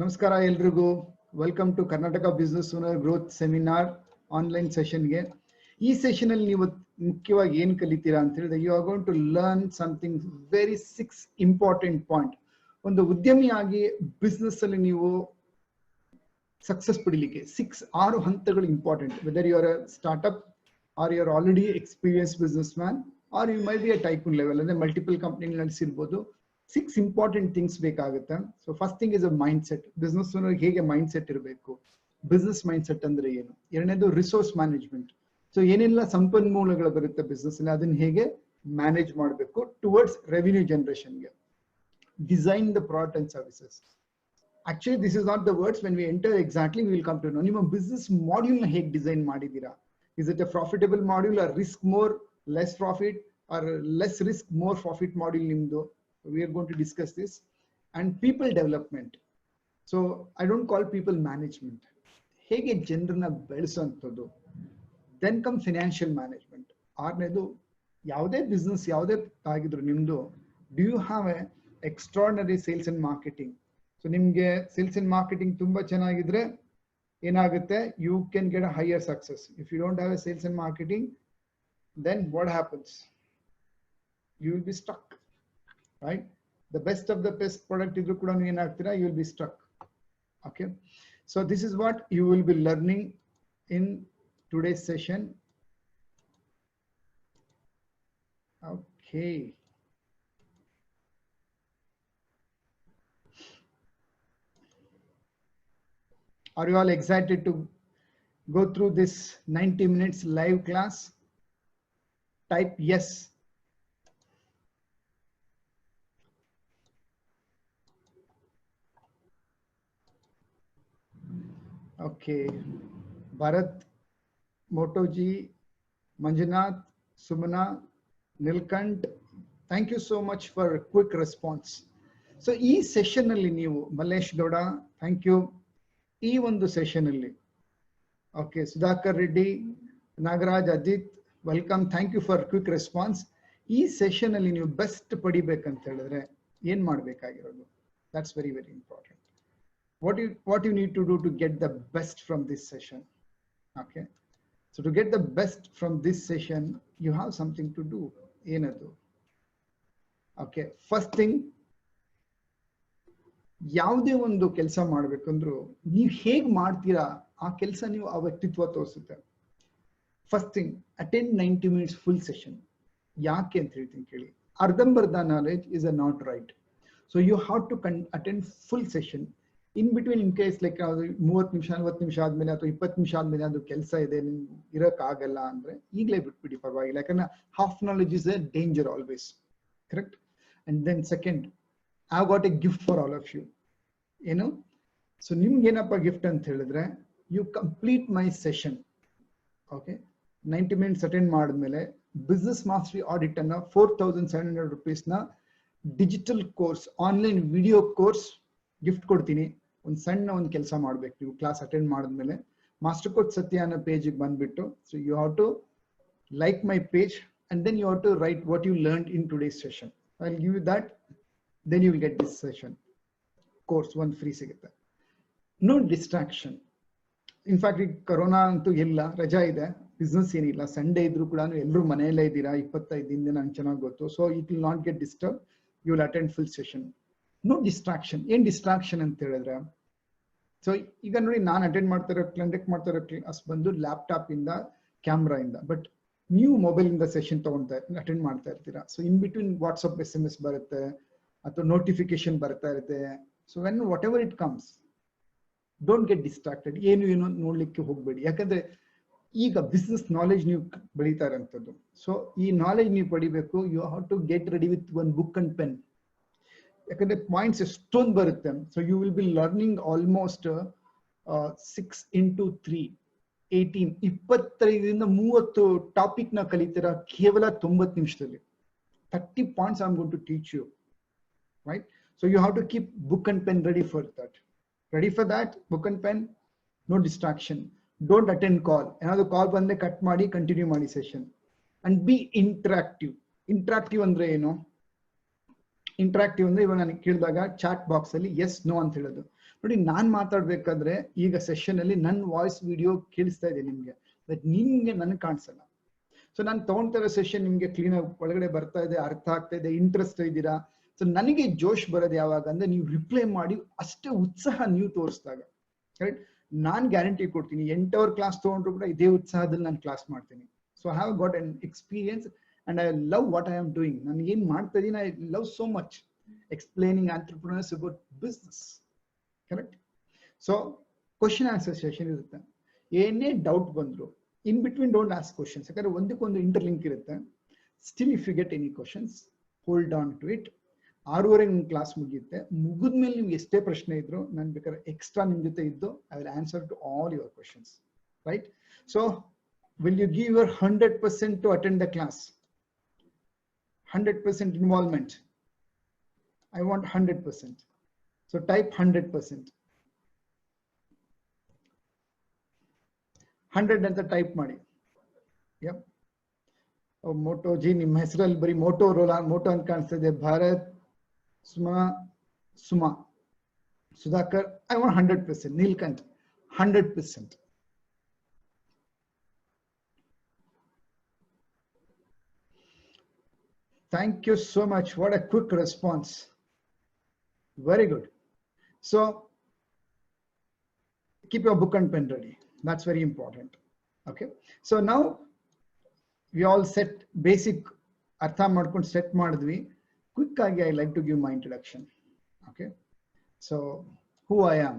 ನಮಸ್ಕಾರ ಎಲ್ರಿಗೂ. Welcome to Karnataka business owner growth seminar online ಸೆಷನ್ಗೆ. ಈ ಸೆಷನ್ ಅಲ್ಲಿ ನೀವು ಮುಖ್ಯವಾಗಿ ಏನು ಕಲಿತೀರಾ ಅಂತ ಹೇಳಿದ್ರೆ, you are going to learn something very 6 important point. ಒಂದು ಉದ್ಯಮಿಯಾಗಿ ಬಿಸ್ನೆಸ್ ಅಲ್ಲಿ ನೀವು ಸಕ್ಸಸ್ ಪಡಿಲಿಕ್ಕೆ 6 ಹಂತಗಳು important. Whether you are a startup or you are already experience businessman or you may be a tycoon level, ಅಂದ್ರೆ multiple company ನಡೆಸಿರ್ಬೋದು. 6 important things ಬೇಕಾಗುತ್ತೆ. So first thing is a mind set. Business ಹೇಗೆ mind set ಇರಬೇಕು, business mind set ಅಂದ್ರೆ ಏನು. ಎರಡನೇದು resource management. So ಏನೆಲ್ಲ ಸಂಪನ್ಮೂಲಗಳು ಬರುತ್ತೆ ಬಿಸ್ನೆಸ್ ಅಲ್ಲಿ, ಅದನ್ನ ಹೇಗೆ ಮ್ಯಾನೇಜ್ ಮಾಡಬೇಕು ಟುವರ್ಡ್ಸ್ ರೆವಿನ್ಯೂ ಜನರೇಷನ್ಗೆ. Design the product and services. Actually this is not the words. When we enter exactly we will come to know ನಿಮ್ಮ ಬಿಸ್ನೆಸ್ ಮಾಡ್ಯೂಲ್ ನ ಹೇಗೆ ಡಿಸೈನ್ ಮಾಡಿದೀರಾ. Is it a profitable module, or risk more less profit, or less risk more profit module ನಿಮ್ದು. We are going to discuss this. And people development. So I don't call people management. ಹೇಗೆ ಜನರನ್ನ ಬೆಳೆಸುವಂಥದ್ದು. Then come financial management. ಆರನೇದು, ಯಾವುದೇ business ಯಾವುದೇ ಆಗಿದ್ರು ನಿಮ್ದು, do you have a extraordinary sales and marketing. So ನಿಮ್ಗೆ sales and marketing ತುಂಬಾ ಚೆನ್ನಾಗಿದ್ರೆ ಏನಾಗುತ್ತೆ, you can get a higher success. If you don't have a sales and marketing, then what happens? You will be stuck. Right? The best of the best product idru kuda you enagtira, you will be stuck. Okay, so this is what you will be learning in today's session. Okay, are you all excited to go through this 90 minutes live class? Type yes. Okay, Bharat, Motoji, Manjunath, Sumana, Nilkant, thank you so much for a quick response. So ಈ session ಅಲ್ಲಿ ನೀವು Mallesh Gowda, thank you. ಈ ಒಂದು ಸೆಷನ್ ಅಲ್ಲಿ okay, Sudhakar Reddy, Nagaraj, Ajit, welcome, thank you for quick response. ಈ session ಅಲ್ಲಿ ನೀವು ಬೆಸ್ಟ್ ಪಡಿಬೇಕಂತ ಹೇಳಿದ್ರೆ ಏನ್ ಮಾಡ್ಬೇಕಾಗಿರೋದು, that's very very important. What you need to do to get the best from this session. Okay, so to get the best from this session, you have something to do. Enadu. Okay, first thing, ಯಾವುದೇ ಒಂದು ಕೆಲಸ ಮಾಡ್ಬೇಕಂದ್ರೂ ನೀವು ಹೇಗ್ ಮಾಡ್ತೀರಾ ಆ ಕೆಲಸ ನೀವು ಆ ವ್ಯಕ್ತಿತ್ವ ತೋರಿಸುತ್ತೆ. First thing, attend 90 minutes full session. ಯಾಕೆ ಅಂತ ಹೇಳ್ತೀನಿ ಕೇಳಿ. ಅರ್ಧಂಬರ್ಧ knowledge is a not right. So you have to attend full session. In between in case like 30 ನಿಮಿಷ 40 ನಿಮಿಷ ಆದ್ಮೇಲೆ ಅಥವಾ 20 ನಿಮಿಷ ಆದ್ಮೇಲೆ ಅದು ಕೆಲಸ ಇದೆ, ನಿಮ್ಗೆ ಇರಕ್ ಆಗಲ್ಲ ಅಂದ್ರೆ ಈಗಲೇ ಬಿಟ್ಬಿಡಿ, ಪರವಾಗಿಲ್ಲ. ಯಾಕಂದ್ರೆ half knowledge is a danger always. Correct. And then second, I got a gift for all of you. ಏನು, ಸೊ ನಿಮ್ಗೆ ಏನಪ್ಪ ಗಿಫ್ಟ್ ಅಂತ ಹೇಳಿದ್ರೆ, you complete my session. Okay, 90 minutes attend ಮಾಡಿದ್ಮೇಲೆ ಬಿಸ್ನೆಸ್ ಮಾಸ್ಟರಿ ಆಡಿಟ್ ಅನ್ನ 4700 rupees ನ digital course, online video course gift ಕೊಡ್ತೀನಿ. ಒಂದು ಸಣ್ಣ ಒಂದು ಕೆಲಸ ಮಾಡ್ಬೇಕು ನೀವು ಕ್ಲಾಸ್ ಅಟೆಂಡ್ ಮಾಡಿದ್ಮೇಲೆ. ಮಾಸ್ಟರ್ ಕೋಚ್ ಸತ್ಯ ಅನ್ನೋ ಪೇಜಿಗೆ ಬಂದ್ಬಿಟ್ಟು, so you have to like my page and then you have to write what you learn in today's session. I will give you that, then you will get this session course ಒಂದು free ಸಿಗುತ್ತೆ. No distraction. In fact ಈಗ corona ಅಂತೂ ಇಲ್ಲ, ರಜಾ ಇದೆ, business ಏನಿಲ್ಲ, Sunday ಇದ್ರು ಕೂಡ ಎಲ್ಲರೂ ಮನೆಯಲ್ಲೇ ಇದ್ದೀರಾ. 25 ದಿನದಿಂದ ನಂಗೆ ಚೆನ್ನಾಗಿ ಗೊತ್ತು. So it will not get disturb. You will attend full session. No distraction. ಏನ್ ಡಿಸ್ಟ್ರಾಕ್ಷನ್ ಅಂತ ಹೇಳಿದ್ರೆ, ಸೊ ಈಗ ನೋಡಿ, ನಾನು ಅಟೆಂಡ್ ಕಂಡಕ್ಟ್ ಮಾಡ್ತಾ ಇರೋ ಕ್ಲಾಸ್ ಬಂದು ಲ್ಯಾಪ್ಟಾಪ್ ಇಂದ, ಕ್ಯಾಮ್ರಾ ಇಂದ, ಬಟ್ ನೀವು ಮೊಬೈಲ್ ಇಂದ ಸೆಷನ್ ತಗೊಂತಾ ಅಟೆಂಡ್ ಮಾಡ್ತಾ ಇರ್ತೀರಾ. So in between WhatsApp SMS ಬರುತ್ತೆ ಅಥವಾ ನೋಟಿಫಿಕೇಶನ್ ಬರ್ತಾ ಇರುತ್ತೆ. So when what ever it comes, don't get distracted. ಏನು ನೋಡ್ಲಿಕ್ಕೆ ಹೋಗ್ಬೇಡಿ. ಯಾಕಂದ್ರೆ ಈಗ ಬಿಸ್ನೆಸ್ ನಾಲೆಜ್ ನೀವು ಬೆಳೀತಾ ಇರೋಂಥದ್ದು. ಸೊ ಈ ನಾಲೆಜ್ ನೀವು ಪಡಿಬೇಕು. You have to get ready with one book and pen. ಯಾಕಂದ್ರೆ ಪಾಯಿಂಟ್ಸ್ ಎಷ್ಟೊಂದು ಬರುತ್ತೆ. So you will be learning almost 6 into 3 18 25ರಿಂದ 30 ಟಾಪಿಕ್ ನ ಕಲಿತೀರಾ ಕೇವಲ 90 ನಿಮಿಷದಲ್ಲಿ. 30 points I am going to teach you, right? So you have to keep book and pen ready for that. Ready for that, book and pen, no distraction. Don't attend call. ಏನಾದ್ರು call ಬಂದ್ರೆ cut ಮಾಡಿ, continue ಮಾಡಿ session. And B interactive. Interactive ಅಂದ್ರೆ ಏನು? Interactive ಅಂದ್ರೆ ಇವಾಗ ನಾನು ಕೇಳಿದಾಗ ಚಾಟ್ ಬಾಕ್ಸ್ ಅಲ್ಲಿ ಎಸ್ ನೋ ಅಂತ ಹೇಳೋದು. ನೋಡಿ, ನಾನ್ ಮಾತಾಡ್ಬೇಕಾದ್ರೆ ಈಗ ಸೆಷನ್ ಅಲ್ಲಿ ನನ್ನ ವಾಯ್ಸ್ ವಿಡಿಯೋ ಕೇಳಿಸ್ತಾ ಇದೆ ನಿಮ್ಗೆ, ಬಟ್ ನಿಮ್ಗೆ ನನಗೆ ಕಾಣಿಸಲ್ಲ. ಸೊ ನಾನು ತಗೊಂತಾ ಇರೋ ಸೆಷನ್ ನಿಮ್ಗೆ ಕ್ಲೀನ್ ಆಗಿ ಒಳಗಡೆ ಬರ್ತಾ ಇದೆ, ಅರ್ಥ ಆಗ್ತಾ ಇದೆ, ಇಂಟ್ರೆಸ್ಟ್ ಇದ್ದೀರಾ. ಸೊ ನನಗೆ ಜೋಶ್ ಬರೋದು ಯಾವಾಗ ಅಂದ್ರೆ ನೀವು ರಿಪ್ಲೈ ಮಾಡಿ ಅಷ್ಟೇ ಉತ್ಸಾಹ ನೀವು ತೋರಿಸಿದಾಗ. ಕರೆಕ್ಟ್. ನಾನ್ ಗ್ಯಾರಂಟಿ ಕೊಡ್ತೀನಿ, 8 ಅವರ್ ಕ್ಲಾಸ್ ತಗೊಂಡ್ರು ಕೂಡ ಇದೇ ಉತ್ಸಾಹದಲ್ಲಿ ನಾನು ಕ್ಲಾಸ್ ಮಾಡ್ತೀನಿ. So I have got an experience and I love what I am doing. ನಾನು ಏನ್ ಮಾಡ್ತಾ ಇದೀನಿ, I love so much explaining entrepreneurs about business. Correct. So question answer session ಇರುತ್ತೆ. ಏನೇ ಡೌಟ್ ಬಂದ್ರು in between don't ask questions, ಯಾಕಂದ್ರೆ ಒಂದಕ್ಕೊಂದು interlink ಇರುತ್ತೆ. Still if you get any questions, hold on to it. 6:30 ನಿಮ್ ಕ್ಲಾಸ್ ಮುಗಿಯುತ್ತೆ. ಮುಗಿದ್ಮೇಲೆ ನಿಮ್ಗೆ ಎಷ್ಟೇ ಪ್ರಶ್ನೆ ಇದ್ರು ನಾನು ಬೇಕಾದ್ರೆ ಎಕ್ಸ್ಟ್ರಾ ನಿಮ್ ಜೊತೆ ಇದ್ದು I will answer to all your questions. Right. So will you give your 100% to attend the class? 100% involvement. I want 100%. So type 100%. 100 ಅಂತ ಟೈಪ್ ಮಾಡಿ. ಯಪ್. ಮೋಟೋ ಜಿ, ನಿಮ್ಮ ಹೆಸರಲ್ಲಿ ಬರೀ ಮೋಟೋ ರೋಲಾ ಮೋಟೋ ಅಂತ ಕಾಣಿಸ್ತಾ ಇದೆ. Bharat, Suma, Sudhakar. I want 100%. Neelkanth 100%. Thank you so much. What a quick response. Very good. So keep your book and pen ready. That's very important. Okay. So now we all set basic artha madkondu set madidvi. Quick agi I like to give my introduction. Okay. So who I am.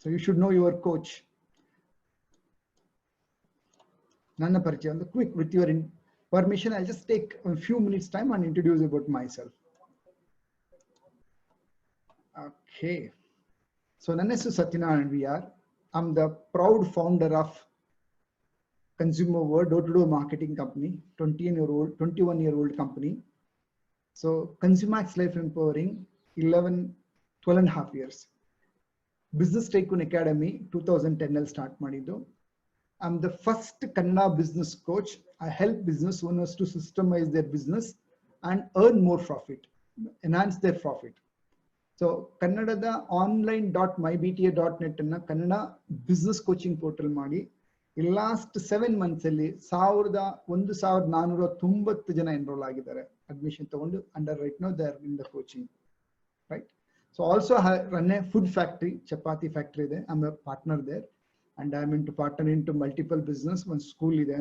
So you should know your coach. Nanna parichaya ಒಂದು quick, with your permission I'll just take a few minutes time and introduce about myself. Okay. So ನನ್ನ ಹೆಸರು Satyanarayan VR. I'm the proud founder of Consumer World door-to-door marketing company, 21-year-old company. So Consumax Life Empowering 12.5 years. Business Tycoon Academy 2010 ಅಲ್ಲಿ start ಮಾಡಿದ್ದು. I'm the first Kannada business coach. I help business owners to systemize their business and earn more profit, enhance their profit. So ಕನ್ನಡದ online.mybta.net ಅನ್ನ Kannada business coaching portal ಮಾಡಿ ಈ last 7 months ಅಲ್ಲಿ 1490 ಜನ enrol ಆಗಿದ್ದಾರೆ. Admission ತಗೊಂಡು under right no they are in the coaching. Right. So also run a food factory, chapati factory ಇದೆ. I am a partner there and I am into partner into multiple business. One school ಇದೆ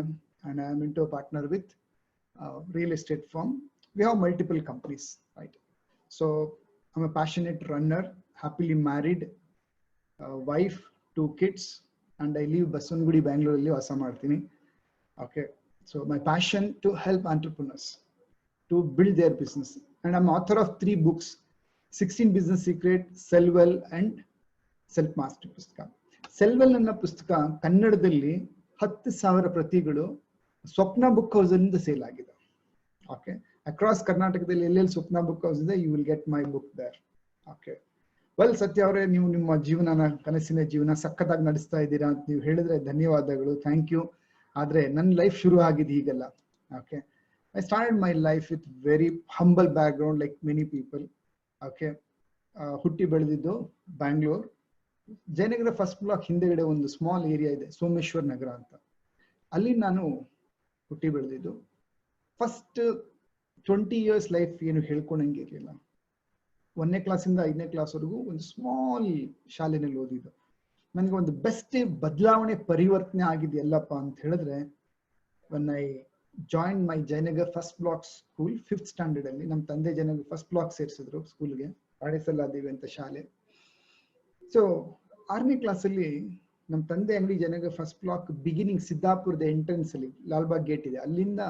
and I am into a partner with real estate firm. We have multiple companies, right? So I'm a passionate runner, happily married, wife, 2 kids, and I live Baswangudi, Bangalore alli vasa martini. Okay. So my passion to help entrepreneurs to build their business, and I'm author of 3 books: 16 Business Secret, Sell Well, and Self Mastery ಪುಸ್ತಕ. ಸೆಲ್ವೆಲ್ ನನ್ನ ಪುಸ್ತಕ ಕನ್ನಡದಲ್ಲಿ 10,000 ಪ್ರತಿಗಳು Swapna book house ಇಂದ sale ಆಗಿದೆ. Okay. Across ಕರ್ನಾಟಕದಲ್ಲಿ ಎಲ್ಲೆಲ್ಲಿ Swapna book house ಇದೆ, you will get my book there. Okay. Well, Satya ಅವರೇ, ನೀವು ನಿಮ್ಮ ಜೀವನನ, ಕನಸಿನ ಜೀವನ ಸಖತ್ತಾಗಿ ನಡೆಸ್ತಾ ಇದ್ದೀರಾ ಅಂತ ನೀವು ಹೇಳಿದ್ರೆ ಧನ್ಯವಾದಗಳು, ಥ್ಯಾಂಕ್ ಯು. ಆದ್ರೆ ನನ್ನ ಲೈಫ್ ಶುರು ಆಗಿದೆ ಹೀಗೆಲ್ಲ. Okay. I started my life with very humble back ground like many people. Okay. ಹುಟ್ಟಿ ಬೆಳೆದಿದ್ದು ಬ್ಯಾಂಗ್ಳೂರ್, ಜಯನಗರ ಫಸ್ಟ್ ಬ್ಲಾಕ್ ಹಿಂದೆಗಡೆ ಒಂದು ಸ್ಮಾಲ್ ಏರಿಯಾ ಇದೆ, ಸೋಮೇಶ್ವರ್ ನಗರ ಅಂತ. ಅಲ್ಲಿ ನಾನು ಹುಟ್ಟಿ ಬೆಳೆದಿದ್ದು. ಫಸ್ಟ್ 20 years ಲೈಫ್ ಏನು ಹೇಳ್ಕೊಂಡಂಗೆ ಇರಲಿಲ್ಲ. 1ನೇ ಕ್ಲಾಸಿಂದ 5ನೇ ಕ್ಲಾಸ್ವರೆಗೂ ಒಂದು ಸ್ಮಾಲ್ ಶಾಲೆನಲ್ಲಿ ಓದಿದ್ದು. ನನಗೆ ಒಂದು ಬೆಸ್ಟ್ ಬದಲಾವಣೆ, ಪರಿವರ್ತನೆ ಆಗಿದೆ ಎಲ್ಲಪ್ಪ ಅಂತ ಹೇಳಿದ್ರೆ, when I joined my Jayanagar first block school 5th standard ಅಲ್ಲಿ. ನಮ್ಮ ತಂದೆ ಜಯನಗರ್ ಫಸ್ಟ್ ಬ್ಲಾಕ್ ಸೇರಿಸಿದ್ರು ಸ್ಕೂಲ್ಗೆ, ಪಾಡೇಸಲ್ಲಾದೇವಿ ಅಂತ ಶಾಲೆ. ಸೊ 6ನೇ ಕ್ಲಾಸಲ್ಲಿ ನಮ್ಮ ತಂದೆ ಅಂಗಡಿ ಜಯನಗರ್ ಫಸ್ಟ್ ಬ್ಲಾಕ್ ಬಿಗಿನಿಂಗ್ ಸಿದ್ದಾಪುರದ ಎಂಟ್ರೆನ್ಸ್ ಅಲ್ಲಿ ಲಾಲ್ಬಾಗ್ ಗೇಟ್ ಇದೆ, ಅಲ್ಲಿಂದ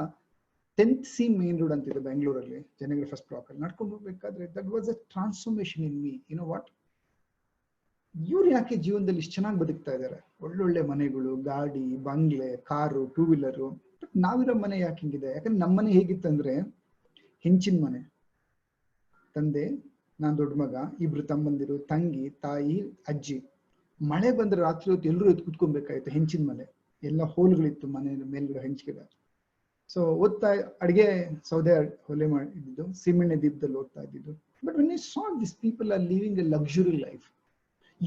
10th C ಮೇನ್ ರೋಡ್ ಅಂತಿದೆ ಬೆಂಗಳೂರಲ್ಲಿ, ಜಯನಗರ ಫಸ್ಟ್ ಬ್ಲಾಕ್ ಅಲ್ಲಿ ನಡ್ಕೊಂಡು ಹೋಗ್ಬೇಕಾದ್ರೆ that was a transformation in me. You know what, ಇವ್ರು ಯಾಕೆ ಜೀವನದಲ್ಲಿ ಇಷ್ಟು ಚೆನ್ನಾಗಿ ಬದುಕ್ತಾ ಇದ್ದಾರೆ, ಒಳ್ಳೊಳ್ಳೆ ಮನೆಗಳು, ಗಾಡಿ, ಬಂಗ್ಲೆ, ಕಾರು, 2 wheeler. ಬಟ್ ನಾವಿರೋ ಮನೆ ಯಾಕೆ ಹಿಂಗಿದೆ? ಯಾಕಂದ್ರೆ ನಮ್ಮ ಮನೆ ಹೇಗಿತ್ತಂದ್ರೆ ಹೆಂಚಿನ ಮನೆ. ತಂದೆ, ನಾನ್ ದೊಡ್ಡ ಮಗ, 2 ತಮ್ಮಂದಿರು, ತಂಗಿ, ತಾಯಿ, ಅಜ್ಜಿ. ಮಳೆ ಬಂದ್ರೆ ರಾತ್ರಿ ಹೊತ್ತು ಎಲ್ಲರೂ ಎದ್ದು ಕುತ್ಕೊಬೇಕಾಯ್ತು. ಹೆಂಚಿನ ಮನೆ, ಎಲ್ಲ ಹೋಲ್ಗಳಿತ್ತು ಮನೆ ಮೇಲ್ಗಡೆ ಹೆಂಚಿಗೆ. ಸೊ ಓದ್ತಾ ಅಡಿಗೆ ಸೌದೆ ಹೊಲೆ ಮಾಡಿದ್ದು, ಸಿಮೆಣ್ಣೆ ದೀಪದಲ್ಲಿ ಓದ್ತಾ ಇದ್ದಿದ್ದು. But when you saw this people are living a luxury life,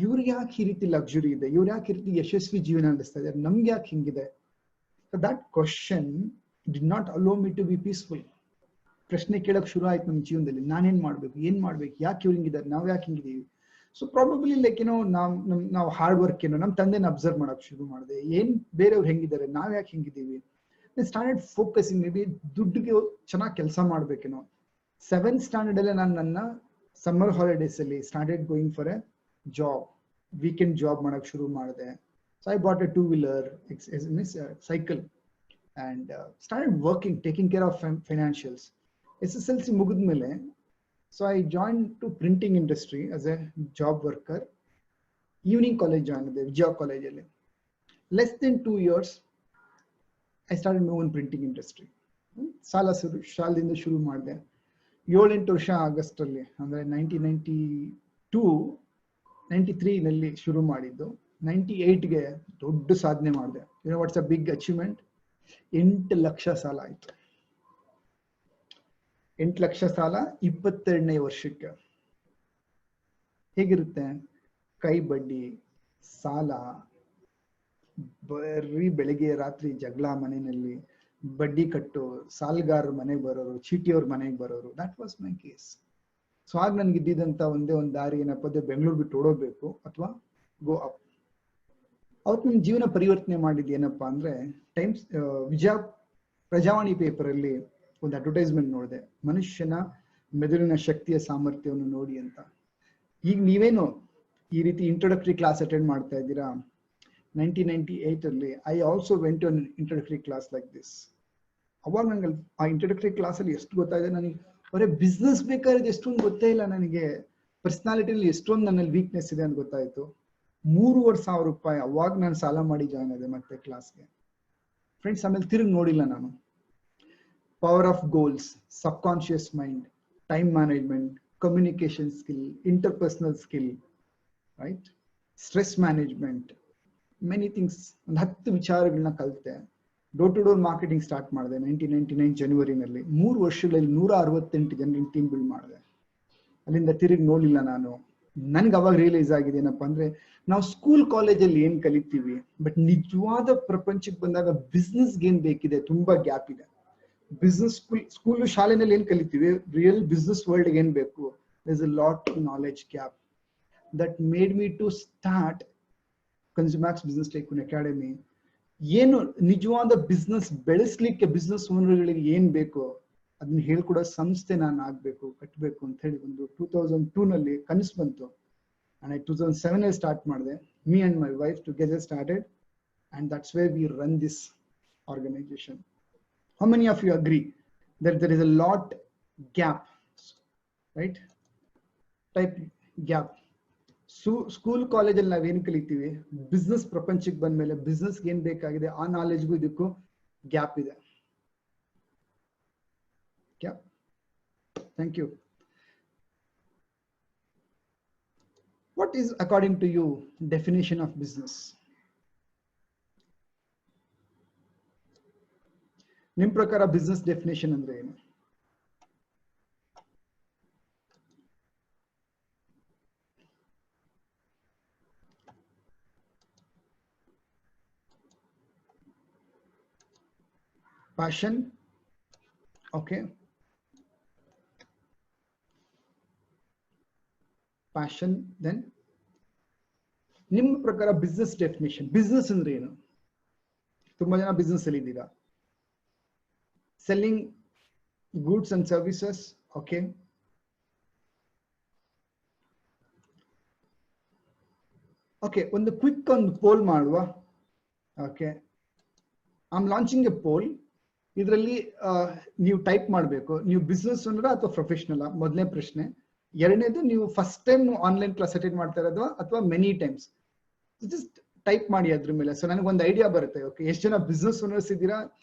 ಇವ್ರಿಗೆ ಯಾಕೆ ಈ ರೀತಿ ಲಕ್ಸುರಿ ಇದೆ, ಇವ್ರು ಯಾಕೆ ಈ ರೀತಿ ಯಶಸ್ವಿ ಜೀವನ ನಡೆಸ್ತಾ ಇದ್ದಾರೆ, ನಮ್ಗೆ ಯಾಕೆ ಹಿಂಗಿದೆ? That question did not allow me to be peaceful. ಪ್ರಶ್ನೆ ಕೇಳಕ್ ಶುರು ಆಯ್ತು ನಮ್ಮ ಜೀವನದಲ್ಲಿ, ನಾನೇನ್ ಮಾಡ್ಬೇಕು, ಏನ್ ಮಾಡ್ಬೇಕು, ಯಾಕೆ ಇವ್ರು ಹಿಂಗಿದ್ದಾರೆ, ನಾವ್ ಯಾಕೆ ಹಿಂಗಿದೀವಿ? ಸೊ ಪ್ರಾಬಬ್ಲಿ ಲೈಕ್ ಏನೋ ನಾವು ಹಾರ್ಡ್ ವರ್ಕ್ ಏನೋ ನಮ್ಮ ತಂದೆನ ಅಬ್ಸರ್ವ್ ಮಾಡಕ್ ಶುರು ಮಾಡಿದೆ, ಏನ್ ಬೇರೆಯವ್ರು ಹೆಂಗಿದ್ದಾರೆ, ನಾವ್ ಯಾಕೆ ಹಿಂಗಿದೀವಿ. ಸ್ಟಾರ್ಟೆಡ್ ಫೋಕಸಿಂಗ್, ಮೇ ಬಿ ದುಡ್ಡಿಗೆ ಚೆನ್ನಾಗಿ ಕೆಲಸ ಮಾಡ್ಬೇಕೇನೋ. 7th ಸ್ಟ್ಯಾಂಡರ್ಡ್ ಅಲ್ಲೇ ನಾನು ನನ್ನ ಸಮ್ಮರ್ ಹಾಲಿಡೇಸ್ ಅಲ್ಲಿ started going for A job, weekend job ಮಾಡಕ್ ಶುರು ಮಾಡಿದೆ. So I bought a 2-wheeler cycle and started working, taking care of financials. SSLC ಮುಗಿದ್ಮೇಲೆ so I joined to printing industry as a job worker. Evening college join ಮಾಡಿದೆ, ವಿಜಯ ಕಾಲೇಜಲ್ಲಿ. Less than 2 years I started my own printing industry. ಶಾಲೆಯಿಂದ ಶುರು ಮಾಡಿದೆ. 7-8 ವರ್ಷ August ಅಲ್ಲಿ, ಅಂದ್ರೆ 1992-93 ನಲ್ಲಿ ಶುರು ಮಾಡಿದ್ದು. 98ಗೆ ದೊಡ್ಡ ಸಾಧನೆ ಮಾಡಿದೆ. You know what's a big achievement? 8 lakh ಸಾಲ ಆಯ್ತು. 8 ಲಕ್ಷ ಸಾಲ 22ನೇ ವರ್ಷಕ್ಕೆ. ಹೇಗಿರುತ್ತೆ? ಕೈ ಬಡ್ಡಿ, ಸಾಲ, ಬರೀ ಬೆಳಿಗ್ಗೆ ರಾತ್ರಿ ಜಗಳ ಮನೆಯಲ್ಲಿ, ಬಡ್ಡಿ ಕಟ್ಟು, ಸಾಲಗಾರರ ಮನೆಗೆ ಬರೋರು, ಚೀಟಿಯವ್ರ ಮನೆಗೆ ಬರೋರು. That was my case. So ಆಗ ನನ್ಗೆ ಇದ್ದಿದ್ದಂತ ಒಂದೇ ಒಂದು ದಾರಿ ಏನಪ್ಪ ಅಂದ್ರೆ ಬೆಂಗಳೂರು ಬಿಟ್ಟು ಓಡೋಗ್ಬೇಕು ಅಥವಾ ಗೋ ಅಪ್. ಅವತ್ತು ನನ್ನ ಜೀವನ ಪರಿವರ್ತನೆ ಮಾಡಿದ್ದು ಏನಪ್ಪಾ ಅಂದ್ರೆ, ಟೈಮ್ಸ್ ಪ್ರಜಾವಾಣಿ ಪೇಪರ್ ಅಲ್ಲಿ ಒಂದು ಅಡ್ವರ್ಟೈಸ್ಮೆಂಟ್ ನೋಡಿದೆ, ಮನುಷ್ಯನ ಮೆದುಳಿನ ಶಕ್ತಿಯ ಸಾಮರ್ಥ್ಯವನ್ನು ನೋಡಿ ಅಂತ. ಈಗ ನೀವೇನು ಈ ರೀತಿ ಇಂಟ್ರೊಡಕ್ಟರಿ ಕ್ಲಾಸ್ ಅಟೆಂಡ್ ಮಾಡ್ತಾ ಇದ್ದೀರಾ, 1998 ಅಲ್ಲಿ I also went to an introductory class like this. ಅವಾಗ ನಂಗೆ ಆ ಇಂಟ್ರೊಡಕ್ಟರಿ ಕ್ಲಾಸ್ ಅಲ್ಲಿ ಎಷ್ಟು ಗೊತ್ತಾಗಿದೆ ನನಗೆ, ಅವರೇ ಬಿಸ್ನೆಸ್ ಬೇಕಾದ್ರೆ ಎಷ್ಟೊಂದು ಗೊತ್ತೇ ಇಲ್ಲ ನನಗೆ, ಪರ್ಸನಾಲಿಟಿಲಿ ಎಷ್ಟೊಂದು ನನ್ನಲ್ಲಿ ವೀಕ್ನೆಸ್ ಇದೆ ಅಂತ ಗೊತ್ತಾಯ್ತು. 3,500 ರೂಪಾಯಿ ಅವಾಗ ನಾನು ಸಾಲ ಮಾಡಿ ಜಾಯ್ನ್ ಆದೆ ಮತ್ತೆ ಕ್ಲಾಸ್ಗೆ. ಫ್ರೆಂಡ್ಸ್, ಆಮೇಲೆ ತಿರುಗಿ ನೋಡಿಲ್ಲ ನಾನು. Power of goals, subconscious mind, time management, communication skill, interpersonal skill, right, stress management, many things. ಒಂದು 10 ವಿಚಾರಗಳನ್ನ ಕಲಿತೆ. Door to door marketing start ಮಾಡಿದೆ 1999 ಜನವರಿನಲ್ಲಿ. 3 ವರ್ಷಗಳಲ್ಲಿ 168 ಜನರಿಗೆ ಟೀಮ್ ಬಿಲ್ಡ್ ಮಾಡಿದೆ. ಅಲ್ಲಿಂದ ತಿರುಗಿ ನೋಡಿಲ್ಲ ನಾನು. ನನ್ಗೆ ಅವಾಗ ರಿಯಲೈಸ್ ಆಗಿದೆ ಏನಪ್ಪಾ ಅಂದ್ರೆ, ನಾವು ಸ್ಕೂಲ್ ಕಾಲೇಜಲ್ಲಿ ಏನ್ ಕಲಿತೀವಿ, ಬಟ್ ನಿಜವಾದ ಪ್ರಪಂಚಕ್ಕೆ ಬಂದಾಗ ಬಿಸ್ನೆಸ್ಗೆ ಏನ್ ಬೇಕಿದೆ ತುಂಬಾ ಗ್ಯಾಪ್ ಇದೆ. ಬಿಸ್ನೆಸ್ ಸ್ಕೂಲ್ ಶಾಲೆನಲ್ಲಿ ಏನ್ ಕಲಿತೀವಿ, ರಿಯಲ್ ಬಿಸ್ನೆಸ್ ವರ್ಲ್ಡ್ ಏನ್ ಬೇಕು, there's a lot of knowledge gap that made me to start Consumax Business Tycoon Academy. ಏನು ನಿಜವಾದ ಬಿಸ್ನೆಸ್ ಬೆಳೆಸ್ಲಿಕ್ಕೆ ಬಿಸ್ನೆಸ್ ಓನರ್ಗಳಿಗೆ ಏನ್ ಬೇಕು ಅದನ್ನ ಹೇಳ್ಕೊಡೋ ಸಂಸ್ಥೆ ನಾನು ಆಗ್ಬೇಕು, ಕಟ್ಟಬೇಕು ಅಂತ ಹೇಳಿ ಒಂದು 2002 ನಲ್ಲಿ ಕನಸು ಬಂತು. ಅಂಡ್ 2007 ಅಲ್ಲಿ ಸ್ಟಾರ್ಟ್ ಮಾಡಿದೆ. Me and my wife together started, and that's where we run this organisation. How many of you agree that there is a lot gap, right? Type gap. School ಕಾಲೇಜಲ್ಲಿ ನಾವೇನು ಕಲಿತೀವಿ, ಬಿಸ್ನೆಸ್ ಪ್ರಪಂಚಕ್ಕೆ ಬಂದ ಮೇಲೆ ಬಿಸ್ನೆಸ್ಗೆ ಏನ್ ಬೇಕಾಗಿದೆ ಆ ನಾಲೆಜ್ಗೂ ಇದಕ್ಕೂ ಗ್ಯಾಪ್ ಇದೆ. Gap. Thank you. What is, according to you, definition of business? ನಿಮ್ ಪ್ರಕಾರ ಬಿಸ್ನೆಸ್ ಡೆಫಿನೇಷನ್ ಅಂದ್ರೆ ಏನು? Passion. Okay. Passion. Then ನಿಮ್ಮ ಪ್ರಕಾರ ಬಿಸ್ನೆಸ್ ಡೆಫಿನೇಷನ್, ಬಿಸ್ನೆಸ್ ಅಂದ್ರೆ ಏನು? ತುಂಬಾ ಜನ ಬಿಸ್ನೆಸ್ ಅಲ್ಲಿ ಇದ್ದೀರಾ. Selling goods and services. Okay. Okay, ಒಂದು ಕ್ವಿಕ್ ಒಂದು ಪೋಲ್ ಮಾಡುವ. Okay, I am launching a poll. ಇದರಲ್ಲಿ ನೀವು ಟೈಪ್ ಮಾಡಬೇಕು, ನೀವು ಬಿಸ್ನೆಸ್ ಓನರ್ ಅಥವಾ ಪ್ರೊಫೆಷನಲ್. ಮೊದಲನೇ ಪ್ರಶ್ನೆ. ಎರಡನೇದು, ನೀವು first time online class attend ಮಾಡ್ತಾ ಇರೋದು ಅಥವಾ ಮೆನಿ ಟೈಮ್ಸ್. ಜಸ್ಟ್ ಟೈಪ್ ಮಾಡಿ ಅದ್ರ ಮೇಲೆ. ಸೊ ನನಗೊಂದು ಐಡಿಯಾ ಬರುತ್ತೆ. ಓಕೆ, ಎಷ್ಟು ಜನ ಬಿಸ್ನೆಸ್ ಓನರ್ಸ್ ಇದ್ದೀರಾ,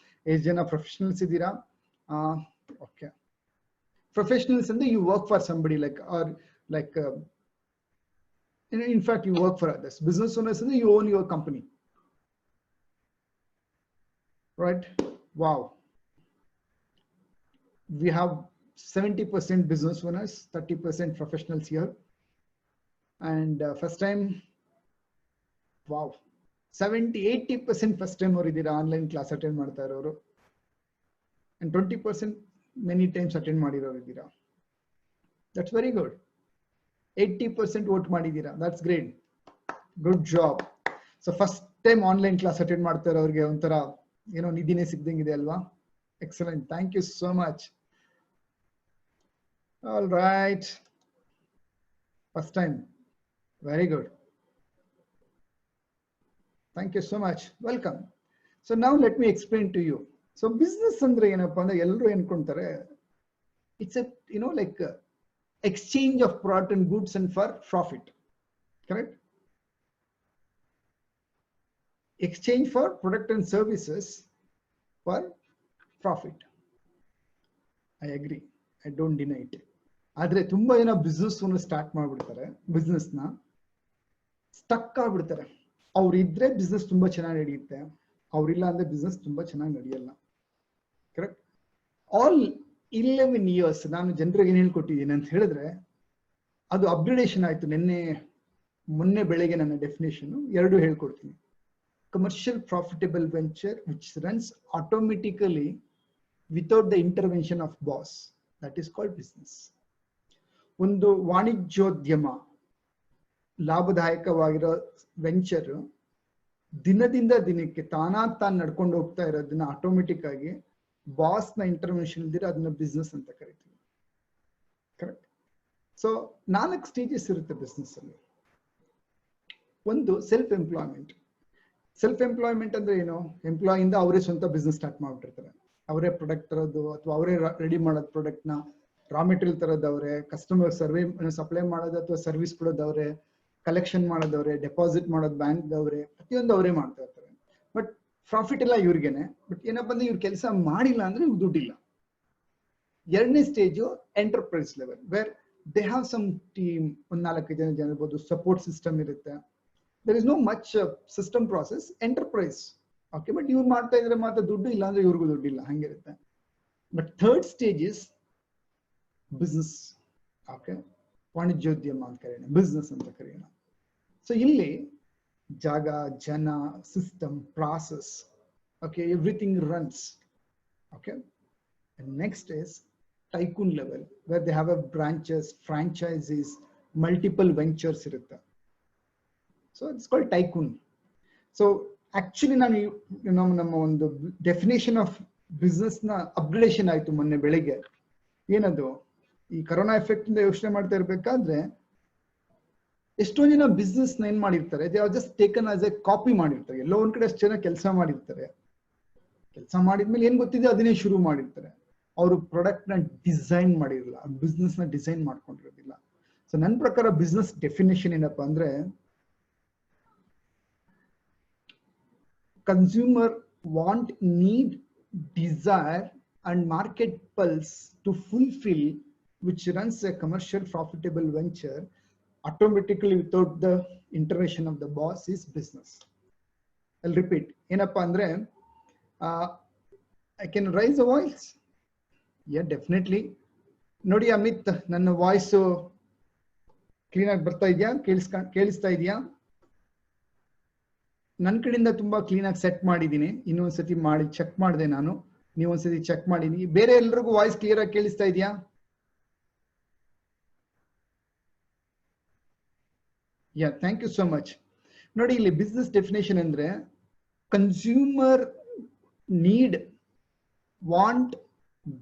ಎಷ್ಟು ಜನ ಪ್ರೊಫೆಷನಲ್ಸ್ ಇದ್ದೀರಾ? ಓಕೆ, ಪ್ರೊಫೆಷನಲ್ಸ್ ಅಂದ್ರೆ you work for somebody like in fact you work for others. Business owners ಅಂದ್ರೆ you own your company, right? Wow, we have 70% business owners, 30% professionals here. And first time, wow, 70-80% first time ಅವ್ರು ಇದ್ದೀರಾ online class attend ಮಾಡ್ತಾ ಇರೋರು, and 20% many times attend ಮಾಡಿರೋರು ಇದ್ದೀರಾ. That's very good. 80% vote ಮಾಡಿದ್ದೀರಾ, that's great, good job. So first time online class attend ಮಾಡ್ತಾ ಇರೋರಿಗೆ ಒಂಥರ ಏನೋ ನಿಧಿನೇ ಸಿಗ್ದಂಗಿದೆ ಅಲ್ವಾ? Excellent, thank you so much. All right, first time, very good. Thank you so much. Welcome. So now let me explain to you. So business andre ಏನಪ್ಪಾ ಅಂದ್ರೆ ಎಲ್ಲರೂ ಅನ್ಕೊಂತಾರೆ it's a like exchange of product and goods and for profit. Correct? Exchange for product and services for profit. I agree. I don't deny it. ಆದ್ರೆ ತುಂಬಾ ಜನ business ಅನ್ನು start ಮಾಡ್ಬಿಡ್ತಾರೆ, business ನ stuck ಆಗ್ಬಿಡ್ತಾರೆ. ಅವ್ರಿದ್ರೆ ಬಿಸ್ನೆಸ್ ತುಂಬಾ ಚೆನ್ನಾಗಿ ನಡೆಯುತ್ತೆ, ಅವ್ರಿಲ್ಲ ಅಂದ್ರೆ ಬಿಸ್ನೆಸ್ ತುಂಬಾ ಚೆನ್ನಾಗಿ ನಡೆಯಲ್ಲ. ಕರೆಕ್ಟ್? ಆಲ್ 11 years ನಾನು ಜನರಿಗೆ ಏನ್ ಹೇಳ್ಕೊಟ್ಟಿದ್ದೀನಿ ಅಂತ ಹೇಳಿದ್ರೆ ಅದು ಅಪ್ಗ್ರೇಡೇಷನ್ ಆಯ್ತು. ಮೊನ್ನೆ ಬೆಳಗ್ಗೆ ನನ್ನ ಡೆಫಿನೇಷನ್ 2 ಹೇಳ್ಕೊಡ್ತೀನಿ. Commercial profitable venture which runs automatically without the intervention of boss, that is called business. ಒಂದು ವಾಣಿಜ್ಯೋದ್ಯಮ ಲಾಭದಾಯಕವಾಗಿರೋ ವೆಂಚರ್ ದಿನದಿಂದ ದಿನಕ್ಕೆ ತಾನು ನಡ್ಕೊಂಡು ಹೋಗ್ತಾ ಇರೋದನ್ನ ಆಟೋಮೆಟಿಕ್ ಆಗಿ ಬಾಸ್ ನ ಇಂಟರ್ವೆನ್ಷನ್ ಇಲ್ದಿರ ಅದನ್ನ ಬಿಸ್ನೆಸ್ ಅಂತ ಕರಿತೀವಿ. ಕರೆಕ್ಟ್? ಸೊ 4 ಸ್ಟೇಜಸ್ ಇರುತ್ತೆ ಬಿಸ್ನೆಸ್ ಅಲ್ಲಿ. ಒಂದು ಸೆಲ್ಫ್ ಎಂಪ್ಲಾಯ್ಮೆಂಟ್. ಸೆಲ್ಫ್ ಎಂಪ್ಲಾಯ್ಮೆಂಟ್ ಅಂದ್ರೆ ಏನು? ಎಂಪ್ಲಾಯ್ ಇಂದ ಅವರೇ ಸ್ವಂತ ಬಿಸ್ನೆಸ್ ಸ್ಟಾರ್ಟ್ ಮಾಡ್ಬಿಟ್ಟಿರ್ತಾರೆ. ಅವರೇ ಪ್ರಾಡಕ್ಟ್ ತರೋದು ಅಥವಾ ಅವರೇ ರೆಡಿ ಮಾಡೋದು, ಪ್ರಾಡಕ್ಟ್ ನ ರಾ ಮೆಟೀರಿಯಲ್ ತರೋದವ್ರೆ, ಕಸ್ಟಮರ್ ಸಪ್ಲೈ ಮಾಡೋದು ಅಥವಾ ಸರ್ವಿಸ್ ಕೊಡೋದವ್ರೆ, ಕಲೆಕ್ಷನ್ ಮಾಡೋದವ್ರೆ, ಡೆಪಾಸಿಟ್ ಮಾಡೋದು ಬ್ಯಾಂಕ್ದವ್ರೆ, ಪ್ರತಿಯೊಂದು ಅವರೇ ಮಾಡ್ತಾ ಇರ್ತಾರೆ. ಬಟ್ ಪ್ರಾಫಿಟ್ ಎಲ್ಲ ಇವ್ರಿಗೇನೆ. ಬಟ್ ಏನಪ್ಪ ಅಂದ್ರೆ ಇವ್ರು ಕೆಲಸ ಮಾಡಿಲ್ಲ ಅಂದ್ರೆ ಇವ್ರು ದುಡ್ಡಿಲ್ಲ. 2ನೇ stage enterprise level, where they have some team, 4-5 ಜನ ಇರ್ಬೋದು, ಸಪೋರ್ಟ್ ಸಿಸ್ಟಮ್ ಇರುತ್ತೆ. There is no much system process, enterprise. Okay, but ಇವ್ರು ಮಾಡ್ತಾ ಇದ್ರೆ ಮಾತ್ರ ದುಡ್ಡು, ಇಲ್ಲ ಅಂದ್ರೆ ಇವ್ರಿಗೂ ದುಡ್ಡಿಲ್ಲ, ಹಂಗಿರುತ್ತೆ. But 3rd stage is business. Okay, ವಾಣಿಜ್ಯೋದ್ಯಮ ಅಂತ ಕರೆಯೋಣ, ಬಿಸ್ನೆಸ್ ಅಂತ ಕರೆಯೋಣ. ಸೊ ಇಲ್ಲಿ ಜಾಗ, ಜನ, system, process, okay, everything runs. Okay, next is tycoon level, where they have a branches, franchisees, multiple ventures ಇರುತ್ತೆ. So it's called tycoon. So actually ನಮ್ಮ ಒಂದು ಡೆಫಿನೇಷನ್ ಆಫ್ ಬಿಸ್ನೆಸ್ ನ ಅಪ್ಗ್ರೇಡೇಷನ್ ಆಯ್ತು ಮೊನ್ನೆ ಬೆಳಿಗ್ಗೆ. ಏನದು? ಈ ಕರೋನಾ ಎಫೆಕ್ಟ್ ಇಂದ ಯೋಚನೆ ಮಾಡ್ತಾ ಇರ್ಬೇಕಾದ್ರೆ ಎಷ್ಟೊಂದು ಜನ ಬಿಸ್ನೆಸ್ ನ ಏನ್ ಮಾಡಿರ್ತಾರೆ, they are just taken as a copy ಮಾಡಿರ್ತಾರೆ. ಎಲ್ಲೋ ಒಂದ್ ಕಡೆ ಅಷ್ಟು ಜನ ಕೆಲಸ ಮಾಡಿರ್ತಾರೆ. ಕೆಲಸ ಮಾಡಿದ್ಮೇಲೆ ಏನ್ ಗೊತ್ತಿದೆ ಅದನ್ನೇ ಶುರು ಮಾಡಿರ್ತಾರೆ. ಅವರು ಪ್ರಾಡಕ್ಟ್ ನ ಡಿಸೈನ್ ಮಾಡಿರಲ್ಲ, ಬಿಸ್ನೆಸ್ ನ ಡಿಸೈನ್ ಮಾಡ್ಕೊಂಡಿರೋದಿಲ್ಲ. ಸೊ ನನ್ನ ಪ್ರಕಾರ ಬಿಸ್ನೆಸ್ ಡೆಫಿನೇಷನ್ ಏನಪ್ಪಾ ಅಂದ್ರೆ, consumer want, need, desire and market pulse to fulfill, which runs a commercial profitable venture automatically without the intervention of the boss, is business. I'll repeat. ಏನಪ್ಪಾ ಅಂದ್ರೆ I can raise a voice. Yeah, definitely. ನೋಡಿ ಅಮಿತ್, ನನ್ನ voice clean ಆಗಿ ಬರ್ತಾ ಇದೆಯಾ? ಕೇಳಿಸ್ತಾ ಇದೆಯಾ? ನನ್ನ ಕಡೆಯಿಂದ ತುಂಬಾ ಕ್ಲೀನ್ ಆಗಿ ಸೆಟ್ ಮಾಡಿದ್ದೀನಿ. ಇನ್ನೊಂದ್ಸತಿ ಮಾಡಿ ಚೆಕ್ ಮಾಡಿದೆ ನಾನು, ನೀವೊಂದ್ಸತಿ ಚೆಕ್ ಮಾಡಿದೀನಿ. ಬೇರೆ ಎಲ್ರಿಗೂ ವಾಯ್ಸ್ ಕ್ಲಿಯರ್ ಆಗಿ ಕೇಳಿಸ್ತಾ ಇದೆಯಾ? Yeah, thank you so much. ನೋಡಿ, ಇಲ್ಲಿ ಬಿಸ್ನೆಸ್ ಡೆಫಿನೇಷನ್ ಅಂದ್ರೆ consumer need, want,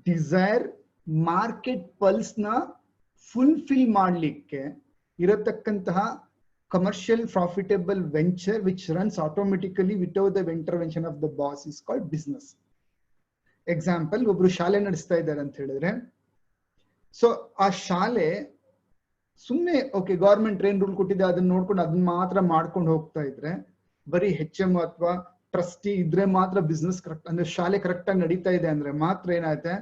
desire, market pulse ನ ಫುಲ್ಫಿಲ್ ಮಾಡಲಿಕ್ಕೆ ಇರತಕ್ಕಂತಹ commercial profitable venture which runs automatically without the intervention of the boss is called business. Example, ಒಬ್ರು ಶಾಲೆ ನಡೆಸ್ತಾ ಇದ್ದಾರೆ ಅಂತ ಹೇಳಿದ್ರೆ, ಸೊ ಆ ಶಾಲೆ ಸುಮ್ಮನೆ ಓಕೆ ಗವರ್ಮೆಂಟ್ ಏನ್ ರೂಲ್ ಕೊಟ್ಟಿದೆ ಅದನ್ನ ನೋಡ್ಕೊಂಡು ಅದನ್ನ ಮಾತ್ರ ಮಾಡ್ಕೊಂಡು ಹೋಗ್ತಾ ಇದ್ರೆ, ಬರೀ HM ಅಥವಾ ಟ್ರಸ್ಟಿ ಇದ್ರೆ ಮಾತ್ರ ಬಿಸ್ನೆಸ್ ಕರೆಕ್ಟ್ ಅಂದ್ರೆ ಶಾಲೆ ಕರೆಕ್ಟ್ ಆಗಿ ನಡೀತಾ ಇದೆ ಅಂದ್ರೆ ಮಾತ್ರ ಏನಾಗುತ್ತೆ.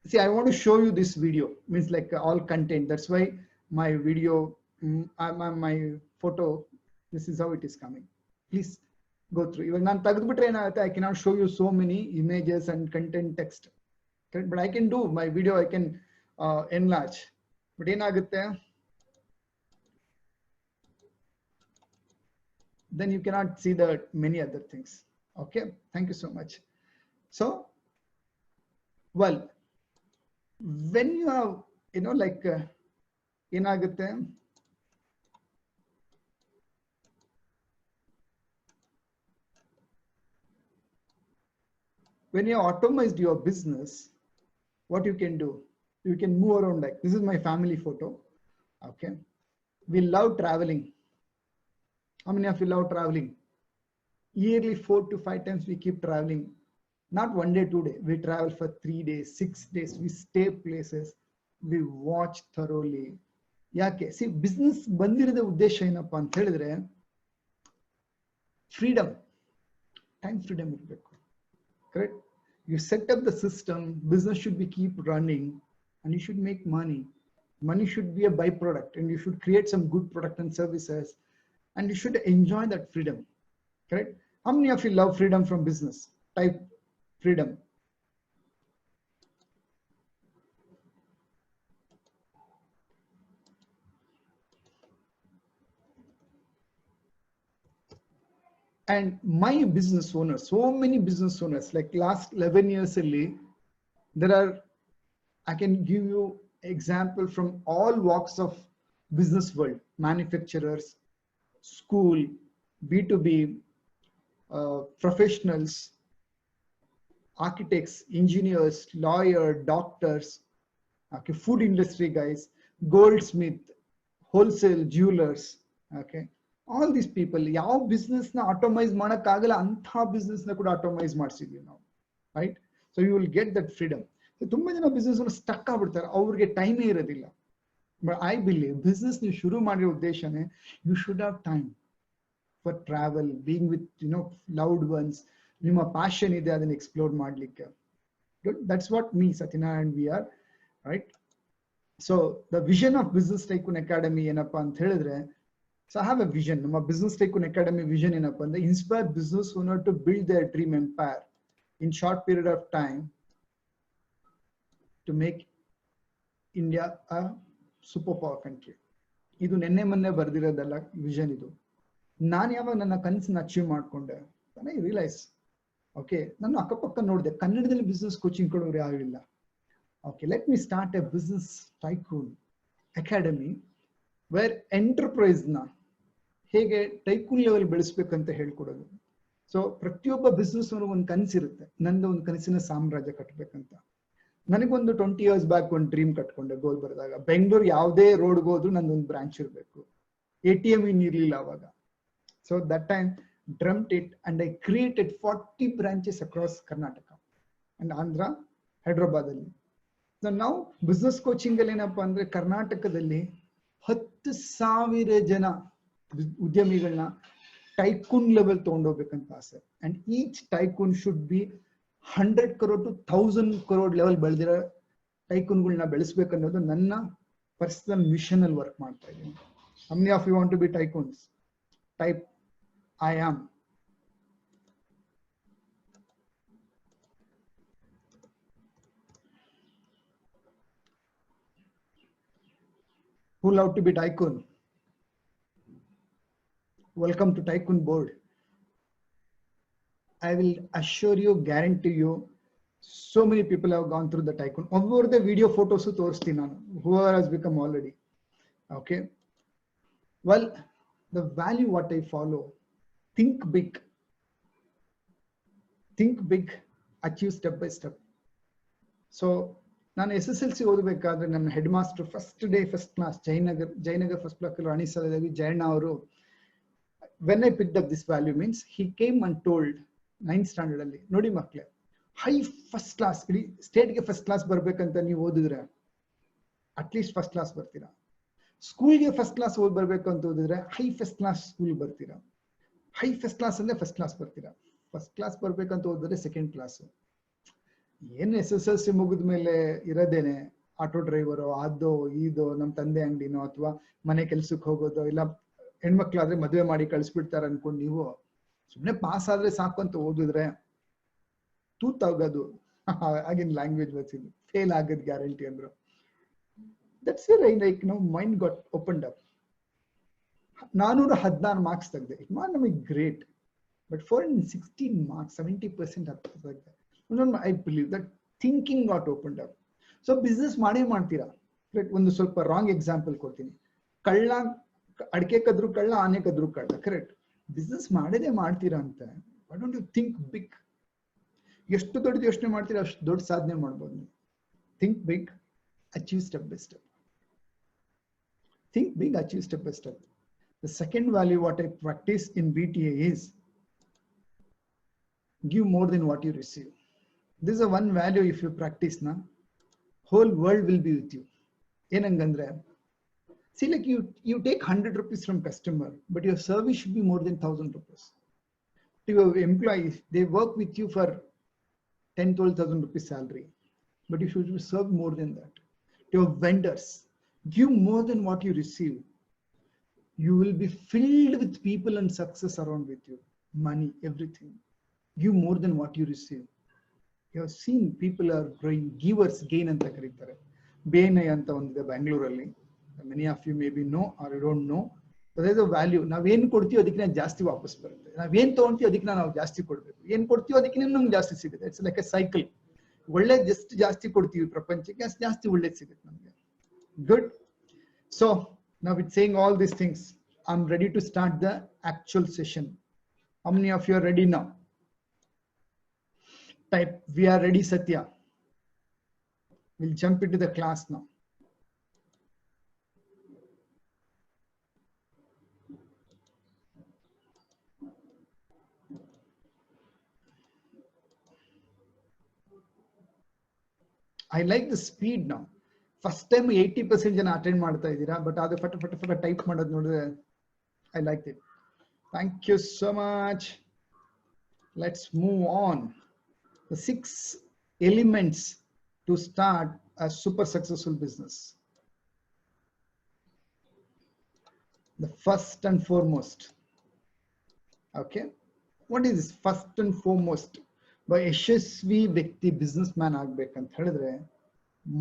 See, I want to show you this video, means like all content. That's why my video, my photo, this is how it is coming. Please go through. Even nan tagdubitre enagutte, I cannot show you so many images and content text. Correct? But I can do my video, I can enlarge. But ಏನಾಗುತ್ತೆ, then you cannot see the many other things. Okay, thank you so much. So, well, when you have, like ಏನಾಗುತ್ತೆ, when you automate your business, what you can do, you can move around. Like, this is my family photo. Okay, we love traveling. How many of you love traveling? Yearly 4 to 5 times we keep traveling. Not 1 day, 2 day. We travel for 3 days, 6 days. We stay places. We watch thoroughly. ಯಾಕೆ C business ಬಂದಿರೋದ ಉದ್ದೇಶ ಏನಪ್ಪಾ ಅಂತ ಹೇಳಿದ್ರೆ, freedom, time freedom ಇರಬೇಕು. Correct? You set up the system, business should be keep running, and you should make money. Money should be a byproduct, and you should create some good product and services, and you should enjoy that freedom. Correct? How many of you love freedom from business? Type freedom. And my business owners, so many business owners, like last 11 years only, there are, I can give you example from all walks of business world, manufacturers, school, B2B, professionals, architects, engineers, lawyer, doctors, okay, food industry guys, goldsmith, wholesale jewelers, okay, all these people, ಯಾವ business ನ automate ಮಾಡಕ್ಕಾಗಲ್ಲ ಅಂತ business ನ ಕೂಡ automate ಮಾಡಿಸಿದ್ವಿ ನಾವು, right? So you will get that freedom. So ತುಂಬಾ ಜನ business ಅಲ್ಲಿ ಸ್ಟಕ್ ಆಗ್ಬಿಡ್ತಾರೆ, ಅವ್ರಿಗೆ ಟೈಮೇ ಇರೋದಿಲ್ಲ. But I believe business ನೀವು ಶುರು ಮಾಡಿರೋ ಉದ್ದೇಶನೇ, you should have time for travel, being with loved ones. ನಿಮ್ಮ ಪ್ಯಾಷನ್ ಇದೆ ಅದನ್ನ ಎಕ್ಸ್ಪ್ಲೋರ್ ಮಾಡ್ಲಿಕ್ಕೆ. Good. That's what me, Satyanarayana, and we are, right? So the vision of Business Tycoon Academy ಏನಪ್ಪಾ ಅಂತ ಹೇಳಿದ್ರೆ, so I have a vision. ನಮ್ಮ Business Tycoon Academy vision ಏನಪ್ಪಾ ಅಂದ್ರೆ, inspire business owner to build their dream empire in short period of time to make India a super power country. ಇದು ನೆನ್ನೆ ಮೊನ್ನೆ ಬರ್ದಿರೋದಲ್ಲ vision. ಇದು ನಾನು ಯಾವಾಗ ನನ್ನ ಕನಸನ್ನ ಅಚೀವ್ ಮಾಡ್ಕೊಂಡೆ, ಐ ರಿಯಲೈಸ್, ಓಕೆ, ನಾನು ಅಕ್ಕಪಕ್ಕ ನೋಡಿದೆ, ಕನ್ನಡದಲ್ಲಿ ಬಿಸ್ನೆಸ್ ಕೋಚಿಂಗ್ ಕೊಡೋರು ಯಾರು ಇಲ್ಲ. Okay, let me start a business tycoon academy where ಎಂಟರ್ಪ್ರೈಸ್ನ ಹೇಗೆ ಟೈಕೂನ್ ಲೆವೆಲ್ ಬೆಳೆಸ್ಬೇಕಂತ ಹೇಳ್ಕೊಡೋದು. ಸೊ ಪ್ರತಿಯೊಬ್ಬ ಬಿಸ್ನೆಸ್ ಒಂದು ಕನಸಿರುತ್ತೆ, ನಂದು ಒಂದು ಕನಸಿನ ಸಾಮ್ರಾಜ್ಯ ಕಟ್ಟಬೇಕಂತ. ನನಗೊಂದು 20 years ಬ್ಯಾಕ್ ಒಂದು ಡ್ರೀಮ್ ಕಟ್ಕೊಂಡೆ, ಗೋಲ್ ಬರೆದಾಗ, ಬೆಂಗಳೂರು ಯಾವುದೇ ರೋಡ್ಗೆ ಹೋದ್ರು ನಂದೊಂದು ಬ್ರಾಂಚ್ ಇರಬೇಕು. ATM ಇರ್ಲಿಲ್ಲ ಅವಾಗ. So that time dreamt it, and I created 40 branches across Karnataka and Andhra, Hyderabad ಅಲ್ಲಿ. So now business coaching ಅಲ್ಲಿ ಏನಪ್ಪಾ ಅಂದ್ರೆ, ಕರ್ನಾಟಕದಲ್ಲಿ 10,000 ಜನ ಉದ್ಯಮಿಗಳನ್ನ ಟೈಕೂನ್ ಲೆವೆಲ್ ತಗೊಂಡೋಗ್ಬೇಕಂತ ಆಸೆ. And each tycoon should be 100 crore to 1000 crore level ಬೆಳೆದಿರೋ ಟೈಕೂನ್ಗಳನ್ನ ಬೆಳೆಸ್ಬೇಕನ್ನೋದು ನನ್ನ ಪರ್ಸನಲ್ ಮಿಷನ್ ಅಲ್ಲಿ ವರ್ಕ್ ಮಾಡ್ತಾ ಇದ್ದೀನಿ. How many of you want to be tycoons? Type I am. Who love to be tycoon? Welcome to Tycoon board. I will assure you, guarantee you, so many people have gone through the tycoon. Over the video photos ತೋರಿಸ್ತೀನಿ ನಾನು, whoever has become already. Okay. Well, the value what I follow, think big, achieve step by step. So ನಾನು SSLC ಓದಬೇಕಾದ್ರೆ ನನ್ನ head master first day first class Jayanagar first block Rani Saladevi Jayanna ಅವರು, when I picked up this value means he came and told 9th standard ಅಲ್ಲಿ, ನೋಡಿ ಮಕ್ಕಳೇ, high first class, ಇಡೀ ಸ್ಟೇಟ್ಗೆ first class ಬರ್ಬೇಕಂತ ನೀವು ಓದಿದ್ರೆ ಅಟ್ಲೀಸ್ಟ್ ಫಸ್ಟ್ ಕ್ಲಾಸ್ ಬರ್ತೀರಾ. ಸ್ಕೂಲ್ಗೆ ಫಸ್ಟ್ ಕ್ಲಾಸ್ ಓದ್ ಬರ್ಬೇಕು ಅಂತ ಓದಿದ್ರೆ ಹೈ ಫಸ್ಟ್ ಕ್ಲಾಸ್ ಸ್ಕೂಲ್ ಬರ್ತೀರಾ. ಹೈ ಫಸ್ಟ್ ಕ್ಲಾಸ್ ಅಂದ್ರೆ ಫಸ್ಟ್ ಕ್ಲಾಸ್ ಬರ್ತೀರಾ. ಫಸ್ಟ್ ಕ್ಲಾಸ್ ಬರ್ಬೇಕಂತ ಓದಿದ್ರೆ ಸೆಕೆಂಡ್ ಕ್ಲಾಸ್. ಏನು SSLC ಮುಗಿದ ಮೇಲೆ ಇರೋದೇನೆ ಆಟೋ ಡ್ರೈವರೋ, ಅದೋ ಇದೋ, ನಮ್ಮ ತಂದೆ ಅಂಗಡಿನೋ, ಅಥವಾ ಮನೆ ಕೆಲ್ಸಕ್ಕೆ ಹೋಗೋದೋ, ಇಲ್ಲ ಹೆಣ್ಮಕ್ಳಾದ್ರೆ ಮದುವೆ ಮಾಡಿ ಕಳಿಸ್ಬಿಡ್ತಾರೆ ಅನ್ಕೊಂಡು ನೀವು ಸುಮ್ಮನೆ ಪಾಸ್ ಆದ್ರೆ ಸಾಕು ಅಂತ ಓದಿದ್ರೆ ತೂತಾಗೋದು, ಆಗಿನ ಲ್ಯಾಂಗ್ವೇಜ್ ಬರ್ತಿದ್ವಿ, ಫೇಲ್ ಆಗೋದು ಗ್ಯಾರಂಟಿ ಅಂದ್ರು. That's where I like, mind got opened up. 416 marks ತೆಗ್ದೆ. It was not great, but 416 marks, 70% ತೆಗ್ದೆ. I believe that thinking got opened up. So business ಮಾಡೇ ಮಾಡ್ತೀರಾ. ಒಂದು ಸ್ವಲ್ಪ ರಾಂಗ್ ಎಕ್ಸಾಂಪಲ್ ಕೊಡ್ತೀನಿ. ಕಳ್ಳ ಅಡಿಕೆ ಕದ್ರು ಕಳ್ಳ, ಆನೆ ಕದ್ರು ಕಳ್ಳ, ಕರೆಕ್ಟ್. ಬಿಸ್ನೆಸ್ ಮಾಡದೇ ಮಾಡ್ತೀರಾ ಅಂತ, why don't you think big? ಎಷ್ಟು ದೊಡ್ಡದು ಯೋಚನೆ ಮಾಡ್ತೀರಾ ಅಷ್ಟು ದೊಡ್ಡ ಸಾಧನೆ ಮಾಡ್ಬೋದು ನೀವು. Think big, achieve step by step. Think big, achieve step by step. The second value what I practice in BTA is give more than what you receive. This is a one value if you practice na, whole world will be with you. Enangandre, see, like you take 100 rupees from customer, but your service should be more than 1,000 rupees. To your employees, they work with you for 10,000-12,000 rupees salary, but you should serve more than that. To your vendors, give more than what you receive. You will be filled with people and success around with you, money, everything. Give more than what you receive. You have seen people are growing, givers gain anta karitare. BNI anta ondide Bangalore alli. Many of you maybe know or you don't know. But there is a value. Now ಏನು ಕೊಡ್ತೀವಿ ಅದಕ್ಕೆ ಜಾಸ್ತಿ ವಾಪಸ್ ಬರುತ್ತೆ. ನಾವು ಏನು ತಗೊಂತೀವಿ ಅದಕ್ಕೆ ನಾವು ಜಾಸ್ತಿ ಕೊಡಬೇಕು. ಏನು ಕೊಡ್ತೀವಿ ಅದಕ್ಕೆ ನಮ್ಗೆ ಜಾಸ್ತಿ ಸಿಗುತ್ತೆ. It's like A cycle. ಒಳ್ಳೆದು ಎಷ್ಟು ಜಾಸ್ತಿ ಕೊಡ್ತೀವಿ ಪ್ರಪಂಚಕ್ಕೆ ಅಷ್ಟು ಜಾಸ್ತಿ ಒಳ್ಳೇದು ಸಿಗುತ್ತೆ ನಮಗೆ. Good. So now with saying all these things, I'm ready to start the actual session. How many of you are ready now? Type, we are ready, Satya. We'll jump into the class now. I like the speed now. First time 80% jana attend ಮಾಡ್ತಾ ಇದ್ದೀರಾ, but ಅದು ಫಟ type ಮಾಡೋದು ನೋಡಿದ್ರೆ I liked it. Thank you so much. Let's move on. The 6 elements to start a super successful business. The first and foremost. Okay. What is this first and foremost? By ಯಶಸ್ವಿ ವ್ಯಕ್ತಿ business man ಆಗ್ಬೇಕಂತ ಹೇಳಿದ್ರೆ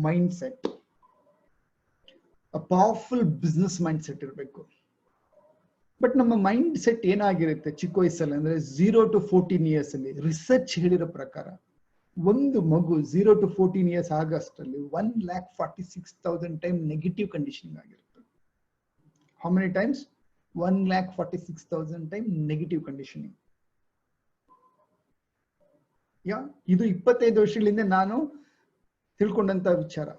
mindset. A powerful business mindset ಇರಬೇಕು. But ನಮ್ಮ mind set ಏನಾಗಿರುತ್ತೆ ಚಿಕ್ಕ ವಯಸ್ಸಲ್ಲಿ ಅಂದ್ರೆ 0 to 14 years ಅಲ್ಲಿ ರಿಸರ್ಚ್ ಹೇಳಿರೋ ಪ್ರಕಾರ ಒಂದು ಮಗು 0 to 14 years ಆಗಷ್ಟರಲ್ಲಿ 1,46,000 ಟೈಮ್ ನೆಗೆಟಿವ್ ಕಂಡೀಷನಿಂಗ್ ಆಗಿರುತ್ತೆ. How many times? 1,46,000 time negative conditioning. ಇದು 25 ವರ್ಷಗಳಿಂದ ನಾನು ತಿಳ್ಕೊಂಡಂತ ವಿಚಾರ.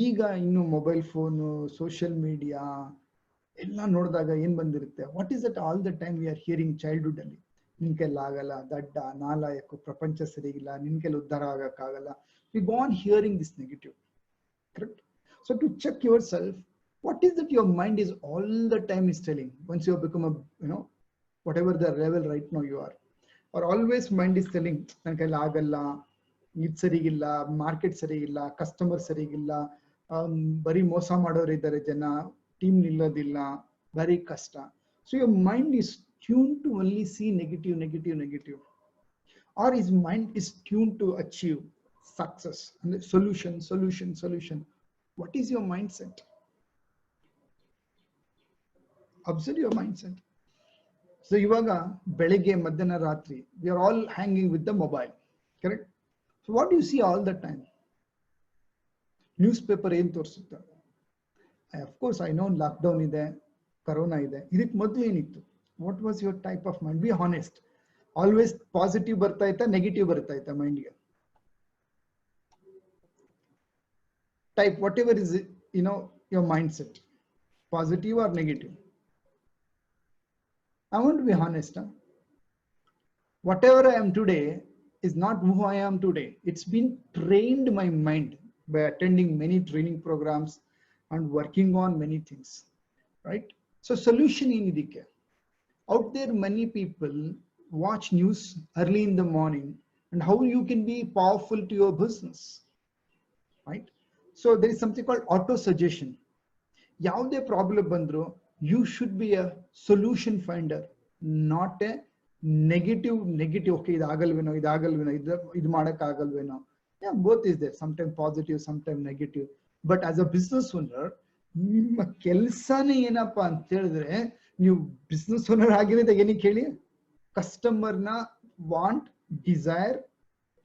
ಈಗ ಇನ್ನು ಮೊಬೈಲ್ ಫೋನು, ಸೋಷಿಯಲ್ ಮೀಡಿಯಾ ಎಲ್ಲ ನೋಡಿದಾಗ ಏನ್ ಬಂದಿರುತ್ತೆ, what is that all the time we are hearing childhood ಅಲ್ಲಿ, ನಿನ್ ಕೈಲಿ ಆಗಲ್ಲ, ದಡ್ಡ, ನಾಲಾಯಕು, ಪ್ರಪಂಚ ಸರಿಗಿಲ್ಲ, ನಿನ್ ಕೈಲಿ ಉದ್ಧಾರ ಆಗಕ್ಕಾಗಲ್ಲ. We go on hearing this negative. Correct? So to check yourself, what is that your mind is all the time is telling. Once you become whatever the level right now you are, or always mind is telling ನನ್ನ ಕೈಲಿ ಆಗಲ್ಲ, ಇದು ಸರಿಗಿಲ್ಲ, market ಸರಿಗಿಲ್ಲ, customer ಸರಿಗಿಲ್ಲ, ಬರೀ ಮೋಸ ಮಾಡೋರು ಇದ್ದಾರೆ ಜನ, team ನಿಲ್ಲೋದಿಲ್ಲ, ಬರೀ ಕಷ್ಟ. So your mind is tuned to only see negative, negative, negative. Or his mind is tuned to achieve success and solution, solution, solution. What is your mindset? Observe your mindset. So ಇವಾಗ ಬೆಳಿಗ್ಗೆ ಮಧ್ಯಾಹ್ನ ರಾತ್ರಿ we are all hanging with the mobile, correct? So what do you see all the time? Newspaper ಏನ್ ತೋರಿಸುತ್ತೆ? Of course I know lockdown ಇದೆ, corona ಇದೆ. ಇದಕ್ಕೆ ಮೊದಲು ಏನಿತ್ತು? What was your type of mind? Be honest. Always positive ಬರ್ತಾ ಇತ್ತಾ, negative ಬರ್ತಾ ಇತ್ತಾ ಮೈಂಡ್ಗೆ? Type whatever is your mindset, positive or negative. I want to be honest. Whatever I am today is not who I am today. It's been trained my mind by attending many training programs and working on many things, right? So solution in idike. Out there many people watch news early in the morning and how you can be powerful to your business, right? So there is something called auto suggestion. Yavade problem bandru, you should be a solution finder, not a negative. Okay, idu madak agalveno. Yeah, both is there. Sometimes positive, sometimes negative. But as a business owner ನಿಮ್ಮ ಕೆಲಸನೇ ಏನಪ್ಪಾ ಅಂತ ಹೇಳಿದ್ರೆ, ನೀವು business owner ಆಗಿರೋದ ಏನಕ್ಕೆ ಹೇಳಿ, ಕಸ್ಟಮರ್ನ want, desire,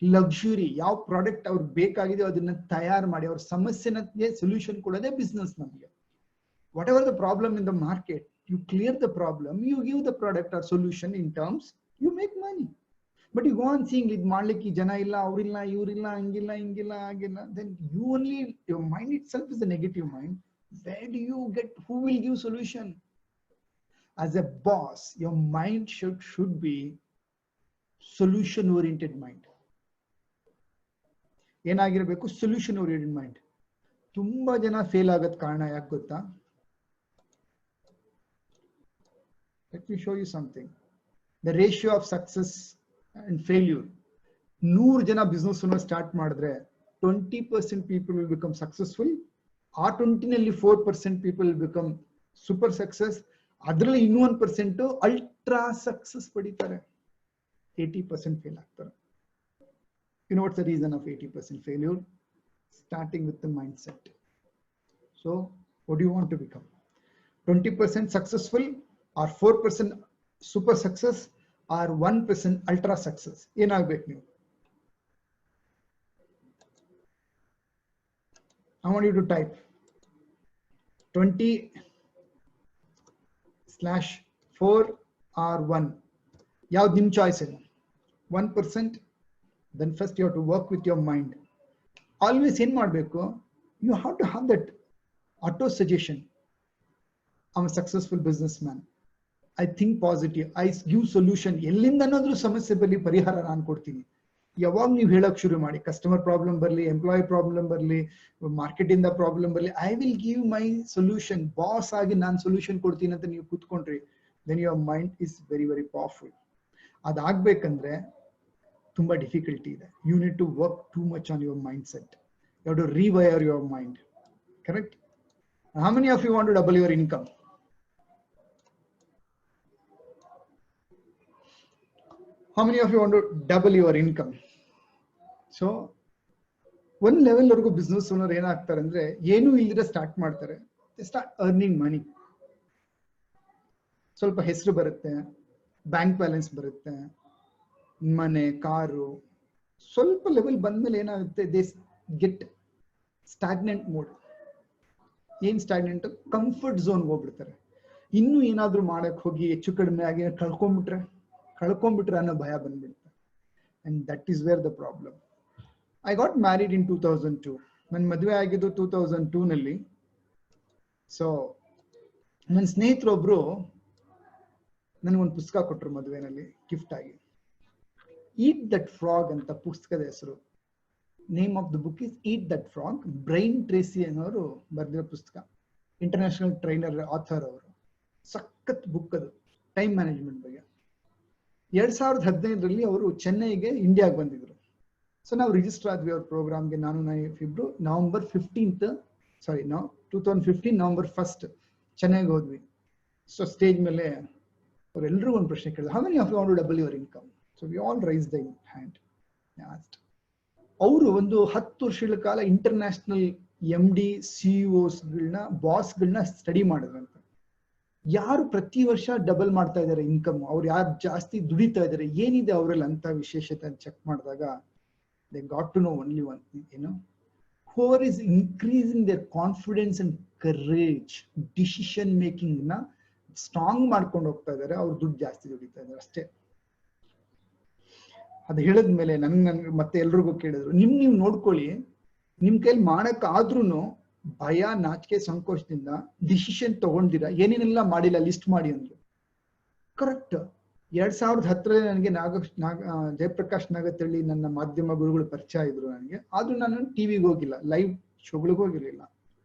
luxury, ಯಾವ product ಅವ್ರಿಗೆ ಬೇಕಾಗಿದೆ ಅದನ್ನ ತಯಾರು ಮಾಡಿ ಅವ್ರ ಸಮಸ್ಯೆಗೆ ಸೊಲ್ಯೂಷನ್ ಕೊಡೋದೇ ಬಿಸ್ನೆಸ್. ನಮಗೆ what ever the problem in the market, you clear the problem, you give the product or solution in terms, you make money. But you go on seeing it ಮಾಡ್ಲಿಕ್ಕೆ ಜನ ಇಲ್ಲ, ಅವ್ರಿಲ್ಲ, ಇವ್ರಿಲ್ಲ, ಹಂಗಿಲ್ಲ, ಹಿಂಗಿಲ್ಲ, ಆಗಿಲ್ಲ, then you only, your mind itself is a negative mind. Where do you get, who will give solution? As a boss, your mind should be solution oriented mind. ಏನಾಗಿರಬೇಕು, solution oriented mind. ತುಂಬಾ ಜನ fail ಆಗೋದ್ ಕಾರಣ ಯಾಕೆ ಗೊತ್ತಾ? Let me show you something. The ratio of success and failure. 100 ಜನ business ಅನ್ನು start ಮಾಡಿದ್ರೆ 20% people will become successful. ಆ 20 ನಲ್ಲಿ 4% people will become super success. ಅದರಲ್ಲಿ ಇನ್ನೂ 1% ಅಲ್ಟ್ರಾ ಸಕ್ಸಸ್ ಪಡಿತಾರೆ. 80% ಫೇಲ್ ಆಗ್ತಾರೆ. You know what's the reason of 80% failure? Starting with the mindset. So what do you want to become? 20% successful, or 4% super success, or 1% ultra success? ಏನಾಗಬೇಕು ನೀವು? I want you to type 20/4 or 1. ಯಾವ್ದು ನಿಮ್ಮ choice ಏನು? 1%. Then first you have to work with your mind. Always ಏನ್ ಮಾಡಬೇಕು? You have to have that auto suggestion. I'm a successful businessman. I think positive. I give solution. ಎಲ್ಲಿಂದನಾದ್ರೂ ಸಮಸ್ಯೆ ಬರಲಿ, ಪರಿಹಾರ ನಾನು ಕೊಡ್ತೀನಿ. ಯಾವಾಗ ನೀವು ಹೇಳಕ್ ಶುರು ಮಾಡಿ, ಕಸ್ಟಮರ್ ಪ್ರಾಬ್ಲಮ್ ಬರಲಿ, ಎಂಪ್ಲಾಯಿ ಪ್ರಾಬ್ಲಮ್ ಬರಲಿ, ಮಾರ್ಕೆಟ್ ಇಂದ ಪ್ರಾಬ್ಲಮ್ ಬರಲಿ, I will give my solution, boss ಆಗಿ ನಾನು ಸೊಲ್ಯೂಷನ್ ಕೊಡ್ತೀನಿ ಅಂತ ನೀವು ಕೂತ್ಕೊಂಡ್ರಿ, then your mind is very very powerful. ಅದಾಗಬೇಕಂದ್ರೆ ತುಂಬಾ ಡಿಫಿಕಲ್ಟಿ ಇದೆ. You need to work too much on your mindset. You have to rewire your mind. Correct? How many of you want to double your income? How many of you want to double your income? So one level ವರೆಗೂ business owner ಏನಾಗ್ತಾರೆ ಅಂದ್ರೆ, ಏನೂ ಇಲ್ಲದೆ start ಮಾಡ್ತಾರೆ. They start earning money. ಸ್ವಲ್ಪ ಹೆಸರು ಬರುತ್ತೆ, bank balance ಬರುತ್ತೆ, ಮನೆ, ಕಾರು. ಸ್ವಲ್ಪ ಲೆವೆಲ್ ಬಂದ್ಮೇಲೆ ಏನಾಗುತ್ತೆ, ದೇ ಗೆಟ್ ಸ್ಟಾಗ್ನೆಂಟ್ ಮೋಡ್. ಏನ್ ಸ್ಟಾಗ್ನೆಂಟ್? ಕಂಫರ್ಟ್ ಝೋನ್ ಹೋಗ್ಬಿಡ್ತಾರೆ. ಇನ್ನೂ ಏನಾದ್ರೂ ಮಾಡಕ್ ಹೋಗಿ ಹೆಚ್ಚು ಕಡಿಮೆ ಆಗಿ ಕಳ್ಕೊಂಡ್ಬಿಟ್ರೆ ಅನ್ನೋ ಭಯ ಬಂದ್ಬಿಡುತ್ತೆ. And that is where the problem. I got married in 2002. ನನ್ನ ಮದುವೆ ಆಗಿದ್ದು 2002 ನಲ್ಲಿ. ಸೊ ನನ್ನ ಸ್ನೇಹಿತರೊಬ್ರು ನನಗೊಂದು ಪುಸ್ತಕ ಕೊಟ್ಟರು ಮದುವೆನಲ್ಲಿ ಗಿಫ್ಟ್ ಆಗಿ. ಈಟ್ ದಟ್ ಫ್ರಾಗ್ ಅಂತ ಪುಸ್ತಕದ ಹೆಸರು. Name of the book is eat that frog. Brain Tracy ಅನ್ನೋರು ಬರೆದಿರೋ ಪುಸ್ತಕ. ಇಂಟರ್ನ್ಯಾಷನಲ್ ಟ್ರೈನರ್, ಆಥರ್ ಅವರು. ಸಖತ್ ಬುಕ್ ಅದು, ಟೈಮ್ ಮ್ಯಾನೇಜ್ಮೆಂಟ್ ಬಗ್ಗೆ. 2015ರಲ್ಲಿ ಅವರು ಚೆನ್ನೈಗೆ, ಇಂಡಿಯಾಗೆ ಬಂದಿದ್ರು. ಸೊ ನಾವು ರಿಜಿಸ್ಟರ್ ಆದ್ವಿ ಅವ್ರ ಪ್ರೋಗ್ರಾಮ್ಗೆ. ನಾನು ಇಬ್ರು ನವೆಂಬರ್ 1 ಚೆನ್ನೈಗೆ ಹೋದ್ವಿ. ಸೊ ಸ್ಟೇಜ್ ಮೇಲೆ ಅವರೆಲ್ಲರೂ ಒಂದು ಪ್ರಶ್ನೆ ಕೇಳಿದ್ರು, how many of you want to double your income? So we all raise the hand. ಅವರು ಒಂದು 10 ವರ್ಷಗಳ ಕಾಲ ಇಂಟರ್ನ್ಯಾಷನಲ್ MD CEOsಗಳನ್ನ, ಬಾಸ್ಗಳನ್ನ ಸ್ಟಡಿ ಮಾಡಿದ್ರಂತೆ. ಯಾರು ಪ್ರತಿ ವರ್ಷ ಡಬಲ್ ಮಾಡ್ತಾ ಇದ್ದಾರೆ ಇನ್ಕಮ್, ಅವ್ರು ಯಾರು ಜಾಸ್ತಿ ದುಡಿತಾ ಇದ್ದಾರೆ, ಏನಿದೆ ಅವರಲ್ಲಿ ಅಂತ ವಿಶೇಷತೆ ಚೆಕ್ ಮಾಡಿದಾಗ they got to know only one thing, whoever is increasing their confidence and courage, decision making ನ ಸ್ಟ್ರಾಂಗ್ ಮಾಡ್ಕೊಂಡು ಹೋಗ್ತಾ ಇದ್ದಾರೆ, ಅವ್ರು ದುಡ್ಡು ಜಾಸ್ತಿ ದುಡಿತಾ ಇದ್ದಾರೆ ಅಷ್ಟೇ. ಅದು ಹೇಳಿದ್ಮೇಲೆ ನನ್ಗೆ ಮತ್ತೆ ಎಲ್ರಿಗೂ ಕೇಳಿದ್ರು, ನೀವು ನೋಡ್ಕೊಳ್ಳಿ, ನಿಮ್ ಕೈಲಿ ಮಾಡಕ್ ಆದ್ರೂನು ಭಯ, ನಾಚಿಕೆ, ಸಂಕೋಚದಿಂದ ಡಿಸಿಷನ್ ತಗೊಂಡಿರಾ, ಏನೇನೆಲ್ಲ ಮಾಡಿಲ್ಲ ಲಿಸ್ಟ್ ಮಾಡಿ ಅಂದ್ರು. ಕರೆಕ್ಟ್. 2010ರಲ್ಲಿ ನನಗೆ ಜಯಪ್ರಕಾಶ್ ನಾಗತಳ್ಳಿ ನನ್ನ ಮಾಧ್ಯಮ ಗುರುಗಳು ಪರಿಚಯ ಇದ್ರು ನನಗೆ. ಆದ್ರೂ ನಾನು ಟಿವಿಗೆ ಹೋಗಿಲ್ಲ, ಲೈವ್ ಶೋಗಳಿಗೆ ಹೋಗಿರ್ಲಿಲ್ಲ.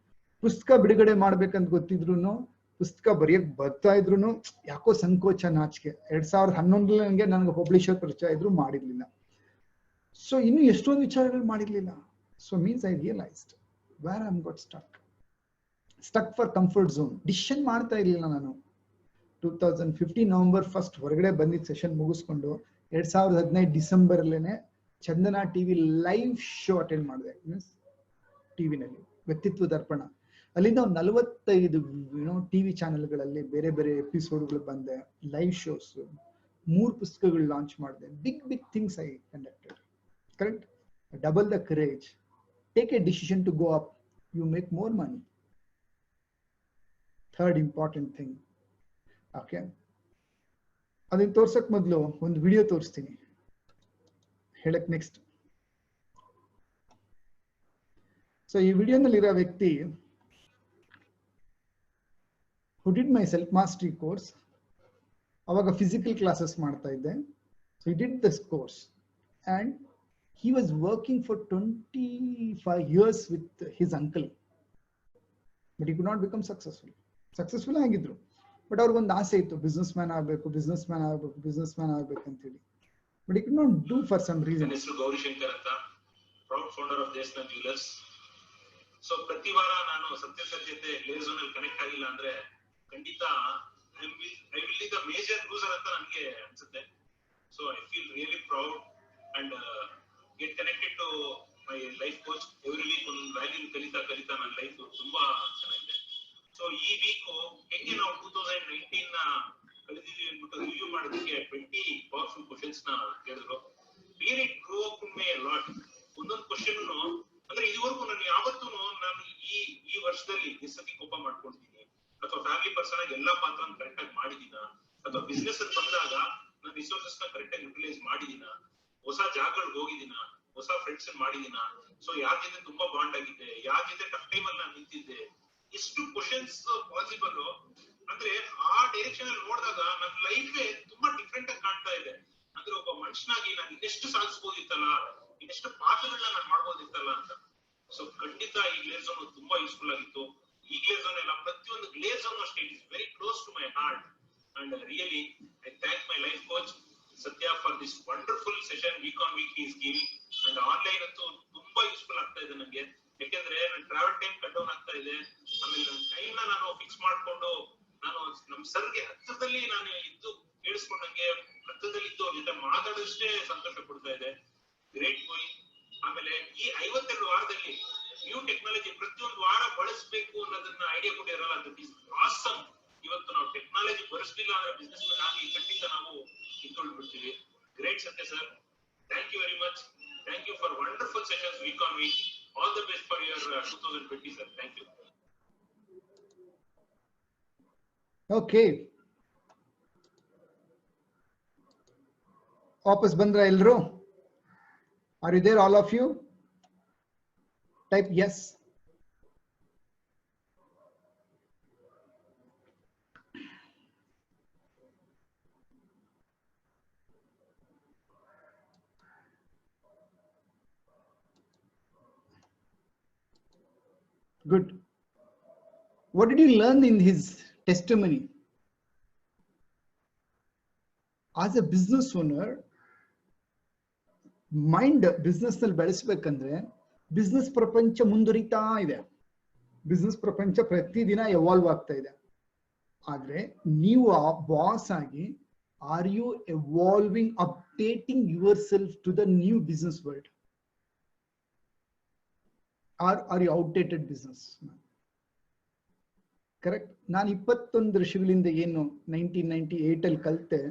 ಪುಸ್ತಕ ಬಿಡುಗಡೆ ಮಾಡ್ಬೇಕಂತ ಗೊತ್ತಿದ್ರು, ಪುಸ್ತಕ ಬರೆಯಕ್ ಬರ್ತಾ ಇದ್ರು ಯಾಕೋ ಸಂಕೋಚ, ನಾಚಿಕೆ. 2011ರಲ್ಲಿ ನನಗೆ ಪಬ್ಲಿಷರ್ ಪರಿಚಯ ಇದ್ರು, ಮಾಡಿರ್ಲಿಲ್ಲ. ಸೊ ಇನ್ನು ಎಷ್ಟೊಂದು ವಿಚಾರಗಳು ಮಾಡಿರ್ಲಿಲ್ಲ. So means I realised where I'm got stuck for comfort zone. Decision ಮಾಡ್ತಾ ಇರ್ಲಿಲ್ಲ ನಾನು. 2015 ನವೆಂಬರ್ 1 ಹೊರಗಡೆ ಬಂದಿದ್ದ ಸೆಷನ್ ಮುಗಿಸ್ಕೊಂಡು 2015 ಡಿಸೆಂಬರ್ ಅಲ್ಲೇನೆ ಚಂದನ ಟಿವಿ ಲೈವ್ ಶೋ ಅಟೆಂಡ್ ಮಾಡಿದೆ. ಮೀನ್ಸ್ ಟಿವಿನಲ್ಲಿ ವ್ಯಕ್ತಿತ್ವ ದರ್ಪಣ. ಅಲ್ಲಿಂದ ಒಂದು 45 ಟಿವಿ ಚಾನೆಲ್ಗಳಲ್ಲಿ ಬೇರೆ ಬೇರೆ ಎಪಿಸೋಡ್ಗಳು ಬಂದೆ, ಲೈವ್ ಶೋಸ್, 3 ಪುಸ್ತಕಗಳು ಲಾಂಚ್ ಮಾಡಿದೆ. Big things I conducted. Correct? Double the courage, take a decision to go up, you make more money. Third important thing. Okay, ಅದನ್ನ ತೋರ್ಸಕ್ ಮೊದಲು ಒಂದು ವಿಡಿಯೋ ತೋರಿಸ್ತೀನಿ, ಹೇಳಕ್ ನೆಕ್ಸ್ಟ್. ಸೊ ಈ ವಿಡಿಯೋನಲ್ಲಿರೋ ವ್ಯಕ್ತಿ who did my self mastery course. ಅವಾಗ physical classes ಮಾಡ್ತಾ ಇದ್ದೆ. So he did this course and he was working for 25 years with his uncle, but he could not become successful ಆಗಿದ್ರು. But ಅವ್ರಿಗೊಂದು ಆಸೆ ಇತ್ತು, business man ಆಗಬೇಕು ಅಂತ ಹೇಳಿ. But he could not do for some reason. ಹೆಸರು ಗೌರಿಶಂಕರ್ ಅಂತ, proud founder of ದೇಶನ ಜ್ಯುವೆಲರ್ಸ್. ಸೊ ಪ್ರತಿ ವಾರ ನಾನು ಸತ್ಯತೆ ಲೇರ್ ಝೋನ್ ಅಲ್ಲಿ ಕನೆಕ್ಟ್ ಆಗಿಲ್ಲ ಅಂದ್ರೆ ಖಂಡಿತ I will be the major loser ಅಂತ ನನಗೆ ಅನ್ಸುತ್ತೆ. So I feel really proud and get connected to my life coach. Every week ಒಂದು ವ್ಯಾಲ್ಯೂ ಕಲಿತಾ ನನ್ನ ಲೈಫ್ ತುಂಬಾ ಚೆನ್ನಾಗಿದೆ. ಸೊ ಈ ವೀಕ್ ಹೆಂಗೆ ನಾವು 2019 ನ ಕಲಿತಿದ್ವಿ ಅಂದ್ಬಿಟ್ಟು ರಿವ್ಯೂ ಮಾಡೋದಕ್ಕೆ 20 ಪವರ್ಫುಲ್ ಕ್ವಶನ್ಸ್ ನ ಕೇಳಿದ್ರು. Really true up May lot. ಒಂದೊಂದು ಕ್ವಶನ್ ಅಂದ್ರೆ ಇದುವರೆಗೂ ನಾನು ಯಾವತ್ತೂ ನಾನು ಈ ವರ್ಷದಲ್ಲಿ ಸತಿ ಕೋಪ ಮಾಡ್ಕೊಂಡಿದ್ದೀನಿ ಅಥವಾ ಫ್ಯಾಮಿಲಿ ಪರ್ಸನ್ ಆಗಿ ಎಲ್ಲಾ ಪಾತ್ರನ ಕರೆಕ್ಟ್ ಆಗಿ ಮಾಡಿದೀನ, ಅಥವಾ ಬಿಸ್ನೆಸ್ ಅಲ್ಲಿ ಬಂದಾಗ ನಾನು ರಿಸೋರ್ಸಸ್ ನ ಕರೆಕ್ಟ್ ಆಗಿ ಯುಟಿಲೈಸ್ ಮಾಡಿದೀನ, ಹೊಸ ಜಾಗಗಳಿಗೆ ಹೋಗಿದ್ದೀನ, ಹೊಸ ಫ್ರೆಂಡ್ಸ್ ಮಾಡಿದೀನ, ಸೊ ಯಾರ ಜೊತೆ ತುಂಬಾ ಬಾಂಡ್ ಆಗಿದ್ದೆ, ಯಾರ ಜೊತೆ ಟಫ್ ಟೈಮ್ ಅಲ್ಲಿ ನಾನು ನಿಂತಿದ್ದೆ. ಇಷ್ಟು ಕ್ವಶನ್ಸ್ ಪಾಸಿಬಲ್ ಅಂದ್ರೆ ಆ ಡೈರೆಕ್ಷನ್ ಅಲ್ಲಿ ನೋಡಿದಾಗ ನನ್ನ ಲೈಫ್ ತುಂಬಾ ಡಿಫ್ರೆಂಟ್ ಆಗಿ ಕಾಣ್ತಾ ಇದೆ. ಅಂದ್ರೆ ಒಬ್ಬ ಮನುಷ್ಯನಾಗಿ ನಾನು ಇನ್ನೆಷ್ಟು ಸಾಧಿಸಬಹುದಿತ್ತಲ್ಲ, ಇನ್ನೆಷ್ಟು ಪಾತ್ರಗಳನ್ನ ನಾನು ಮಾಡ್ಬೋದಿತ್ತಲ್ಲ ಅಂತ. ಸೊ ಖಂಡಿತ ಈ ಗ್ಲೇರ್ ಝೋನ್ ತುಂಬಾ ಯೂಸ್ಫುಲ್ ಆಗಿತ್ತು. ಈ ಗ್ಲೇರ್ ಝೋನ್ ಎಲ್ಲ ಪ್ರತಿಯೊಂದು ಗ್ಲೇರ್ ಝೋನ್ ಅಷ್ಟೇ it is very close to my heart and really I thank my life coach Satya for this wonderful session week on week is giving. And online ಅಂತೂ ತುಂಬಾ useful ಆಗ್ತಾ ಇದೆ ನನಗೆ. ಯಾಕೆಂದ್ರೆ ನನ್ನ ಟ್ರಾವೆಲ್ ಟೈಮ್ ಕಟ್ ಡೌನ್ ಆಗ್ತಾ ಇದೆ. ಆಮೇಲೆ ನನ್ನ ಟೈಮ್ ನಾನು ಫಿಕ್ಸ್ ಮಾಡ್ಕೊಂಡು ನಾನು ನಮ್ ಸರ್ಗೆ ಹತ್ತದಲ್ಲಿ ನಾನು ಇದ್ದು ಕೇಳಿಸ್ಕೊಂಡಂಗೆ ಹತ್ತದಲ್ಲಿ ಇದ್ದು ಅವ್ರ ಜೊತೆ ಮಾತಾಡೋಷ್ಟೇ ಸಂತೋಷ ಪಡ್ತಾ ಇದೆ. Great going. ಆಮೇಲೆ ಈ 52 ವಾರದಲ್ಲಿ ನ್ಯೂ ಟೆಕ್ನಾಲಜಿ ಪ್ರತಿಯೊಂದು ವಾರ ಬಳಸಬೇಕು ಅನ್ನೋದನ್ನ ಐಡಿಯಾ ಕೊಟ್ಟಿರಲ್ಲ. That is awesome. ಇವತ್ತು ನಾವು ಟೆಕ್ನಾಲಜಿ ಬಳಸಲಿಲ್ಲ ಅಂದ್ರೆ ಬಿಸ್ನೆಸ್ ಮ್ಯಾನ್ ಆಗಿ ಖಂಡಿತ ನಾವು ಇಟ್ಕೊಂಡು ಬಿಡ್ತೀವಿ. Great Satya sir, thank you very much. Thank you for wonderful sessions week on week. All the best for your 2020 sir. Thank you. Okay, ವಾಪಸ್ ಬಂದ್ರ ಎಲ್ರು? Are you there, all of you? Type yes. Good. What did you learn in his testimony? As a business owner, mind business ನಲ್ಲಿ ಬೆಳೆಸ್ಬೇಕಂದ್ರೆ business ಪ್ರಪಂಚ ಮುಂದುವರಿತಾ ಇದೆ. Business ಪ್ರಪಂಚ ಪ್ರತಿದಿನ evolve ಆಗ್ತಾ ಇದೆ. ಆದ್ರೆ ನೀವು ಆ ಬಾಸ್ ಆಗಿ are you evolving, updating yourself to the new business world? Are you outdated business? Correct. ನಾನು 21 ವರ್ಷಗಳಿಂದ ಏನು 1998 ಅಲ್ಲಿ ಕಲಿತೆ,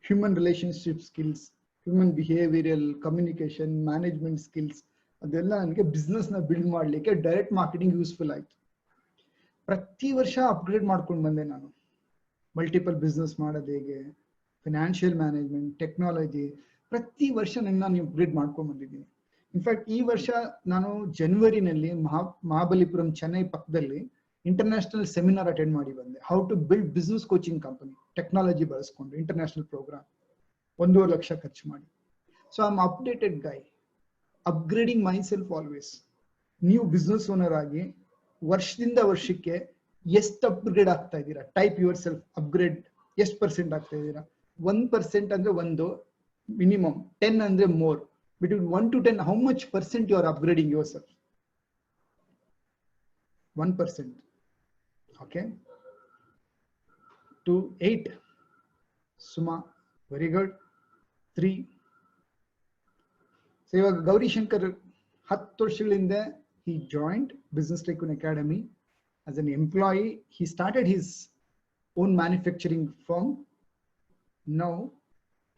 human relationship skills, human behavioural, communication, management skills, ಅದೆಲ್ಲ ನನಗೆ ಬಿಸ್ನೆಸ್ ನ ಬಿಲ್ಡ್ ಮಾಡ್ಲಿಕ್ಕೆ ಡೈರೆಕ್ಟ್ ಮಾರ್ಕೆಟಿಂಗ್ ಯೂಸ್ಫುಲ್ ಆಯ್ತು. ಪ್ರತಿ ವರ್ಷ ಅಪ್ಗ್ರೇಡ್ ಮಾಡ್ಕೊಂಡು ಬಂದೆ ನಾನು. ಮಲ್ಟಿಪಲ್ ಬಿಸ್ನೆಸ್ ಮಾಡೋದು ಹೇಗೆ, ಫಿನಾನ್ಷಿಯಲ್ ಮ್ಯಾನೇಜ್ಮೆಂಟ್, ಟೆಕ್ನಾಲಜಿ, ಪ್ರತಿ ವರ್ಷ ನಾನು ಅಪ್ಗ್ರೇಡ್ ಮಾಡ್ಕೊಂಡು ಬಂದಿದ್ದೀನಿ. ಇನ್ಫ್ಯಾಕ್ಟ್ ಈ ವರ್ಷ ನಾನು ಜನವರಿನಲ್ಲಿ ಮಹಾಬಲಿಪುರಂ, ಚೆನ್ನೈ ಪಕ್ಕದಲ್ಲಿ ಇಂಟರ್ನ್ಯಾಷನಲ್ ಸೆಮಿನಾರ್ ಅಟೆಂಡ್ ಮಾಡಿ ಬಂದೆ. How to build business coaching company, technology ಬಳಸ್ಕೊಂಡು ಇಂಟರ್ನ್ಯಾಷನಲ್ ಪ್ರೋಗ್ರಾಮ್, 1.5 ಲಕ್ಷ ಖರ್ಚು ಮಾಡಿ. So I am updated guy, upgrading myself always. ನೀವು ಬಿಸ್ನೆಸ್ ಓನರ್ ಆಗಿ ವರ್ಷದಿಂದ ವರ್ಷಕ್ಕೆ ಎಷ್ಟು ಅಪ್ಗ್ರೇಡ್ ಆಗ್ತಾ ಇದ್ದೀರಾ? Type yourself upgrade. ಎಷ್ಟು % ಆಗ್ತಾ ಇದ್ದೀರಾ? 1% ಅಂದ್ರೆ ಒಂದು ಮಿನಿಮಮ್, 10 ಅಂದ್ರೆ more. Between 1 to 10, how much % you are upgrading yourself? 1%. Okay. 2, 8. Suma, very good. 3. So ಇವಾಗ ಗೌರಿ ಶಂಕರ್ 10 ವರ್ಷಗಳಿಂದ he joined Business Tycoon Academy as an employee. He started his own manufacturing firm. Now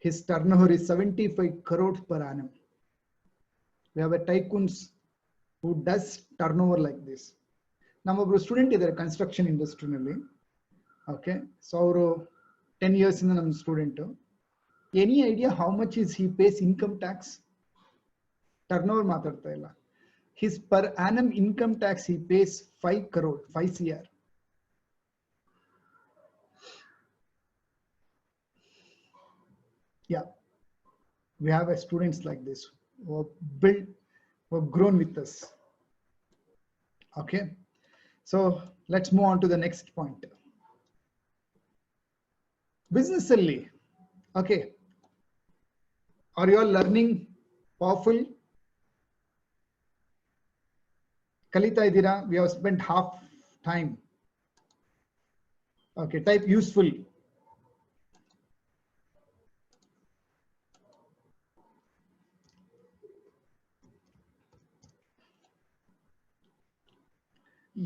his turnover is 75 crores per annum. We have a tycoons who does turnover like this. ನಮ್ಮೊಬ್ರು student ಇದ್ದಾರೆ construction ಇಂಡಸ್ಟ್ರಿನಲ್ಲಿ. Okay, so ಅವರು 10 years ಇಂದ ನಮ್ಮ student. Any idea how much is he pays income tax? Turnover ಮಾತಾಡ್ತಾ ಇಲ್ಲ. His per annum income tax he pays 5 crore, 5 CR. Yeah, we have students like this who have built, who have grown with us. Okay, so let's move on to the next point. Business ಅಲ್ಲಿ, okay, are you all learning powerful? ಕಲಿತಾ ಇದ್ದೀರಾ? We have spent half time. Okay, type useful.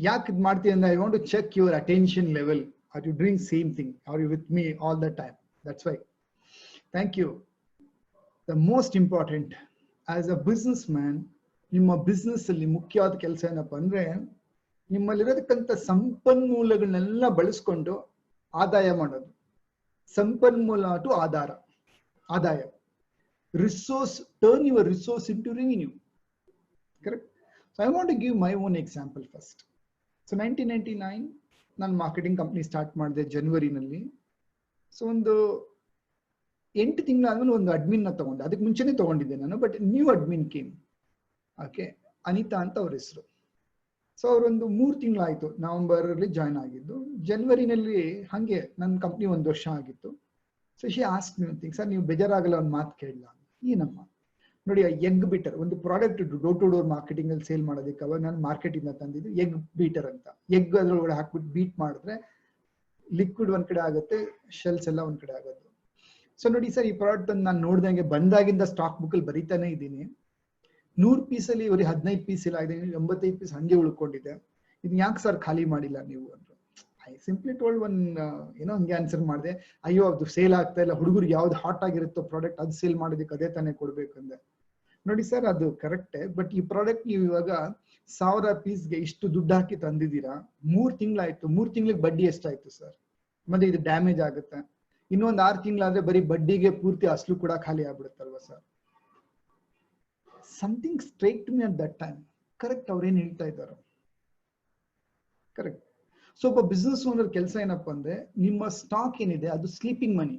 ಯಾಕೆ ಇದು ಮಾಡ್ತೀನಿ ಅಂದ್ರೆ I want to check your attention level. Are you doing same thing? Are you with me all the time? That's why. Thank you. The most important as a businessman, ನಿಮ್ಮ business ಅಲ್ಲಿ ಮುಖ್ಯವಾದ ಕೆಲಸ ಏನಪ್ಪ ಅಂದ್ರೆ ನಿಮ್ಮಲ್ಲಿರೋದಕ್ಕಂತ ಸಂಪನ್ಮೂಲಗಳನ್ನೆಲ್ಲ ಬಳಸ್ಕೊಂಡು ಆದಾಯ ಮಾಡೋದು. ಸಂಪನ್ಮೂಲ ಟು ಆದಾಯ. Resource, turn your resource into revenue. Correct? So I want to give my own example first. So 1999 ನಾನು ಮಾರ್ಕೆಟಿಂಗ್ ಕಂಪ್ನಿ ಸ್ಟಾರ್ಟ್ ಮಾಡಿದೆ ಜನವರಿನಲ್ಲಿ. ಸೊ ಒಂದು 8 ತಿಂಗಳಾದ್ಮೇಲೆ ಒಂದು ಅಡ್ಮಿನ್ ನ ತಗೊಂಡೆ. ಅದಕ್ಕೆ ಮುಂಚೆನೆ ತಗೊಂಡಿದ್ದೆ ನಾನು, but new admin came. Okay, Anita ಅಂತ ಅವ್ರ ಹೆಸರು. ಸೊ ಅವರೊಂದು 3 ತಿಂಗಳಾಯ್ತು, ನವೆಂಬರ್ ಅಲ್ಲಿ ಜಾಯ್ನ್ ಆಗಿದ್ದು. ಜನವರಿನಲ್ಲಿ ಹಂಗೆ ನನ್ನ ಕಂಪ್ನಿ 1 ವರ್ಷ ಆಗಿತ್ತು. So she ask me one thing, sir ನೀವು ಬೇಜಾರಾಗಲ್ಲ ಒಂದು ಮಾತು ಕೇಳಲ್ಲ? ಏನಮ್ಮ? ನೋಡಿ, ಎಗ್ ಬೀಟರ್ ಒಂದು product door to door marketing ಅಲ್ಲಿ ಸೇಲ್ ಮಾಡೋದಕ್ಕೆ ಅವಾಗ ನಾನು ಮಾರ್ಕೆಟ್ ಇಂದ ತಂದಿದ್ದು ಎಗ್ ಬೀಟರ್ ಅಂತ. ಎಗ್ ಅದ್ರೊಳಗಡೆ ಹಾಕ್ಬಿಟ್ಟು ಬೀಟ್ ಮಾಡಿದ್ರೆ ಲಿಕ್ವಿಡ್ ಒಂದ್ ಕಡೆ ಆಗುತ್ತೆ, ಶೆಲ್ಸ್ ಎಲ್ಲ ಒಂದ್ ಕಡೆ ಆಗೋದು. ಸೊ ನೋಡಿ ಸರ್, ಈ ಪ್ರಾಡಕ್ಟ್ ನಾನು ನೋಡ್ದಂಗೆ ಬಂದಾಗಿಂದ ಸ್ಟಾಕ್ ಬುಕ್ ಅಲ್ಲಿ ಬರೀತಾನೆ ಇದ್ದೀನಿ. 100 ಪೀಸಲ್ಲಿ ಇವ್ರಿಗೆ 15 ಪೀಸ್ ಇಲ್ಲ ಇದೆ, 85 ಪೀಸ್ ಹಂಗೆ ಉಳ್ಕೊಂಡಿದೆ. ಇದು ಯಾಕೆ ಸರ್ ಖಾಲಿ ಮಾಡಿಲ್ಲ ನೀವು ಅಂದ್ರು. ಐ ಸಿಂಪ್ಲಿ ಟೋಲ್ಡ್ ಏನೋ ಹಂಗೆ ಆನ್ಸರ್ ಮಾಡಿದೆ, ಅಯ್ಯೋ ಅದು ಸೇಲ್ ಆಗ್ತಾ ಇಲ್ಲ, ಹುಡುಗರಿಗೆ ಯಾವ್ದು ಹಾಟ್ ಆಗಿರುತ್ತೋ ಪ್ರಾಡಕ್ಟ್ ಅದು ಸೇಲ್ ಮಾಡೋದಕ್ಕೆ ಅದೇ ತಾನೇ ಕೊಡ್ಬೇಕಂದೆ. ನೋಡಿ ಸರ್, ಅದು ಕರೆಕ್ಟೇ, ಬಟ್ ಈ ಪ್ರಾಡಕ್ಟ್ ನೀವು ಇವಾಗ 1000 ಪೀಸ್ಗೆ ಇಷ್ಟು ದುಡ್ಡು ಹಾಕಿ ತಂದಿದ್ದೀರಾ, 3 ತಿಂಗಳಾಯ್ತು. 3 ತಿಂಗಳಿಗೆ ಬಡ್ಡಿ ಎಷ್ಟಾಯ್ತು ಸರ್? ಮತ್ತೆ ಇದು ಡ್ಯಾಮೇಜ್ ಆಗುತ್ತೆ. ಇನ್ನೊಂದು 6 ತಿಂಗಳಾದ್ರೆ ಬರೀ ಬಡ್ಡಿಗೆ ಪೂರ್ತಿ ಅಸಲು ಕೂಡ ಖಾಲಿ ಆಗ್ಬಿಡುತ್ತಲ್ವಾ sir? Something strike to me at that time. Correct, ಅವ್ರೇನ್ ಹೇಳ್ತಾ ಇದ್ದಾರೆ ಕರೆಕ್ಟ್. ಸೊ ಒಬ್ಬ ಬಿಸ್ನೆಸ್ ಓನರ್ ಕೆಲಸ ಏನಪ್ಪಾ ಅಂದ್ರೆ, ನಿಮ್ಮ ಸ್ಟಾಕ್ ಏನಿದೆ ಅದು ಸ್ಲೀಪಿಂಗ್ ಮನಿ.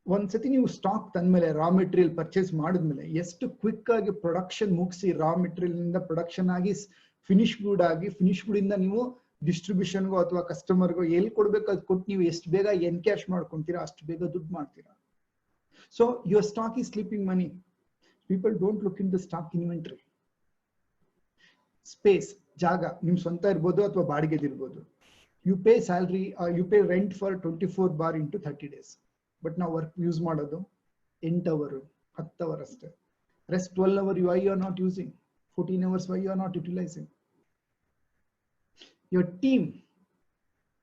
ಒಂದ್ಸತಿ ನೀವು ಸ್ಟಾಕ್ ತಂದ್ಮೇಲೆ, ರಾ ಮೆಟೀರಿಯಲ್ ಪರ್ಚೇಸ್ ಮಾಡಿದ್ಮೇಲೆ ಎಷ್ಟು ಕ್ವಿಕ್ ಆಗಿ ಪ್ರೊಡಕ್ಷನ್ ಮುಗಿಸಿ, ರಾ ಮೆಟೀರಿಯಲ್ ಇಂದ ಪ್ರೊಡಕ್ಷನ್ ಆಗಿ ಫಿನಿಶ್ ಗುಡ್ ಆಗಿ, ಫಿನಿಶ್ ಗುಡ್ ಇಂದ ನೀವು ಡಿಸ್ಟ್ರಿಬ್ಯೂಷನ್ಗೋ ಅಥವಾ ಕಸ್ಟಮರ್ಗೋ ಎಲ್ಲಿ ಕೊಡ್ಬೇಕು ಅದು ಕೊಟ್ಟು ನೀವು ಎಷ್ಟು ಬೇಗ ಎನ್ಕ್ಯಾಶ್ ಮಾಡ್ಕೊಂತೀರಾ ಅಷ್ಟು ಬೇಗ ದುಡ್ಡು ಮಾಡ್ತೀರಾ. So your stock is sleeping money. People don't look in the stock inventory. Space, ಜಾಗ ನಿಮ್ ಸ್ವಂತ ಇರ್ಬೋದು ಅಥವಾ ಬಾಡಿಗೆದಿರ್ಬೋದು. You pay salary or you pay rent for 24 bar into 30 days. But ನಾವು ವರ್ಕ್ ಯೂಸ್ ಮಾಡೋದು 8 hour 10 hour ಅಷ್ಟೇ. Rest 12 hour why you are not using, 14 hours why you are not utilizing. Your team,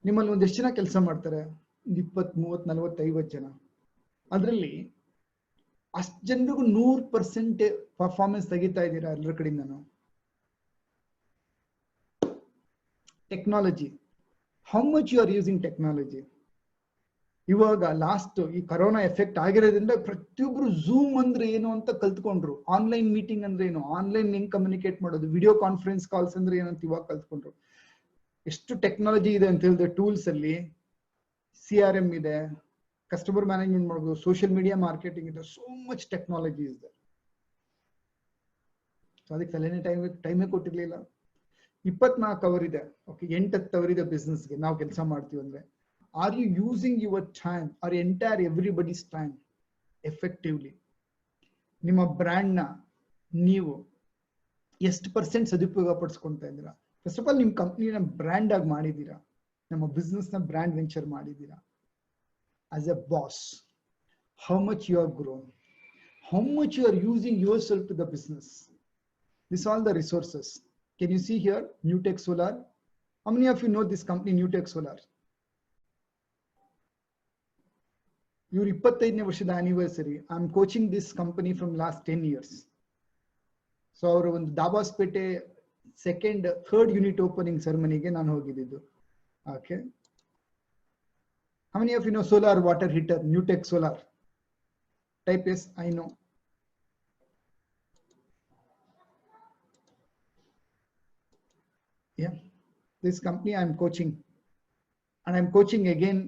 ನಿಮ್ಮಲ್ಲಿ ಒಂದೆಷ್ಟು ಜನ ಕೆಲಸ ಮಾಡ್ತಾರೆ? 20, 30, 40, 50 ಜನ. ಅದರಲ್ಲಿ ಅಷ್ಟು ಜನರಿಗೂ 100% ಪರ್ಫಾರ್ಮೆನ್ಸ್ ತೆಗಿತಾ ಇದ್ದೀರಾ ಎಲ್ಲರ ಕಡೆಯಿಂದನು? Technology, how much you are using technology? ಇವಾಗ ಲಾಸ್ಟ್ ಈ ಕರೋನಾ ಎಫೆಕ್ಟ್ ಆಗಿರೋದ್ರಿಂದ ಪ್ರತಿಯೊಬ್ರು ಝೂಮ್ ಅಂದ್ರೆ ಏನು ಅಂತ ಕಲ್ತ್ಕೊಂಡ್ರು. ಆನ್ಲೈನ್ ಮೀಟಿಂಗ್ ಅಂದ್ರೆ ಏನು, ಆನ್ಲೈನ್ ಹೆಂಗ್ ಕಮ್ಯುನಿಕೇಟ್ ಮಾಡೋದು, ವಿಡಿಯೋ ಕಾನ್ಫರೆನ್ಸ್ ಕಾಲ್ಸ್ ಅಂದ್ರೆ ಏನಂತ ಇವಾಗ ಕಲ್ತ್ಕೊಂಡ್ರು. ಎಷ್ಟು ಟೆಕ್ನಾಲಜಿ ಇದೆ ಅಂತ ಹೇಳಿದ್ರೆ, ಟೂಲ್ಸ್ ಅಲ್ಲಿ CRM ಇದೆ, ಕಸ್ಟಮರ್ ಮ್ಯಾನೇಜ್ಮೆಂಟ್ ಮಾಡ್ಬೋದು, ಸೋಷಿಯಲ್ ಮೀಡಿಯಾ ಮಾರ್ಕೆಟಿಂಗ್ ಇದೆ, ಸೋ ಮಚ್ ಟೆಕ್ನಾಲಜಿ ಇದೆ. ಅದಕ್ಕೆ ತಲೆನೇ ಟೈಮೇ ಕೊಟ್ಟಿರ್ಲಿಲ್ಲ. 24 ಅವರ್ ಇದೆ, ಓಕೆ, 8-10 ಅವರ್ ಇದೆ ಬಿಸ್ನೆಸ್ಗೆ ನಾವು ಕೆಲಸ ಮಾಡ್ತೀವಿ ಅಂದ್ರೆ. Are you using your time or entire everybody's time effectively? ನಿಮ್ಮ ಬ್ರ್ಯಾಂಡ್ ನ ನೀವು ಎಷ್ಟು % ಸದುಪಯೋಗ ಪಡಿಸ್ಕೊಂತಾ ಇದ್ದೀರಾ? ಫಸ್ಟ್ ಆಫ್ ಆಲ್ ನಿಮ್ ಕಂಪ್ನಿನ ಬ್ರ್ಯಾಂಡ್ ಆಗಿ ಮಾಡಿದ್ದೀರಾ? ನಮ್ಮ ಬಿಸ್ನೆಸ್ ನ ಬ್ರ್ಯಾಂಡ್ ವೆಂಚರ್ ಮಾಡಿದ್ದೀರಾ? As a boss, how much you have grown, how much you are using yourself to the business. This all the resources. Can you see here, Newtech Solar? How many of you know this company, Newtech Solar? Your 25ನೇ ವರ್ಷದ anniversary. I'm coaching this company from last 10 years. So our ಒಂದು Dabaspete third unit opening ceremony ಗೆ ನಾನು ಹೋಗಿದ್ದು. Okay. How many of you know solar water heater, Newtech Solar? Type yes, I know. Yeah, this company I'm coaching, and I'm coaching again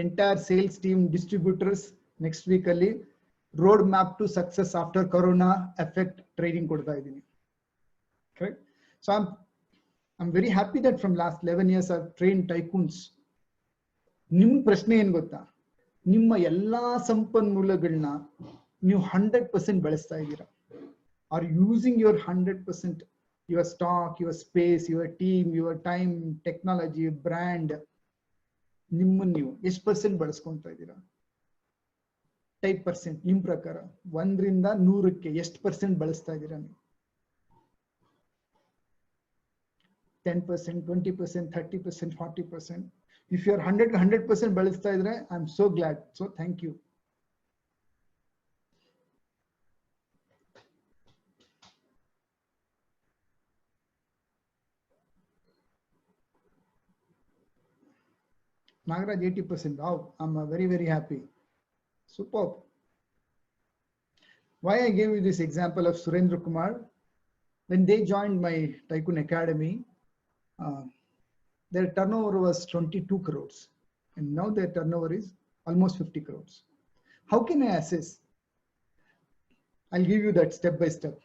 entire sales team, distributors next week ali roadmap to success after corona effect training kodta idini. Correct. So I'm very happy that from last 11 years I've trained tycoons. Nim prashne ಏನು ಗೊತ್ತಾ, ನಿಮ್ಮ ಎಲ್ಲಾ ಸಂಪನ್ಮೂಲಗಳನ್ನ ನೀವು 100% ಬಳಸ್ತಾ ಇದ್ದೀರಾ? Are using your 100%, your stock, your space, your team, your time, technology, brand, ನಿಮ್ಮನ್ನು ನೀವು ಎಷ್ಟು ಪರ್ಸೆಂಟ್ ಬಳಸ್ಕೊಂತ ಇದ್ದೀರಾ? ಟೈಪ್ ಪರ್ಸೆಂಟ್ ನಿಮ್ ಪ್ರಕಾರ 1ರಿಂದ 100ಕ್ಕೆ ಎಷ್ಟು ಪರ್ಸೆಂಟ್ ಬಳಸ್ತಾ ಇದ್ದೀರಾ ನೀವು? 10%, 20%, 30%, 40%. If you are 100% ಬಳಸ್ತಾ ಇದ್ರೆ, I'm so glad. So thank you. Nagaraj 80%. Wow, I'm very, very happy. Superb. Why I gave you this example of Surendra Kumar? When they joined my Tycoon Academy, their turnover was 22 crores. And now their turnover is almost 50 crores. How can I assess? I'll give you that step by step.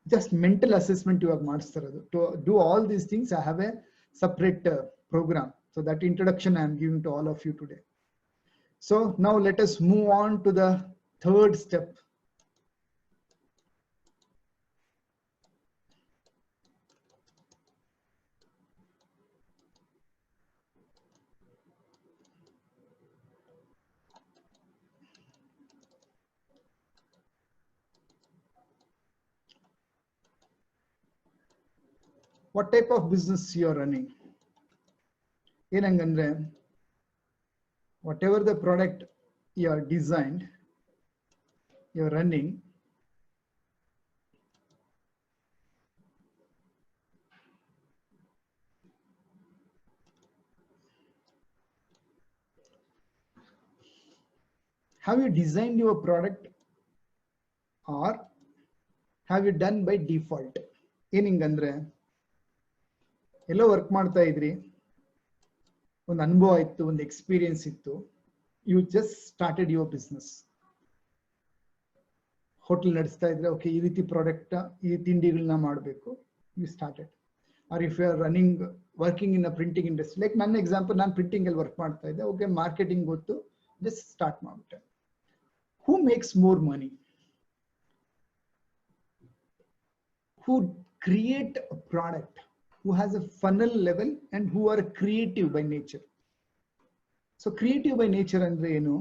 Just mental assessment you have mastered. To do all these things, I have a separate program. So that introduction I am giving to all of you today. So now let us move on to the third step. What type of business you are running? ಏನಂಗಂದ್ರೆ, whatever the product you are designed, you are running, have you designed your product or have you done by default? ಏನಂಗಂದ್ರೆ, ಎಲ್ಲೋ work ಮಾಡ್ತಾ ಇದ್ರಿ, ಒಂದು ಅನುಭವ ಇತ್ತು, ಒಂದು experience ಇತ್ತು, you just started your business. Hotel ನಡೆಸ್ತಾ ಇದ್ರೆ, ಓಕೆ ಈ ರೀತಿ ಪ್ರಾಡಕ್ಟ್, ಈ ತಿಂಡಿಗಳನ್ನ ಮಾಡಬೇಕು, you started. Or if you are running working in a printing industry, like ನನ್ನ ಎಕ್ಸಾಂಪಲ್, ನಾನು ಪ್ರಿಂಟಿಂಗ್ ಅಲ್ಲಿ ವರ್ಕ್ ಮಾಡ್ತಾ ಇದ್ದೆ, ಓಕೆ ಮಾರ್ಕೆಟಿಂಗ್ ಗೊತ್ತು, ಜಸ್ಟ್ ಸ್ಟಾರ್ಟ್ ಮಾಡ್ಬಿಟ್ಟೆ. Who makes more money? Who create a product, who has a funnel level and who are creative by nature. So creative by nature andre enu?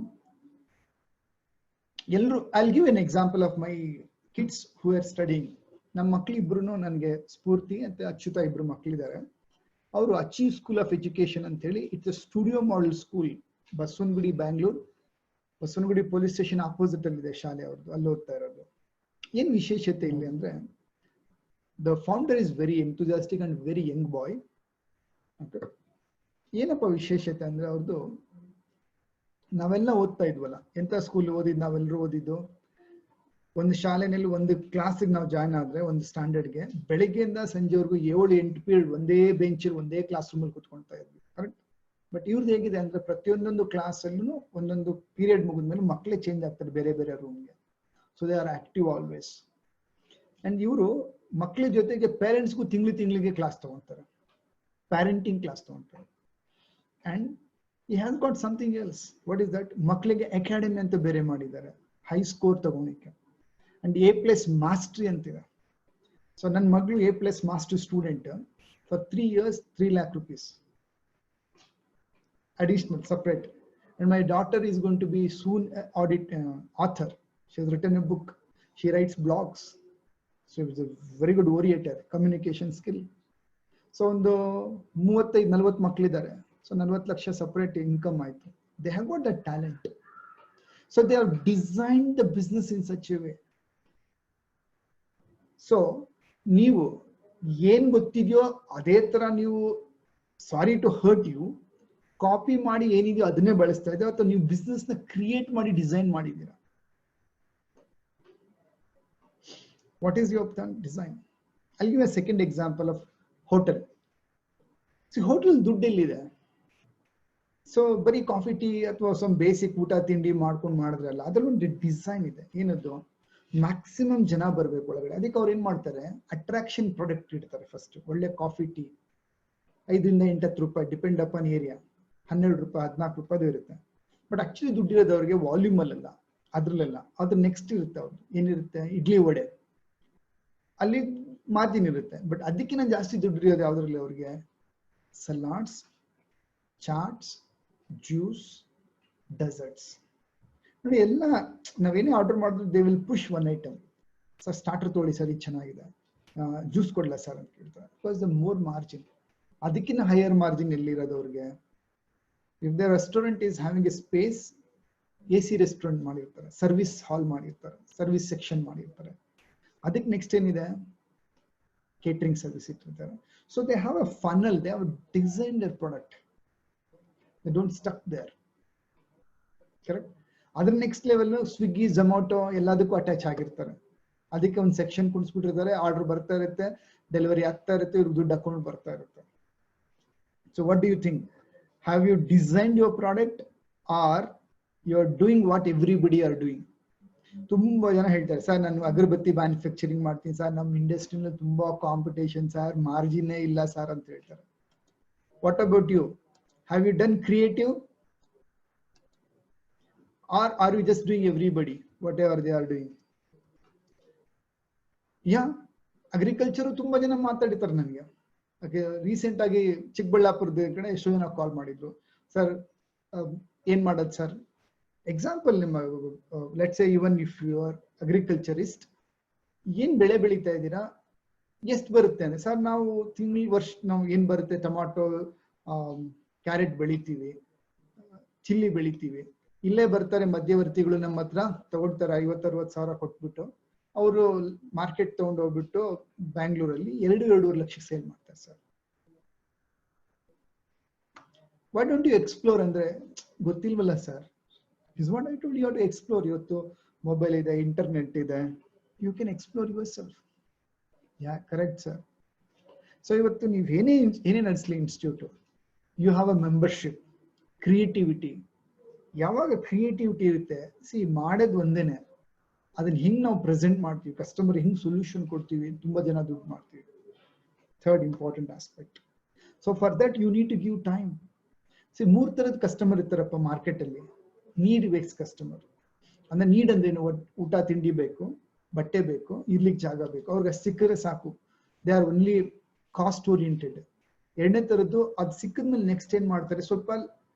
I'll give an example of my kids who are studying. ನಮ್ಮ ಮಕ್ಕಳು ಇಬ್ರು ನನಗೆ ಸ್ಫೂರ್ತಿ ಅಂತ ಅಚ್ಯುತ ಇಬ್ರು ಮಕ್ಕಳಿದ್ದಾರೆ. ಅವರು achieve school of education ಅಂತ ಹೇಳಿ, it's a studio model school, Basavanagudi, Bangalore. Basavanagudi police station opposite ಅಲ್ಲಿ ಇದೆ ಶಾಲೆ ಅವ್ರದ್ದು, ಅಲ್ಲಿ ಓದ್ತಾ ಇರೋದು. ಏನ್ ವಿಶೇಷತೆ ಇಲ್ಲಿ ಅಂದ್ರೆ, the founder is very enthusiastic and very young boy. Okay. ಏನಪ್ಪ ವಿಶೇಷತೆ ಅಂದ್ರೆ ಅವ್ರದ್ದು, ನಾವೆಲ್ಲ ಓದ್ತಾ ಇದ್ವಲ್ಲ, ಎಂತ ಸ್ಕೂಲ್ ಓದಿದ್, ನಾವೆಲ್ಲರೂ ಓದಿದ್ದು ಒಂದು ಶಾಲೆನಲ್ಲಿ ಒಂದು ಕ್ಲಾಸಿಗೆ ನಾವು ಜಾಯ್ನ್ ಆದ್ರೆ ಒಂದು ಸ್ಟ್ಯಾಂಡರ್ಡ್ಗೆ ಬೆಳಿಗ್ಗೆಯಿಂದ ಸಂಜೆವರೆಗೂ 7-8 ಪೀರಿಯಡ್ ಒಂದೇ ಬೆಂಚಲ್ಲಿ ಒಂದೇ ಕ್ಲಾಸ್ ರೂಮಲ್ಲಿ ಕುತ್ಕೊಳ್ತಾ ಇದ್ವಿ. ಕರೆಕ್ಟ್. ಬಟ್ ಇವ್ರದ್ದು ಹೇಗಿದೆ ಅಂದ್ರೆ, ಪ್ರತಿಯೊಂದೊಂದು ಕ್ಲಾಸ್ ಅಲ್ಲೂ ಒಂದೊಂದು ಪೀರಿಯಡ್ ಮುಗಿದ್ಮೇಲೆ ಮಕ್ಕಳೇ ಚೇಂಜ್ ಆಗ್ತಾರೆ ಬೇರೆ ಬೇರೆ ರೂಮ್ಗೆ. So they are active always. And ಇವರು ಮಕ್ಕಳ ಜೊತೆಗೆ ಪೇರೆಂಟ್ಸ್ಗೂ ತಿಂಗಳಿಗೆ ಕ್ಲಾಸ್ ತಗೊಂತಾರೆ, ಪ್ಯಾರೆಂಟಿಂಗ್ ಕ್ಲಾಸ್ ತಗೊಂತಾರೆ. And he has got something else. What is that? ಮಕ್ಕಳಿಗೆ ಅಕಾಡೆಮಿ ಅಂತ ಬೇರೆ ಮಾಡಿದ್ದಾರೆ, ಹೈ ಸ್ಕೋರ್ ತಗೋಣಿಕ್ಕೆ. ಅಂಡ್ A+ ಮಾಸ್ಟ್ರಿ ಅಂತಿದೆ. ಸೊ ನನ್ನ ಮಗಳು A+ master student. For 3 years 3 lakh rupees additional separate. And my daughter is going to be soon author. She has written a book, she writes blogs. So it's a very good orator, communication skill. So ಒಂದು 35-40 ಮಕ್ಕಳಿದ್ದಾರೆ. So 40 lakh separate income ಆಯ್ತು. They have got the talent. So they have designed the business in such a way. So ನೀವು ಏನ್ ಗೊತ್ತಿದೆಯೋ ಅದೇ ತರ ನೀವು, sorry to hurt you, copy ಮಾಡಿ ಏನಿದೆಯೋ ಅದನ್ನೇ ಬಳಸ್ತಾ ಇದ್ದೀರಾ, ಅಥವಾ ನೀವು ಬಿಸ್ನೆಸ್ ನ ಕ್ರಿಯೇಟ್ ಮಾಡಿ ಡಿಸೈನ್ ಮಾಡಿದ್ದೀರಾ. What is your design? I'll give a second example of hotel. See, hotel ದುಡ್ಡು ಎಲ್ಲಿದೆ? ಸೊ ಬರೀ ಕಾಫಿ ಟೀ ಅಥವಾ ಸಮ್ ಬೇಸಿಕ್ ಊಟ ತಿಂಡಿ ಮಾಡ್ಕೊಂಡು ಮಾಡಿದ್ರಲ್ಲ, ಅದ್ರಲ್ಲಿ ಒಂದು ಡಿಸೈನ್ ಇದೆ. ಏನದು? ಮ್ಯಾಕ್ಸಿಮಮ್ ಜನ ಬರ್ಬೇಕು ಒಳಗಡೆ. ಅದಕ್ಕೆ ಅವ್ರು ಏನ್ ಮಾಡ್ತಾರೆ, ಅಟ್ರಾಕ್ಷನ್ ಪ್ರಾಡಕ್ಟ್ ಇಡ್ತಾರೆ. ಫಸ್ಟ್ ಒಳ್ಳೆ ಕಾಫಿ ಟೀ 5-8 ರೂಪಾಯಿ, ಡಿಪೆಂಡ್ ಅಪಾನ್ ಏರಿಯಾ. 12 ರೂಪಾಯಿ 14 ರೂಪಾಯಿ ಇರುತ್ತೆ. ಬಟ್ ಆಕ್ಚುಲಿ ದುಡ್ಡಿರೋದು ಅವ್ರಿಗೆ ವಾಲ್ಯೂಮ್ ಅಲ್ಲ, ಅದ್ರಲ್ಲೆಲ್ಲ. ಅದ್ರ ನೆಕ್ಸ್ಟ್ ಇರುತ್ತೆ ಅವ್ರು ಏನಿರುತ್ತೆ, ಇಡ್ಲಿ ವಡೆ, ಅಲ್ಲಿ ಮಾರ್ಜಿನ್ ಇರುತ್ತೆ. ಬಟ್ ಅದಕ್ಕಿಂತ ಜಾಸ್ತಿ ದುಡ್ಡು ಇರೋದು ಯಾವ್ದ್ರಲ್ಲಿ ಅವ್ರಿಗೆ? Salads, chats, juice, desserts. ನೋಡಿ, ಎಲ್ಲ ನಾವೇನೇ ಆರ್ಡರ್ ಮಾಡಿದ್ರು they will push one item. Sir starter ತೊಗೊಳ್ಳಿ ಸರ್, ಇದು ಚೆನ್ನಾಗಿದೆ, ಜ್ಯೂಸ್ ಕೊಡ್ಲಾ ಸರ್ ಅಂತ ಕೇಳ್ತಾರೆ. Because the more margin. ಅದಕ್ಕಿಂತ ಹೈಯರ್ ಮಾರ್ಜಿನ್ ಎಲ್ಲಿರೋದು ಅವ್ರಿಗೆ? If the restaurant is having a space, AC restaurant ಮಾಡಿರ್ತಾರೆ, ಸರ್ವಿಸ್ ಹಾಲ್ ಮಾಡಿರ್ತಾರೆ, ಸರ್ವಿಸ್ ಸೆಕ್ಷನ್ ಮಾಡಿರ್ತಾರೆ. ಅದಕ್ಕೆ ನೆಕ್ಸ್ಟ್ ಏನಿದೆ? ಕೇಟರಿಂಗ್ ಸರ್ವಿಸ್ ಇಟ್ಟಿರ್ತಾರೆ. So they have a funnel, they have design their product, they don't stuck there. Correct? ಅದ್ರ next level Swiggy, Zomato ಎಲ್ಲದಕ್ಕೂ attach ಆಗಿರ್ತಾರೆ. ಅದಕ್ಕೆ ಒಂದು ಸೆಕ್ಷನ್ ಕುಣಿಸ್ಬಿಟ್ಟಿರ್ತಾರೆ, ಆರ್ಡರ್ ಬರ್ತಾ ಇರುತ್ತೆ, ಡೆಲಿವರಿ ಆಗ್ತಾ ಇರುತ್ತೆ, ಇವ್ರಿಗೆ ದುಡ್ಡು ಅಕೌಂಟ್ ಬರ್ತಾ ಇರುತ್ತೆ. So what do you think? Have you designed your product or you are doing what everybody are doing? ತುಂಬಾ ಜನ ಹೇಳ್ತಾರೆ, ಸರ್ ನಾನು ಅಗರಬತ್ತಿ ಮ್ಯಾನುಫ್ಯಾಕ್ಚರಿಂಗ್ ಮಾಡ್ತೀನಿ ಸರ್, ನಮ್ಮ ಇಂಡಸ್ಟ್ರಿನಲ್ಲಿ ತುಂಬಾ ಕಾಂಪಿಟೇಷನ್ ಸರ್, ಮಾರ್ಜಿನ್ ಇಲ್ಲ ಸರ್ ಅಂತ ಹೇಳ್ತಾರೆ. What about you? Have you done creative? Or are you just doing everybody whatever they are doing? Yeah, agriculture ತುಂಬಾ ಜನ ಮಾತಾಡ್ತಾರೆ ನನಗೆ. ರೀಸೆಂಟ್ ಆಗಿ ಚಿಕ್ಕಬಳ್ಳಾಪುರದ ಕಡೆ ಎಷ್ಟೋ ಜನ ಕಾಲ್ ಮಾಡಿದ್ರು, ಸರ್ ಏನ್ ಮಾಡೋದು ಸರ್? ಎಕ್ಸಾಂಪಲ್, ನಿಮ್ಮ let's say even if you are agriculturist, ಏನ್ ಬೆಳೆ ಬೆಳೀತಾ ಇದ್ದೀರಾ, ಎಷ್ಟು ಬರುತ್ತೆ ಅಂದ್ರೆ, ಸರ್ ನಾವು ವರ್ಷ ನಾವು ಏನ್ ಬರುತ್ತೆ, ಟೊಮಾಟೊ, ಕ್ಯಾರೆಟ್ ಬೆಳಿತೀವಿ, ಚಿಲ್ಲಿ ಬೆಳಿತೀವಿ. ಇಲ್ಲೇ ಬರ್ತಾರೆ ಮಧ್ಯವರ್ತಿಗಳು, ನಮ್ಮ ಹತ್ರ ತಗೊಳ್ತಾರೆ 50-60 ಸಾವಿರ ಕೊಟ್ಬಿಟ್ಟು, ಅವರು ಮಾರ್ಕೆಟ್ ತಗೊಂಡು ಹೋಗ್ಬಿಟ್ಟು ಬ್ಯಾಂಗ್ಳೂರಲ್ಲಿ 2-2.5 ಲಕ್ಷ ಸೇಲ್ ಮಾಡ್ತಾರೆ sir. Why don't you explore ಅಂದ್ರೆ, ಗೊತ್ತಿಲ್ವಲ್ಲ sir. Is what I told you, to explore. ಇವತ್ತು ಮೊಬೈಲ್ ಇದೆ, ಇಂಟರ್ನೆಟ್ ಇದೆ, you can explore yourself. Yeah, correct sir. So ಇವತ್ತು ನೀವು ಏನೇ ನಡೆಸಲಿ institute, you have a membership. Creativity, ಯಾವಾಗ ಕ್ರಿಯೇಟಿವಿಟಿ ಇರುತ್ತೆ, ಮಾಡೋದು ಒಂದೇನೆ, ಅದನ್ನ ಹಿಂಗ್ ನಾವು ಪ್ರೆಸೆಂಟ್ ಮಾಡ್ತೀವಿ, ಕಸ್ಟಮರ್ ಹಿಂಗ್ ಸೊಲ್ಯೂಷನ್ ಕೊಡ್ತೀವಿ, ತುಂಬಾ ಜನ ದುಡ್ಡು ಮಾಡ್ತೀವಿ. Third important aspect. So for that you need to give time. 3 ತರದ ಕಸ್ಟಮರ್ ಇರ್ತಾರಪ್ಪ ಮಾರ್ಕೆಟ್ ಅಲ್ಲಿ. ನೀಡ್ ಬೇಕ್ಸ್ ಕಸ್ಟಮರ್ ಅಂದ್ರೆ, ನೀಡ್ ಅಂದ್ರೇನು? ಊಟ ತಿಂಡಿ ಬೇಕು, ಬಟ್ಟೆ ಬೇಕು, ಇರ್ಲಿಕ್ಕೆ ಜಾಗ ಬೇಕು, ಅವ್ರಿಗೆ ಸಿಕ್ಕರೆ ಸಾಕು. They are only cost oriented. 2ನೇ ತರದ್ದು, ಅದು ಸಿಕ್ಕಿದ್ಮೇಲೆ ನೆಕ್ಸ್ಟ್ ಏನ್ ಮಾಡ್ತಾರೆ, ಸ್ವಲ್ಪ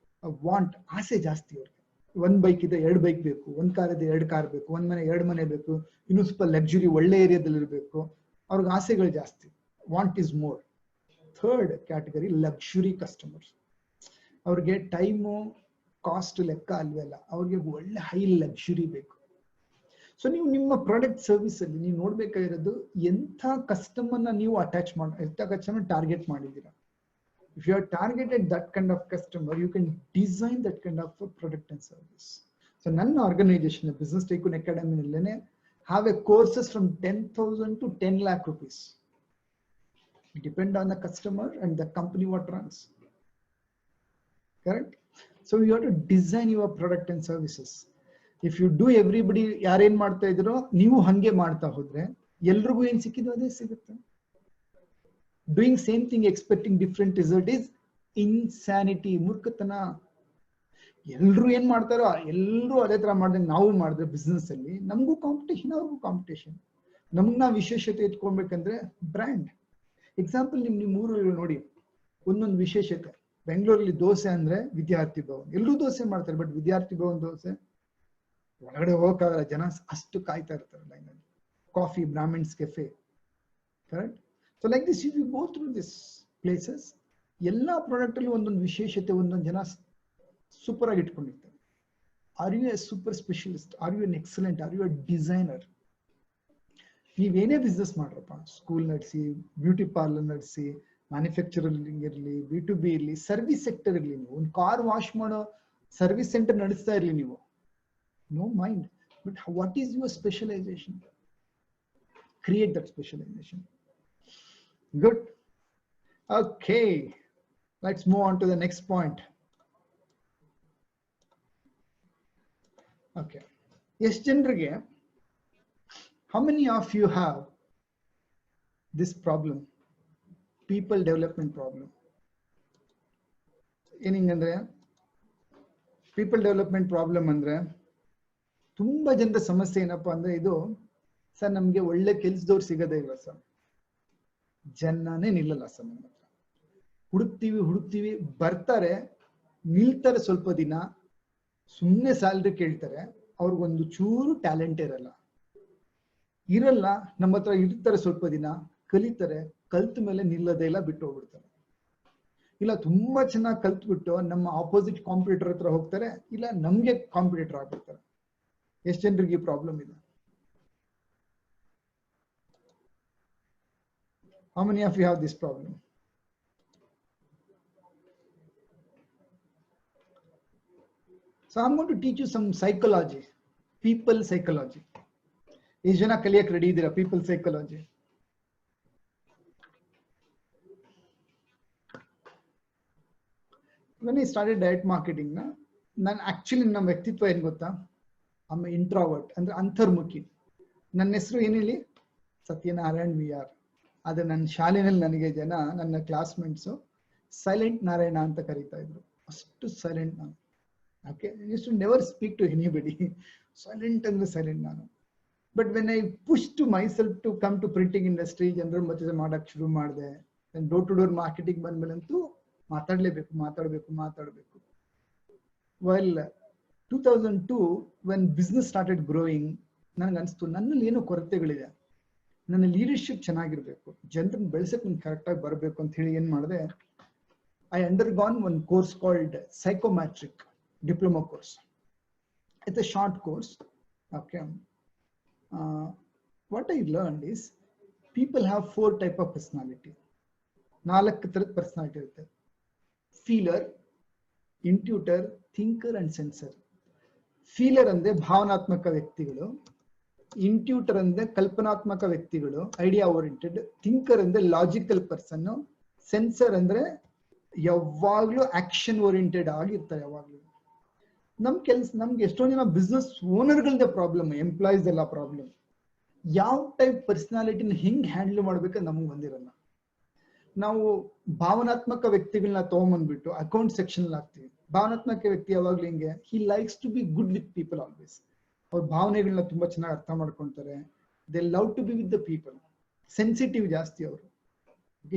ವಾಂಟ್, ಆಸೆ ಜಾಸ್ತಿ ಅವ್ರಿಗೆ. 1 ಬೈಕ್ ಇದೆ 2 ಬೈಕ್ ಬೇಕು, 1 ಕಾರ್ ಇದೆ 2 ಕಾರ್ ಬೇಕು, 1 ಮನೆ 2 ಮನೆ ಬೇಕು, ಇನ್ನೂ ಸ್ವಲ್ಪ ಲಕ್ಸುರಿ ಒಳ್ಳೆ ಏರಿಯಾದಲ್ಲಿ ಇರಬೇಕು. ಅವ್ರಿಗೆ ಆಸೆಗಳು ಜಾಸ್ತಿ, want is more. Third category luxury customers. ಅವ್ರಿಗೆ ಟೈಮು ಕಾಸ್ಟ್ ಲೆಕ್ಕ ಅಲ್ವಲ್ಲ, ಅವ್ರಿಗೆ ಒಳ್ಳೆ ಹೈ ಲಕ್ಸುರಿ ಬೇಕು. ಸೊ ನೀವು ನಿಮ್ಮ ಪ್ರಾಡಕ್ಟ್ ಸರ್ವಿಸ್ ಅಲ್ಲಿ ನೀವು ನೋಡ್ಬೇಕಾಗಿರೋದು, ಎಂಥ ಕಸ್ಟಮರ್ನ ನೀವು ಎಂಥ ಕಸ್ಟಮರ್ ಟಾರ್ಗೆಟ್ ಮಾಡಿದ್ದೀರಾ. If you are targeted that kind of customer, you can design that kind of a product and service. So ನನ್ನ organization, Business Tycoon Academy nallene have a courses from 10,000 to 10 lakh rupees. Depend on the customer and the company what runs. Correct? So you have to design your product and services. If you do everybody ಯಾರೇನ್ ಮಾಡ್ತಾ ಇದ್ರೋ ನೀವು ಹಂಗೆ ಮಾಡ್ತಾ ಹೋದ್ರೆ ಎಲ್ರಿಗೂ ಏನ್ ಸಿಕ್ಕಿದ್ರು ಅದೇ ಸಿಗುತ್ತೆ. Doing same thing expecting different result is insanity, ಮೂರ್ಖತನ. ಎಲ್ರು ಏನ್ ಮಾಡ್ತಾರೋ ಎಲ್ರು ಅದೇ ತರ ಮಾಡಿದ್ರೆ ನಾವು ಮಾಡಿದ್ರೆ ಬಿಸ್ನೆಸ್ ಅಲ್ಲಿ ನಮಗೂ ಕಾಂಪಿಟೇಷನ್, ಅವ್ರಿಗೂ ಕಾಂಪಿಟೇಷನ್. ನಮ್ಗೆ ನಾವು ವಿಶೇಷತೆ ಇಟ್ಕೊಳ್ಬೇಕಂದ್ರೆ ಬ್ರ್ಯಾಂಡ್. ಎಕ್ಸಾಂಪಲ್ ನಿಮ್ಮ ಊರುಗಳು ನೋಡಿ, ಒಂದೊಂದು ವಿಶೇಷತೆ. ಬೆಂಗಳೂರಲ್ಲಿ ದೋಸೆ ಅಂದ್ರೆ ವಿದ್ಯಾರ್ಥಿ ಭವನ್, ಎಲ್ಲರೂ ದೋಸೆ ಮಾಡ್ತಾರೆ, ಬಟ್ ವಿದ್ಯಾರ್ಥಿ ಭವನ್ ದೋಸೆ ಒಳಗಡೆ ಹೋಗಕ್ಕಾಗಲ್ಲ, ಜನ ಅಷ್ಟು ಕಾಯ್ತಾ ಇರ್ತಾರೆ ಲೈನಲ್ಲಿ. Coffee, Brahmins Cafe, correct. So like this if you go through this places, ಎಲ್ಲ ಪ್ರಾಡಕ್ಟ್ ಅಲ್ಲಿ ಒಂದೊಂದು ವಿಶೇಷತೆ, ಒಂದೊಂದು ಜನ ಸೂಪರ್ ಆಗಿ ಇಟ್ಕೊಂಡಿರ್ತಾರೆ. Are you a super specialist? Are you an excellent? Are you a designer? ನೀವೇನೇ ಬಿಸ್ನೆಸ್ ಮಾಡ್ರಪ್ಪ, ಸ್ಕೂಲ್ ನಡೆಸಿ, ಬ್ಯೂಟಿ ಪಾರ್ಲರ್ ನಡೆಸಿ, ಮ್ಯಾನುಫ್ಯಾಕ್ಚರಿಂಗ್ ಇರಲಿ, B2B ಇರಲಿ, ಸರ್ವಿಸ್ ಸೆಕ್ಟರ್ ಇರಲಿ, ನೀವು ಒಂದು ಕಾರ್ ವಾಶ್ ಮಾಡೋ ಸರ್ವಿಸ್ ಸೆಂಟರ್ ನಡೆಸ್ತಾ ಇರಲಿ, ನೀವು no mind, but what is your specialization? Create that specialization. Good. Okay, let's move on to the next point. Okay, ಎಷ್ಟು ಜನರಿಗೆ, how many of you have this problem, people development problem? ಏನಂದ್ರೆ people development problem ಅಂದ್ರೆ ತುಂಬಾ ಜನರ ಸಮಸ್ಯೆ ಏನಪ್ಪಾ ಅಂದ್ರೆ, ಇದು ಸರ್ ನಮ್ಗೆ ಒಳ್ಳೆ ಕೆಲ್ಸದವ್ರು ಸಿಗದೇ ಇಲ್ಲ ಸರ್, ಜನನೇ ನಿಲ್ಲಲ್ಲ ಸರ್, ನಮ್ಮ ಹತ್ರ ಹುಡುಕ್ತಿವಿ ಬರ್ತಾರೆ, ನಿಲ್ತಾರೆ ಸ್ವಲ್ಪ ದಿನ, ಸುಮ್ಮನೆ ಸ್ಯಾಲ್ರಿ ಕೇಳ್ತಾರೆ, ಅವ್ರಿಗೊಂದು ಚೂರು ಟ್ಯಾಲೆಂಟ್ ಇರಲ್ಲ, ನಮ್ಮ ಹತ್ರ ಇರ್ತಾರೆ, ಸ್ವಲ್ಪ ದಿನ ಕಲಿತಾರೆ, ಕಲ್ತ ಮೇಲೆ ನಿಲ್ಲದೇ ಇಲ್ಲ, ಬಿಟ್ಟು ಹೋಗ್ಬಿಡ್ತಾರೆ. ಇಲ್ಲ ತುಂಬಾ ಚೆನ್ನಾಗಿ ಕಲ್ತ್ಬಿಟ್ಟು ನಮ್ಮ ಆಪೋಸಿಟ್ ಕಾಂಪಿಟೇಟರ್ ಹತ್ರ ಹೋಗ್ತಾರೆ, ಇಲ್ಲ ನಮ್ಗೆ ಕಾಂಪಿಟೇಟರ್ ಆಗ್ಬಿಡ್ತಾರೆ. ಎಷ್ಟು ಜನರಿಗೆ ಪ್ರಾಬ್ಲಮ್ ಇದೆ? How many of you have this problem? So I'm going to teach you some psychology, people psychology. ಎಷ್ಟು ಜನ ಕಲಿಯಕ್ಕೆ ರೆಡಿ ಇದ್ದೀರಾ people psychology? when I started direct marketing, ನಾನು ಆಕ್ಚುಲಿ ನಮ್ಮ ವ್ಯಕ್ತಿತ್ವ ಏನ್ ಗೊತ್ತಾ, ಆಮೇಲೆ ಇಂಟ್ರಾವರ್ಟ್ ಅಂದ್ರೆ ಅಂತರ್ಮುಖಿ. ನನ್ನ ಹೆಸರು ಏನ್ ಹೇಳಿ, ಸತ್ಯನಾರಾಯಣ್ VR. ಆದ್ರೆ ನನ್ನ ಶಾಲೆನಲ್ಲಿ ನನಗೆ ಜನ, ನನ್ನ ಕ್ಲಾಸ್ಮೇಟ್ಸ್ ಸೈಲೆಂಟ್ ನಾರಾಯಣ ಅಂತ ಕರೀತಾ ಇದ್ರು, ಅಷ್ಟು ಸೈಲೆಂಟ್ ನಾನು. Okay, used to never speak to anybody, silent ಅಂದ್ರೆ ಸೈಲೆಂಟ್ ನಾನು. But when I push to myself to come to printing industry, ಜನರ ಮಧ್ಯೆ ಮಾಡಕ್ ಶುರು ಮಾಡಿದೆ. ಡೋರ್ ಟು ಡೋರ್ ಮಾರ್ಕೆಟಿಂಗ್ ಬಂದ್ಮೇಲಂತೂ ಮಾತಾಡಬೇಕು. Well 2002 when business started growing, ನನಗೆ ಅನಿಸ್ತು ನನ್ನಲ್ಲಿ ಏನೋ ಕೊರತೆಗಳಿದೆ, ನನ್ನ ಲೀಡರ್ಶಿಪ್ ಚೆನ್ನಾಗಿರ್ಬೇಕು, ಜನರನ್ನ ಬೆಳೆಸಕ್ಕೆ ನಂಗೆ ಕರೆಕ್ಟಾಗಿ ಬರಬೇಕು ಅಂತ ಹೇಳಿ ಏನ್ ಮಾಡಿದೆ, I undergone one course called psychometric diploma course. It's a short course. Okay, what I learned is people have 4 type of personality. 4 ತರದ ಪರ್ಸನಾಲಿಟಿ ಇರುತ್ತೆ. Feeler, intuitor, thinker and sensor. Feeler ಅಂದ್ರೆ ಭಾವನಾತ್ಮಕ ವ್ಯಕ್ತಿಗಳು, ಇಂಟ್ಯೂಟರ್ ಅಂದ್ರೆ ಕಲ್ಪನಾತ್ಮಕ ವ್ಯಕ್ತಿಗಳು, ಐಡಿಯಾ ಓರಿಯೆಂಟೆಡ್, ಥಿಂಕರ್ ಅಂದ್ರೆ logical person, sensor ಅಂದ್ರೆ ಯಾವಾಗ್ಲೂ ಆಕ್ಷನ್ ಓರಿಯೆಂಟೆಡ್ ಆಗಿರ್ತಾರೆ ಯಾವಾಗ್ಲೂ. ನಮ್ಗೆ ಎಷ್ಟೊಂದು ಜನ ಬಿಸ್ನೆಸ್ ಓನರ್ಗಳದೇ ಪ್ರಾಬ್ಲಮ್, ಎಂಪ್ಲಾಯೀಸ್ ಎಲ್ಲ ಪ್ರಾಬ್ಲಮ್. ಯಾವ ಟೈಪ್ ಪರ್ಸನಾಲಿಟಿನ ಹೆಂಗ್ ಹ್ಯಾಂಡಲ್ ಮಾಡ್ಬೇಕಂತ ನಮ್ಗೆ ಬಂದಿರಲ್ಲ. ನಾವು ಭಾವನಾತ್ಮಕ ವ್ಯಕ್ತಿಗಳನ್ನ ತಗೊಂಡ್ಬಂದ್ಬಿಟ್ಟು ಅಕೌಂಟ್ ಸೆಕ್ಷನ್ ಹಾಕ್ತಿವಿ. ಭಾವನಾತ್ಮಕ ವ್ಯಕ್ತಿ ಯಾವಾಗ್ಲೂ ಹಿಂಗೆ, he likes to be good with people always. ಅವ್ರ ಭಾವನೆಗಳನ್ನ ತುಂಬಾ ಚೆನ್ನಾಗಿ ಅರ್ಥ ಮಾಡ್ಕೊಂತಾರೆ. They love to be with the people. Sensitive ಜಾಸ್ತಿ ಅವರು.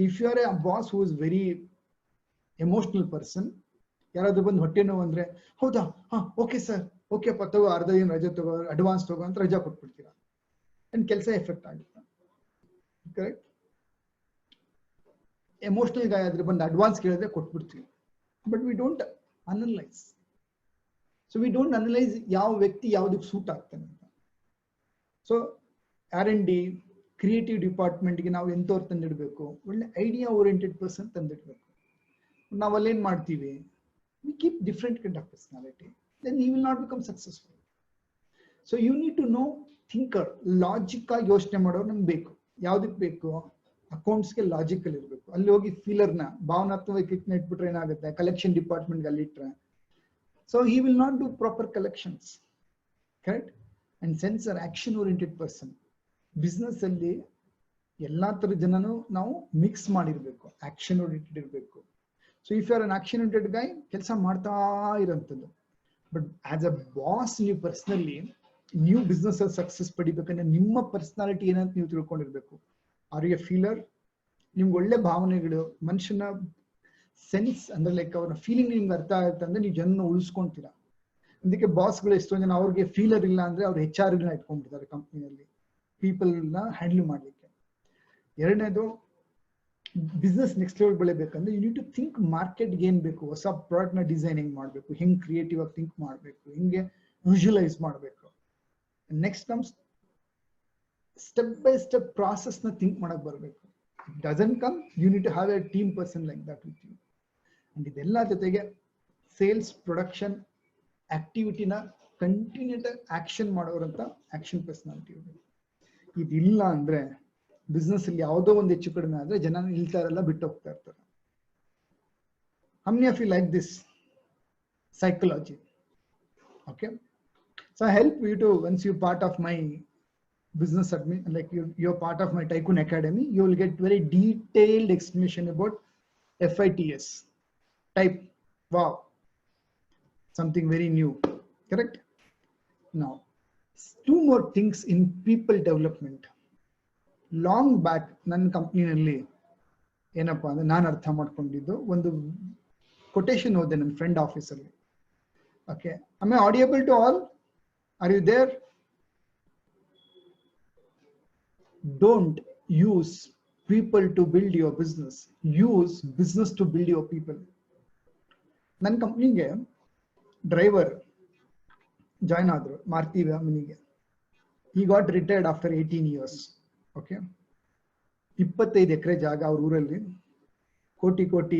If you are a boss who is very emotional person, ಯಾರಾದ್ರೂ ಬಂದು ಹೊಟ್ಟೆ ನೋವು ಅಂದ್ರೆ, ಹೌದಾ, ಹಾ ಓಕೆ ಸರ್, ಓಕೆ ಅಪ್ಪ ತಗೋ, ಅರ್ಧ ದಿನ ರಜೆ ತಗೋ, ಅಡ್ವಾನ್ಸ್ ತಗೋ ಅಂತ ರಜಾ ಕೊಟ್ಬಿಡ್ತೀರಾ, ಅಂಡ್ ಕೆಲಸ ಎಫೆಕ್ಟ್ ಆಗುತ್ತೆ. ಕರೆಕ್ಟ್. ಎಮೋಷನಲ್ ಗಾಯ ಆದ್ರೆ ಬಂದು ಅಡ್ವಾನ್ಸ್ ಕೇಳಿದ್ರೆ ಕೊಟ್ಬಿಡ್ತೀವಿ. But we don't analyse. So we don't analyse ಯಾವ ವ್ಯಕ್ತಿ ಯಾವ್ದಕ್ಕೆ ಸೂಟ್ ಆಗ್ತಾನೆ ಅಂತ. ಸೊ R&D ಕ್ರಿಯೇಟಿವ್ ಡಿಪಾರ್ಟ್ಮೆಂಟ್ಗೆ ನಾವು ಎಂತವ್ರು ತಂದಿಡ್ಬೇಕು, ಒಳ್ಳೆ ಐಡಿಯಾ ಓರಿಯೆಂಟೆಡ್ ಪರ್ಸನ್ ತಂದಿಡ್ಬೇಕು. ನಾವಲ್ಲೇನ್ ಮಾಡ್ತೀವಿ, we keep different kind of personality, then you will not become successful. So you need to know thinker, logical ಯೋಚನೆ ಮಾಡೋರು ನಮ್ಗೆ ಬೇಕು. ಯಾವ್ದಕ್ಕೆ ಬೇಕು? ಅಕೌಂಟ್ಸ್ಗೆ ಲಾಜಿಕಲ್ ಇರಬೇಕು. ಅಲ್ಲಿ ಹೋಗಿ ಫೀಲರ್ನ ಭಾವನಾತ್ಮಕ ಇಟ್ಬಿಟ್ರೆ ಏನಾಗುತ್ತೆ, ಕಲೆಕ್ಷನ್ ಡಿಪಾರ್ಟ್ಮೆಂಟ್ಗೆ ಅಲ್ಲಿ ಇಟ್ರೆ, so he will not do proper collections. Correct. And sensor, action oriented person. Business ಅಲ್ಲಿ ಎಲ್ಲಾ ತರ ಜನನು ನಾವು ಮಿಕ್ಸ್ ಮಾಡಿರ್ಬೇಕು, ಆಕ್ಷನ್ ಓರಿಯೆಂಟೆಡ್ ಇರಬೇಕು. So if you are an action oriented guy, ಕೆಲಸ ಮಾಡ್ತಾ ಇರೋಂಥದ್ದು. ಬಟ್ ಆಸ್ ಅ ಬಾಸ್, ನೀವು ಪರ್ಸನಲಿ ನೀವು ಬಿಸ್ನೆಸ್ ಅಲ್ಲಿ ಸಕ್ಸಸ್ ಪಡಿಬೇಕಂದ್ರೆ ನಿಮ್ಮ ಪರ್ಸನಾಲಿಟಿ ಏನಂತ ನೀವು ತಿಳ್ಕೊಂಡಿರ್ಬೇಕು. Are you a feeler? ನಿಮ್ಗೆ ಒಳ್ಳೆ ಭಾವನೆಗಳು, ಮನುಷ್ಯನ ಸೆನ್ಸ್ ಅಂದ್ರೆ ಲೈಕ್ ಅವರ ಫೀಲಿಂಗ್ ನಿಮ್ಗೆ ಅರ್ಥ ಆಗುತ್ತೆ ಅಂದ್ರೆ ನೀವು ಜನ ಉಳಿಸ್ಕೊಂತೀರಾ. ಅದಕ್ಕೆ ಬಾಸ್ಗಳು ಎಷ್ಟೊಂದು ಜನ ಅವ್ರಿಗೆ ಫೀಲರ್ ಇಲ್ಲ ಅಂದ್ರೆ ಅವ್ರು HR ಗಳನ್ನ ಇಟ್ಕೊಂಡ್ಬಿಡ್ತಾರೆ ಕಂಪ್ನಿಯಲ್ಲಿ, ಪೀಪಲ್ ನ ಹ್ಯಾಂಡಲ್ ಮಾಡ್ಲಿಕ್ಕೆ. ಎರಡನೇದು ಬಿಸ್ನೆಸ್ ನೆಕ್ಸ್ಟ್ ಲೆವೆಲ್ ಬೆಳಿಬೇಕಂದ್ರೆ ಯು ನೀಡ್ ಟು ಥಿಂಕ್ ಮಾರ್ಕೆಟ್ಗೆ ಏನ್ ಬೇಕು, ಹೊಸ ಪ್ರಾಡಕ್ಟ್ ನ ಡಿಸೈನ್ ಹೆಂಗ್ ಮಾಡಬೇಕು, ಹೆಂಗ್ ಕ್ರಿಯೇಟಿವ್ ಆಗಿ ಥಿಂಕ್ ಮಾಡಬೇಕು, ಹಿಂಗೆ ವಿಜುವಲೈಸ್ ಮಾಡಬೇಕು. Next comes step by step process ನ ಥಿಂಕ್ ಮಾಡಕ್ ಬರಬೇಕು. It doesn't come, you need to have a team person like that with you. And ಇದೆಲ್ಲ ಜೊತೆಗೆ ಸೇಲ್ಸ್, ಪ್ರೊಡಕ್ಷನ್ ಆಕ್ಟಿವಿಟಿನ ಕಂಟಿನ್ಯೂಟ್ ಆಕ್ಷನ್ ಮಾಡೋರಂತ ಆಕ್ಷನ್ ಪರ್ಸನಾಲಿಟಿ ಇರಬೇಕು. ಇದಿಲ್ಲ ಅಂದ್ರೆ ಬಿಸ್ನೆಸ್ ಅಲ್ಲಿ ಯಾವುದೋ ಒಂದು ಹೆಚ್ಚು ಕಡಿಮೆ ಆದ್ರೆ ಜನ ನಿಲ್ತಾ ಇರಲ್ಲ, ಬಿಟ್ಟು ಹೋಗ್ತಾ ಇರ್ತಾರೆ. How many of you like this psychology? Okay, so I help you to, once you're part of my business admin, like you're part of my Tycoon Academy, you will get very detailed explanation about FITS type. Wow, something very new, correct? Now, two more things in people development. Long back ನನ್ನ ಕಂಪ್ನಿನಲ್ಲಿ ಏನಪ್ಪಾ ಅಂದ್ರೆ ನಾನು ಅರ್ಥ ಮಾಡ್ಕೊಂಡಿದ್ದು, ಒಂದು quotation ಓದೆ ನನ್ನ friend ಆಫೀಸಲ್ಲಿ. Okay, am I audible to all? Are you there? Don't use people to build your business, use business to build your people. ನನ್ನ ಕಂಪ್ನಿಗೆ ಡ್ರೈವರ್ ಜಾಯ್ನ್ ಆದ್ರು, ಮಾರುತಿ ವ್ಯಾಮಿನಿಗೆ. he got retired after 18 years. Okay, 25 acre ಜಾಗ ಅವ್ರ ಊರಲ್ಲಿ, ಕೋಟಿ ಕೋಟಿ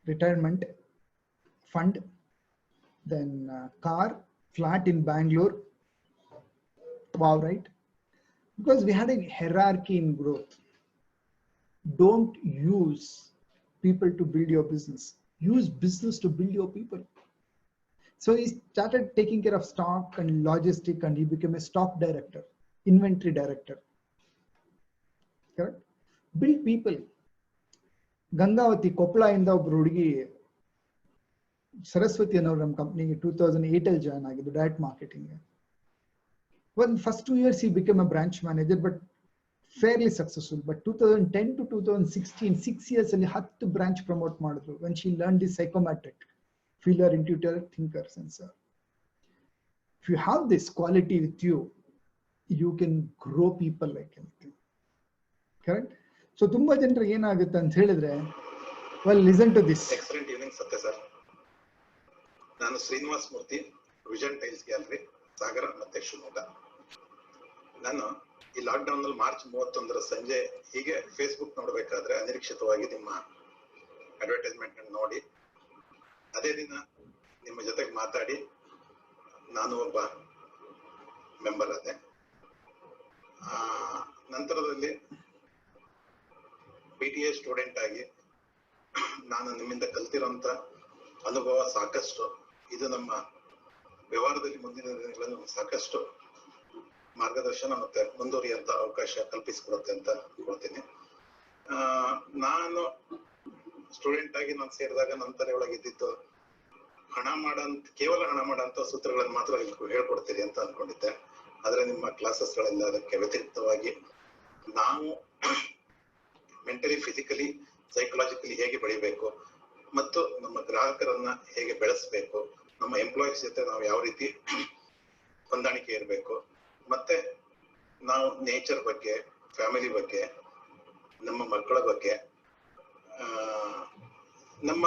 retirement fund, then car, flat in Bangalore. Wow, right? Because we had a hierarchy in growth. Don't use people to build your business. Use business to build your people. So he started taking care of stock and logistics, and he became a stock director, inventory director. Correct? Build people. Gangavathi Koppal ಇಂದ ಒಬ್ರು ಹುಡುಗಿ ಸರಸ್ವತಿ ಅನ್ನೋರು ನಮ್ಮ ಕಂಪ್ನಿಗೆ 2008 ಅಲ್ಲಿ join ಆಗಿದ್ದು direct marketing. Well, first 2 years he became a branch manager, but fairly successful. But 2010 to 2016, 6 years ಅಲ್ಲಿ 10 branch promote ಮಾಡಿದ್ರು. When she learned the psychometric, feeler, intuitor, thinker, sensor. If you have this quality with you, you can grow people like anything. Correct? So ತುಂಬಾ ಜನರಿಗೆ ಏನಾಗುತ್ತೆ ಅಂತ ಹೇಳಿದ್ರೆ, well, listen to this. Excellent evening, Satya sir. ನಾನು Srinivas Murthy, vision tiles gallery, ಸಾಗರ ಮತ್ತೆ ಶಿವಮೊಗ್ಗ. ನಾನು ಈ lock down ನಲ್ಲಿ ಮಾರ್ಚ್ 31 ಸಂಜೆ ಹೀಗೆ ಫೇಸ್ಬುಕ್ ನೋಡ್ಬೇಕಾದ್ರೆ ಅನಿರೀಕ್ಷಿತವಾಗಿ ನಿಮ್ಮ ಅಡ್ವರ್ಟೈಸ್ಮೆಂಟ್ ನೋಡಿ, ಅದೇ ದಿನ ನಿಮ್ಮ ಜೊತೆಗೆ ಮಾತಾಡಿ ನಾನು ಒಬ್ಬ ಮೆಂಬರ್ ಆದೆ. ನಂತರದಲ್ಲಿ PTA ಸ್ಟೂಡೆಂಟ್ ಆಗಿ ನಾನು ನಿಮ್ಮಿಂದ ಕಲ್ತಿರೋಂಥ ಅನುಭವ ಸಾಕಷ್ಟು, ಇದು ನಮ್ಮ ವ್ಯವಹಾರದಲ್ಲಿ ಮುಂದಿನ ದಿನಗಳಲ್ಲಿ ಸಾಕಷ್ಟು ಮಾರ್ಗದರ್ಶನ ಮತ್ತೆ ಮುಂದುವರಿಯುವಂತ ಅವಕಾಶ ಕಲ್ಪಿಸಿಕೊಡುತ್ತೆ ಅಂತ ಅನ್ಕೊಳ್ತೀನಿ. ನಾನು ಸ್ಟೂಡೆಂಟ್ ಆಗಿ ನಾನು ಸೇರಿದಾಗ ನನ್ನ ತಲೆ ಒಳಗೆ ಇದ್ದಿದ್ದು ಕೇವಲ ಹಣ ಮಾಡಂತ ಸೂತ್ರಗಳನ್ನು ಮಾತ್ರ ಹೇಳ್ಕೊಡ್ತೀರಿ ಅಂತ ಅನ್ಕೊಂಡಿದ್ದೆ. ಆದ್ರೆ ನಿಮ್ಮ ಕ್ಲಾಸಸ್ ಗಳೆಲ್ಲ ಅದಕ್ಕೆ ವ್ಯತಿರಿಕ್ತವಾಗಿ ನಾವು ಮೆಂಟಲಿ, ಫಿಸಿಕಲಿ, ಸೈಕಲಾಜಿಕಲಿ ಹೇಗೆ ಬೆಳಿಬೇಕು ಮತ್ತು ನಮ್ಮ ಗ್ರಾಹಕರನ್ನ ಹೇಗೆ ಬೆಳೆಸಬೇಕು, ನಮ್ಮ ಎಂಪ್ಲಾಯೀಸ್ ಜೊತೆ ನಾವು ಯಾವ ರೀತಿ ಹೊಂದಾಣಿಕೆ ಇರಬೇಕು, ಮತ್ತೆ ನಾವು ನೇಚರ್ ಬಗ್ಗೆ, ಫ್ಯಾಮಿಲಿ ಬಗ್ಗೆ, ನಮ್ಮ ಮಕ್ಕಳ ಬಗ್ಗೆ, ನಮ್ಮ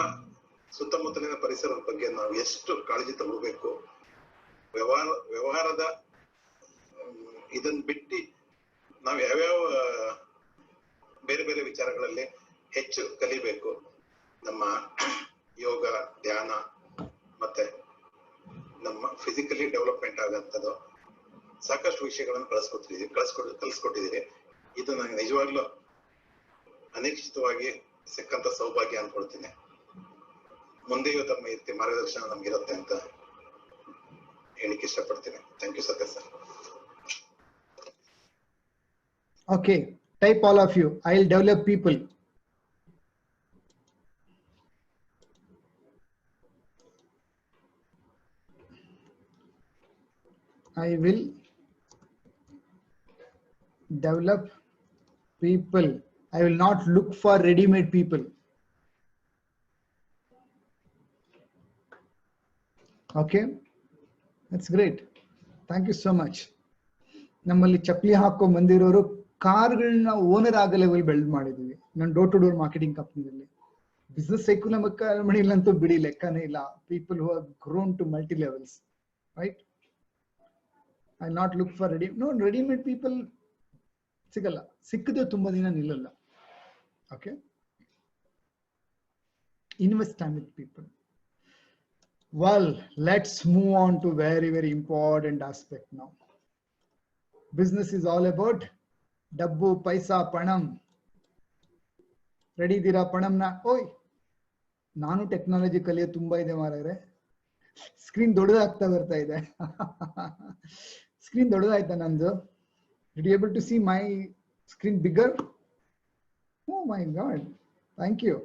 ಸುತ್ತಮುತ್ತಲಿನ ಪರಿಸರದ ಬಗ್ಗೆ ನಾವು ಎಷ್ಟು ಕಾಳಜಿ ತಗೋಬೇಕು, ವ್ಯವಹಾರದ ಇದನ್ನ ಬಿಟ್ಟು ನಾವು ಯಾವ್ಯಾವ ಬೇರೆ ಬೇರೆ ವಿಚಾರಗಳಲ್ಲಿ ಹೆಚ್ಚು ಕಲಿಬೇಕು, ನಮ್ಮ ಯೋಗ, ಧ್ಯಾನ ಮತ್ತೆ ನಮ್ಮ ಫಿಸಿಕಲಿ ಡೆವಲಪ್ಮೆಂಟ್ ಆಗಂತದ್ದು ಸಾಕಷ್ಟು ವಿಷಯಗಳನ್ನು ಕಲಿಸ್ಕೊಟ್ಟಿದ್ದೀರಿ. ಇದು ನನಗೆ ನಿಜವಾಗ್ಲೂ ಅನಿರೀಕ್ಷಿತವಾಗಿ ಸಿಕ್ಕಂತ ಸೌಭಾಗ್ಯ ಅನ್ಕೊಳ್ತೀನಿ. ಮುಂದೆಯೂ ತಮ್ಮ ಈ ರೀತಿ ಮಾರ್ಗದರ್ಶನ ನಮ್ಗಿರುತ್ತೆ ಅಂತ ಹೇಳಿಕ್ಕೆ ಇಷ್ಟಪಡ್ತೀನಿ. ಥ್ಯಾಂಕ್ ಯು ಸತ್ಯ sir. Okay, type all of you. I'll develop people. I will develop people. I will not look for ready-made people. Okay, that's great. Thank you so much. ನಮ್ಮಲ್ಲಿ ಚಪ್ಪಲಿ ಹಾಕೋ ಮಂದಿರೋರು ಕಾರ್ಗಳನ್ನ ಓನರ್ ಆಗೋ ಲೆವೆಲ್ ಬೆಲ್ಡ್ ಮಾಡಿದೀವಿ ನಾನು door to door marketing ಕಂಪ್ನಿಯಲ್ಲಿ. Business economic ಬಿಡಿ ಲೆಕ್ಕನೇ ಇಲ್ಲ. People who have grown to multi levels, right? I not look for readymade people ಸಿಗಲ್ಲ, ಸಿಕ್ಕಿದ್ರೆ ತುಂಬಾ ದಿನ ನಿಲ್ಲಲ್ಲ. Okay, invest time with people. Well, let's move on to very, very important aspect now. Business is all about dabbu, paisa, panam. Ready dira panam na? Oi, nanu technology kaliye tumba ide marare. Screen ದೊಡ್ಡದಾಗ್ತಾ ಬರ್ತಾ ಇದೆ. Screen ದೊಡ್ಡದಾಯ್ತಾ ನಂದು? Did you able to see my screen bigger? Oh my God, thank you.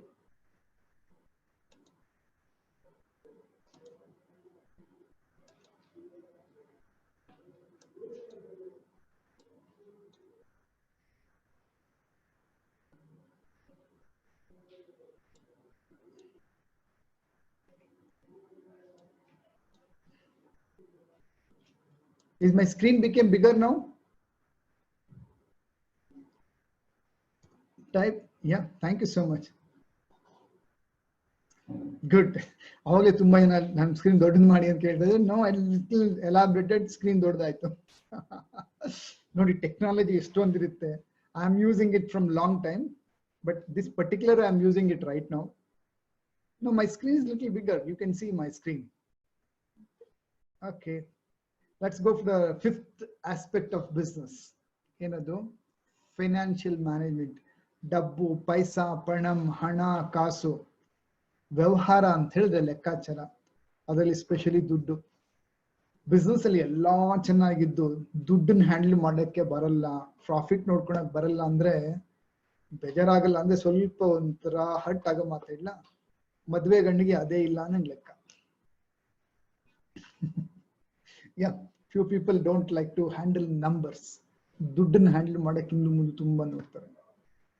Is my screen became bigger now? Type, yeah, thank you so much. Good. ಅವಾಗಲೇ ತುಂಬಾ ಜನ ನನ್ನ screen ದೊಡ್ಡದು ಮಾಡಿ ಅಂತ ಕೇಳ್ತಾರೆ. No, I little elaborated, screen ದೊಡ್ಡದಾಯ್ತು. ನೋಡಿ ಟೆಕ್ನಾಲಜಿ ಎಷ್ಟೊಂದಿರುತ್ತೆ. I am using it from long time, but this particular I am using it right now. No, my screen is little bigger. You can see my screen. Okay. Let's go for the fifth aspect of business. ಏನದು? Financial management. ಡಬ್ಬು, ಪೈಸಾ, ಪಣಂ, ಹಣ, ಕಾಸು, ವ್ಯವಹಾರ ಅಂತ ಹೇಳಿದ್ರೆ ಲೆಕ್ಕಾಚಾರ. ಅದರಲ್ಲಿ specially ದುಡ್ಡು. ಬಿಸ್ನೆಸ್ ಅಲ್ಲಿ ಎಲ್ಲಾ ಚೆನ್ನಾಗಿದ್ದು ದುಡ್ಡನ್ನ ಹ್ಯಾಂಡಲ್ ಮಾಡಕ್ಕೆ ಬರಲ್ಲ, ಪ್ರಾಫಿಟ್ ನೋಡ್ಕೊಳಕ್ ಬರಲ್ಲ ಅಂದ್ರೆ ಬೇಜಾರಾಗಲ್ಲ ಅಂದ್ರೆ ಸ್ವಲ್ಪ ಒಂಥರ ಹರ್ಟ್ ಆಗೋ ಮಾತಾಡ್ಲ. ಮದ್ವೆ ಗಂಡಿಗೆ ಅದೇ ಇಲ್ಲ ಅನ್ನಂಗ್ ಲೆಕ್ಕ. Yeah, few people don't like to handle numbers. ದುಡ್ಡನ್ನ ಹ್ಯಾಂಡಲ್ ಮಾಡಕ್ಕೆ ಇನ್ನು ಮುಂದೆ ತುಂಬಾ ನೋಡ್ತಾರೆ.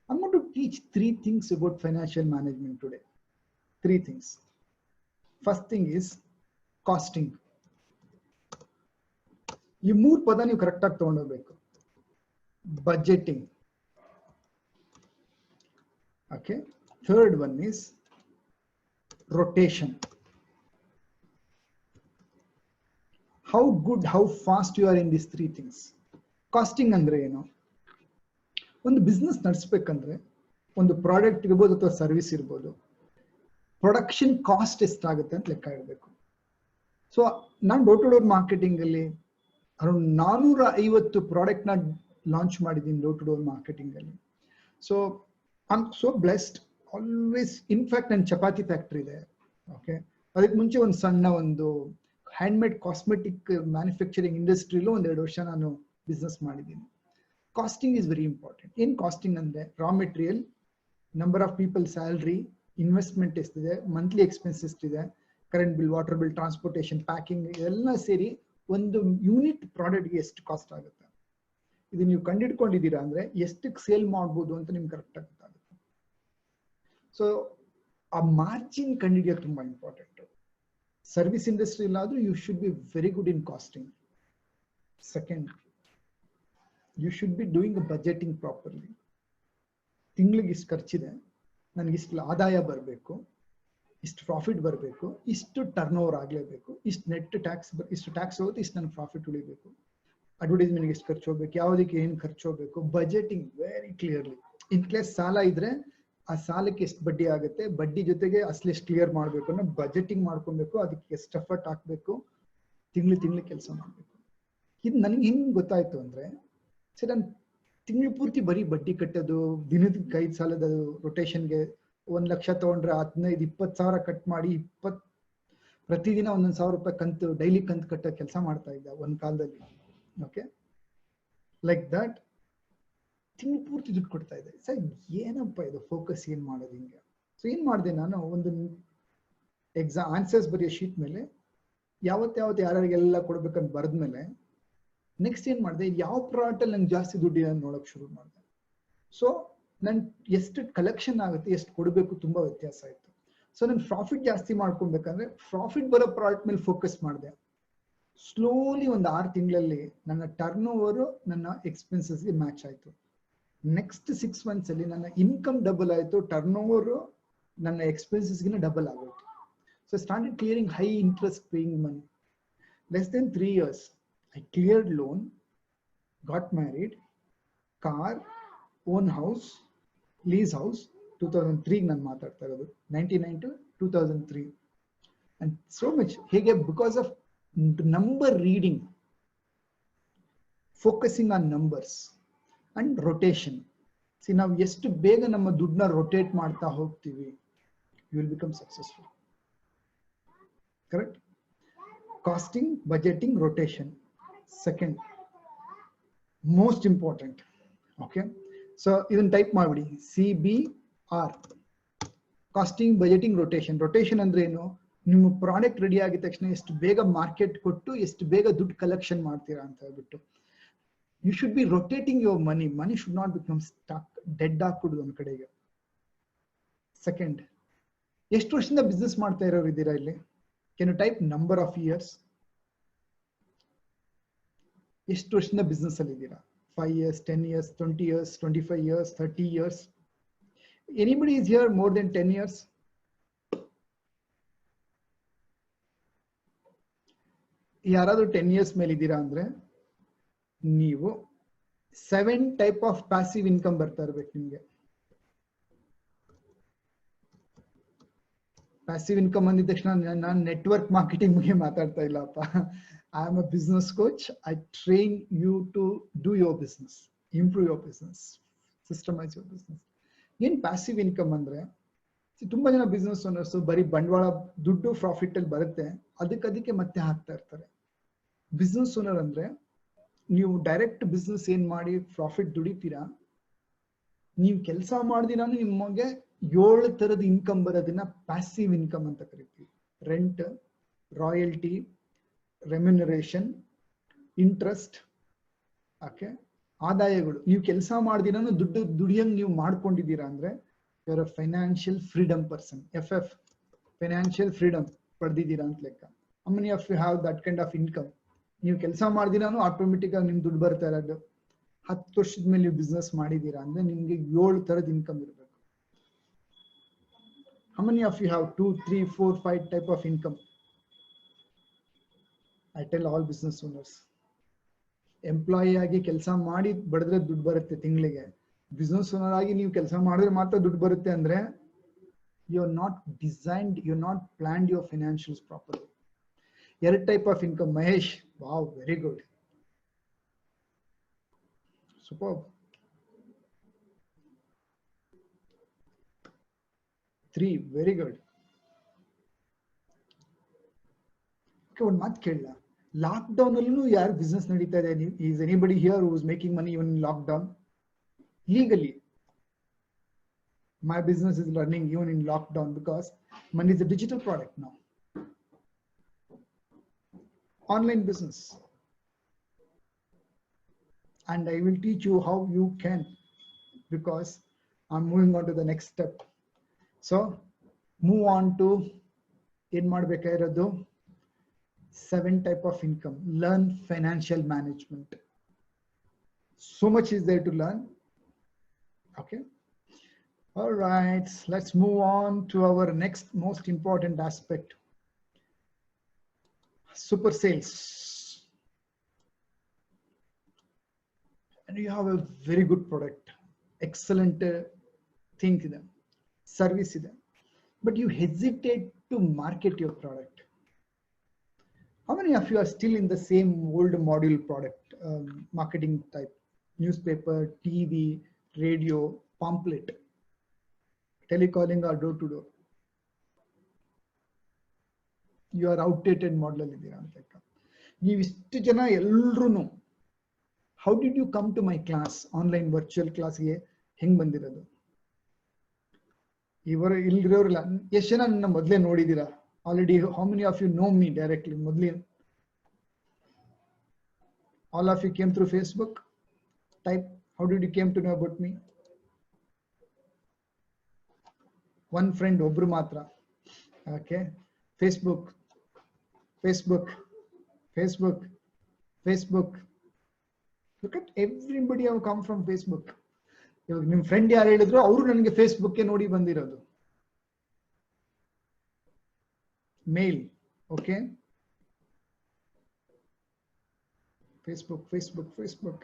I'm going to teach 3 things about financial management today. 3 things. First thing is costing. ಈ 3 ಪದ ನೀವು ಕರೆಕ್ಟ್ ಆಗಿ ತಗೊಂಡೋಗ್ಬೇಕು. Budgeting. Okay. Third one is rotation. How good, how fast you are in these 3 things. Costing ಅಂದ್ರೆ ಏನು? ಒಂದು business ನಡೆಸಬೇಕಂದ್ರೆ ಒಂದು product ಇರ್ಬೋದು ಅಥವಾ ಸರ್ವಿಸ್ ಇರ್ಬೋದು, ಪ್ರೊಡಕ್ಷನ್ ಕಾಸ್ಟ್ ಎಷ್ಟಾಗುತ್ತೆ ಅಂತ ಲೆಕ್ಕ ಇಡಬೇಕು. ಸೊ ನಾನು ಡೋರ್ ಟು ಡೋರ್ ಮಾರ್ಕೆಟಿಂಗ್ ಅಲ್ಲಿ ಅರೌಂಡ್ 450 ಪ್ರಾಡಕ್ಟ್ ನ ಲಾಂಚ್ ಮಾಡಿದ್ದೀನಿ ಡೋರ್ ಟು ಡೋರ್ ಮಾರ್ಕೆಟಿಂಗ್ ಅಲ್ಲಿ. So I am so blessed. Always, in fact ನನ್ನ ಚಪಾತಿ ಫ್ಯಾಕ್ಟ್ರಿ ಇದೆ. ಓಕೆ, ಅದಕ್ಕೆ ಮುಂಚೆ ಒಂದು ಸಣ್ಣ ಒಂದು ಹ್ಯಾಂಡ್ಮೇಡ್ ಕಾಸ್ಮೆಟಿಕ್ ಮ್ಯಾನುಫ್ಯಾಕ್ಚರಿಂಗ್ ಇಂಡಸ್ಟ್ರಿಲೂ 1-2 ವರ್ಷ ನಾನು ಬಿಸ್ನೆಸ್ ಮಾಡಿದ್ದೀನಿ. Costing is very important. ಏನ್ ಕಾಸ್ಟಿಂಗ್ ಅಂದ್ರೆ raw material, number of people salary, investment ಎಷ್ಟಿದೆ, ಮಂತ್ಲಿ ಎಕ್ಸ್ಪೆನ್ಸ್ ಎಷ್ಟಿದೆ, current bill, water bill, transportation, packing, ಎಲ್ಲ ಸೇರಿ ಒಂದು ಯೂನಿಟ್ ಪ್ರಾಡಕ್ಟ್ಗೆ ಎಷ್ಟು ಕಾಸ್ಟ್ ಆಗುತ್ತೆ. ಇದು ನೀವು ಕಂಡಿಡ್ಕೊಂಡಿದ್ದೀರಾ ಅಂದ್ರೆ ಎಷ್ಟಕ್ಕೆ ಸೇಲ್ ಮಾಡ್ಬೋದು ಅಂತ ನಿಮ್ಗೆ ಕರೆಕ್ಟ್ ಆಗಿ ಗೊತ್ತಾಗುತ್ತೆ. ಸೊ ಆ ಮಾರ್ಜಿನ್ ಕಂಡಿಡಿಯೋದು ತುಂಬಾ ಇಂಪಾರ್ಟೆಂಟ್. ಸರ್ವಿಸ್ ಇಂಡಸ್ಟ್ರಿ ಇಲ್ಲಾದ್ರೂ you should be very good in costing. Second, you should be doing a budgeting properly. ತಿಂಗಳಿಗೆ ಇಷ್ಟು ಖರ್ಚಿದೆ, ನನಗೆ ಇಷ್ಟು ಆದಾಯ ಬರಬೇಕು, ಇಷ್ಟು ಪ್ರಾಫಿಟ್ ಬರಬೇಕು, ಇಷ್ಟು ಟರ್ನ್ ಓವರ್ ಆಗಲೇಬೇಕು, ಇಷ್ಟು ನೆಟ್ ಟ್ಯಾಕ್ಸ್ ಇಷ್ಟು ಟ್ಯಾಕ್ಸ್ ಹೋಗುತ್ತೆ, ಇಷ್ಟು ನನಗೆ ಪ್ರಾಫಿಟ್ ಉಳಿಬೇಕು, ಅಡ್ವರ್ಟೈಸ್ಮೆಂಟ್ಗೆ ಎಷ್ಟು ಖರ್ಚು ಹೋಗ್ಬೇಕು, ಯಾವುದಕ್ಕೆ ಏನು ಖರ್ಚು ಹೋಗ್ಬೇಕು, budgeting very clearly. In case ಸಾಲ ಇದ್ರೆ ಆ ಸಾಲಕ್ಕೆ ಎಷ್ಟು ಬಡ್ಡಿ ಆಗುತ್ತೆ, ಬಡ್ಡಿ ಜೊತೆಗೆ ಅಸಲು ಎಷ್ಟು ಕ್ಲಿಯರ್ ಮಾಡಬೇಕು ಅನ್ನೋ ಬಜೆಟಿಂಗ್ ಮಾಡ್ಕೊಬೇಕು. ಅದಕ್ಕೆ ಎಷ್ಟು ಎಫರ್ಟ್ ಹಾಕ್ಬೇಕು, ತಿಂಗಳು ಕೆಲಸ ಮಾಡಬೇಕು. ಇದು ನನಗೆ ಹೆಂಗೆ ಗೊತ್ತಾಯ್ತು ಅಂದ್ರೆ, ಸರಿ ನಾನು ತಿಂಗಳು ಪೂರ್ತಿ ಬರೀ ಬಡ್ಡಿ ಕಟ್ಟೋದು, ದಿನದ 5 ಸಾಲದ ರೊಟೇಷನ್ಗೆ 1 ಲಕ್ಷ ತಗೊಂಡ್ರೆ 15-20 ಸಾವಿರ ಕಟ್ ಮಾಡಿ ಪ್ರತಿದಿನ 1,000 ರೂಪಾಯಿ ಕಂತು, ಡೈಲಿ ಕಂತು ಕಟ್ಟೋ ಕೆಲಸ ಮಾಡ್ತಾ ಇದ್ದ ಒಂದ್ ಕಾಲದಲ್ಲಿ. ಓಕೆ, ಲೈಕ್ ದಟ್ ತಿಂಗಳು ಪೂರ್ತಿ ದುಡ್ಡು ಕೊಡ್ತಾ ಇದೆ. ಸರ್ ಏನಪ್ಪ ಇದು, ಫೋಕಸ್ ಏನ್ ಮಾಡೋದು ಹಿಂಗೆ? ಸೊ ಏನ್ ಮಾಡಿದೆ ನಾನು, ಒಂದು ಆನ್ಸರ್ಸ್ ಬರೆಯೋ ಶೀಟ್ ಮೇಲೆ ಯಾವತ್ತು ಯಾರ್ಯಾರಿಗೆಲ್ಲ ಕೊಡ್ಬೇಕಂತ ಬರೆದ್ಮೇಲೆ ನೆಕ್ಸ್ಟ್ ಏನ್ ಮಾಡಿದೆ, ಯಾವ ಪ್ರಾಡಕ್ಟ್ ಅಲ್ಲಿ ನಂಗೆ ಜಾಸ್ತಿ ದುಡ್ಡು ನೋಡಕ್ ಶುರು ಮಾಡಿದೆ. ಸೊ ನನ್ ಎಷ್ಟು ಕಲೆಕ್ಷನ್ ಆಗುತ್ತೆ, ಎಷ್ಟು ಕೊಡಬೇಕು, ತುಂಬಾ ವ್ಯತ್ಯಾಸ ಆಯ್ತು. ಸೊ ನನ್ ಪ್ರಾಫಿಟ್ ಜಾಸ್ತಿ ಮಾಡ್ಕೊಬೇಕಂದ್ರೆ ಪ್ರಾಫಿಟ್ ಬರೋ ಪ್ರಾಡಕ್ಟ್ ಮೇಲೆ ಫೋಕಸ್ ಮಾಡಿದೆ. ಸ್ಲೋಲಿ ಒಂದು 6 ತಿಂಗಳಲ್ಲಿ ನನ್ನ ಟರ್ನ್ ಓವರ್ ನನ್ನ ಎಕ್ಸ್ಪೆನ್ಸಸ್ಗೆ ಮ್ಯಾಚ್ ಆಯ್ತು. ನೆಕ್ಸ್ಟ್ 6 months ಅಲ್ಲಿ ನನ್ನ ಇನ್ಕಮ್ ಡಬಲ್ ಆಯ್ತು, ಟರ್ನ್ ಓವರ್ ನನ್ನ ಎಕ್ಸ್ಪೆನ್ಸಸ್ಗಿನ ಡಬಲ್ ಆಗೋಯ್ತು. So started clearing high interest paying money. Less than 3 years, I cleared loan, got married, car, own house, lease house. 2003 ನಾನು ಮಾತಾಡ್ತಾ ಇರೋದು, 99 to 2003. And so much ಹೇಗೆ, because of number reading, focusing on numbers and rotation. See, ನಾವು ಎಷ್ಟು ಬೇಗ ನಮ್ಮ ದುಡ್ಡನ್ನ rotate ಮಾಡ್ತಾ ಹೋಗ್ತೀವಿ, you will become successful. Correct? Costing, budgeting, rotation. Second, most important. Okay, so even type ಮಾಡಿ CBR, ಕಾಸ್ಟಿಂಗ್, ಬಜೆಟಿಂಗ್, ರೋಟೇಷನ್. ರೋಟೇಷನ್ ಅಂದ್ರೆ ಏನು? ನಿಮ್ಮ ಪ್ರಾಡಕ್ಟ್ ರೆಡಿ ಆಗಿದ ತಕ್ಷಣ ಎಷ್ಟು ಬೇಗ ಮಾರ್ಕೆಟ್ ಕೊಟ್ಟು ಎಷ್ಟು ಬೇಗ ದುಡ್ಡು ಕಲೆಕ್ಷನ್ ಮಾಡ್ತೀರಾ ಅಂತ ಹೇಳ್ಬಿಟ್ಟು. You should be rotating your money. Money should not become stuck, dead ಆಗ್ಬಿಡುದು ಒಂದ್ ಕಡೆಗೆ. ಸೆಕೆಂಡ್, ಎಷ್ಟು ವರ್ಷದಿಂದ ಬಿಸ್ನೆಸ್ ಮಾಡ್ತಾ ಇರೋರು ಇದ್ದೀರಾ ಇಲ್ಲಿ? Can you type number of years? ಎಷ್ಟು ವರ್ಷದಿಂದ ಬಿಸ್ನೆಸ್ ಅಲ್ಲಿ ಇದ್ದೀರಾ? 5 years, 10 years, 20 years, 25 years, 30 years? Anybody is here more than 10 years? ಯಾರಾದ್ರೂ 10 years ಮೇಲೆ ಇದ್ದೀರಾ ಅಂದ್ರೆ ನೀವು 7 type of passive income ಬರ್ತಾ ಇರ್ಬೇಕು ನಿಮ್ಗೆ. ಪ್ಯಾಸಿವ್ ಇನ್ಕಮ್ ಅಂದಿದ ತಕ್ಷಣ ನಾನು ನೆಟ್ವರ್ಕ್ ಮಾರ್ಕೆಟಿಂಗ್ ಬಗ್ಗೆ ಮಾತಾಡ್ತಾ ಇಲ್ಲಪ್ಪ. I am a business coach. I train you to do your business, improve your business, systemise your business. ಏನ್ ಪ್ಯಾಸಿವ್ ಇನ್ಕಮ್ ಅಂದ್ರೆ, ತುಂಬಾ ಜನ ಬಿಸ್ನೆಸ್ ಓನರ್ಸ್ ಬರೀ ಬಂಡವಾಳ, ದುಡ್ಡು ಪ್ರಾಫಿಟ್ ಅಲ್ಲಿ ಬರುತ್ತೆ, ಅದಕ್ಕೆ ಮತ್ತೆ ಹಾಕ್ತಾ ಇರ್ತಾರೆ. ಬಿಸ್ನೆಸ್ ಓನರ್ ಅಂದ್ರೆ ನೀವು ಡೈರೆಕ್ಟ್ ಬಿಸ್ನೆಸ್ ಏನ್ ಮಾಡಿ ಪ್ರಾಫಿಟ್ ದುಡಿತೀರಾ, ನೀವು ಕೆಲಸ ಮಾಡ್ದಿರಾನು ನಿಮಗೆ 7 ತರದ ಇನ್ಕಮ್ ಬರೋದನ್ನ ಪ್ಯಾಸಿವ್ ಇನ್ಕಮ್ ಅಂತ ಕರಿತೀವಿ. Rent, royalty, remuneration, interest. Okay, ಆದಾಯಗಳು. ನೀವು ಕೆಲಸ ಮಾಡ್ದಿರಾನು ದುಡ್ಡು ದುಡಿಯಂಗ್ ನೀವು ಮಾಡ್ಕೊಂಡಿದ್ದೀರಾ ಅಂದ್ರೆ you are a financial freedom person. FF, financial freedom ಪಡೆದಿದ್ದೀರಾ ಅಂತ ಲೆಕ್ಕ. How many of you have that kind of income? ನೀವು ಕೆಲಸ ಮಾಡ್ದಿರಾನು ಆಟೋಮೆಟಿಕ್ ಆಗಿ ನಿಮ್ ದುಡ್ಡು ಬರ್ತಾ ಇರೋದು. 10 ವರ್ಷದ ಮೇಲೆ ನೀವು ಬಿಸ್ನೆಸ್ ಮಾಡಿದ್ದೀರಾ ಅಂದ್ರೆ ನಿಮ್ಗೆ 7 ತರದ ಇನ್ಕಮ್ ಇರಬೇಕು. How many of you have 2, 3, 4, 5 type of income? I tell all business owners, employee ಆಗಿ ಕೆಲಸ ಮಾಡಿ ಬಡಿದ್ರೆ ದುಡ್ಡು ಬರುತ್ತೆ ತಿಂಗಳಿಗೆ. ಬಿಸ್ನೆಸ್ ಓನರ್ ಆಗಿ ನೀವು ಕೆಲಸ ಮಾಡಿದ್ರೆ ಮಾತ್ರ ದುಡ್ಡು ಬರುತ್ತೆ ಅಂದ್ರೆ you are not designed, you are not planned your financials properly. 2 type of income. Mahesh, wow, very good, super. 3, very good. ಒಂದ್ ಮಾತು ಕೇಳಲ್ಲ, ಲಾಕ್ ಡೌನ್ ಅಲ್ಲೂ ಯಾರು ಬಿಸ್ನೆಸ್ ನಡೀತಾ ಇದೆ? Is anybody here who is making money even in lock down? Legally my business is running even in lockdown because money is a digital product now. Online business. And I will teach you how you can, because I'm moving on to the next step. So move on to in ಮಾಡಬೇಕಾಗಿರೋದು 7 type of income. Learn financial management. So much is there to learn. Okay. All right, let's move on to our next most important aspect. Super sales. And you have a very good product, excellent thing in them, service in them, but you hesitate to market your product. How many of you are still in the same old module product, marketing type, newspaper, TV, radio, pamphlet, telecalling or door to door? You are outdated model ಅಲ್ಲಿ ಇದ್ದೀರಾ ಅಂತ. ನೀವು ಇಷ್ಟು ಜನ ಎಲ್ರು, how did you come to my class? Online virtual ಕ್ಲಾಸ್ಗೆ ಹೆಂಗ್ ಬಂದಿರೋದು? ಇವರು ಇಲ್ಲಿರೋರಲ್ಲ, ಎಷ್ಟು ಜನ ನನ್ನ ಮೊದಲೇ ನೋಡಿದ್ದೀರಾ already? How many of you know me directly? ಮೊದಲೇ all of you came through Facebook? Type, how did you came to know about me? One friend, ಒಬ್ರು ಮಾತ್ರ. Okay, Facebook, Facebook, Facebook, Facebook. Look at everybody have come from Facebook. ಇವಾಗ ನಿಮ್ friend ಯಾರು ಹೇಳಿದ್ರು ಅವರು ನನಗೆ Facebook ನೋಡಿ ಬಂದಿರೋದು ಮೇಲ್. Okay, Facebook.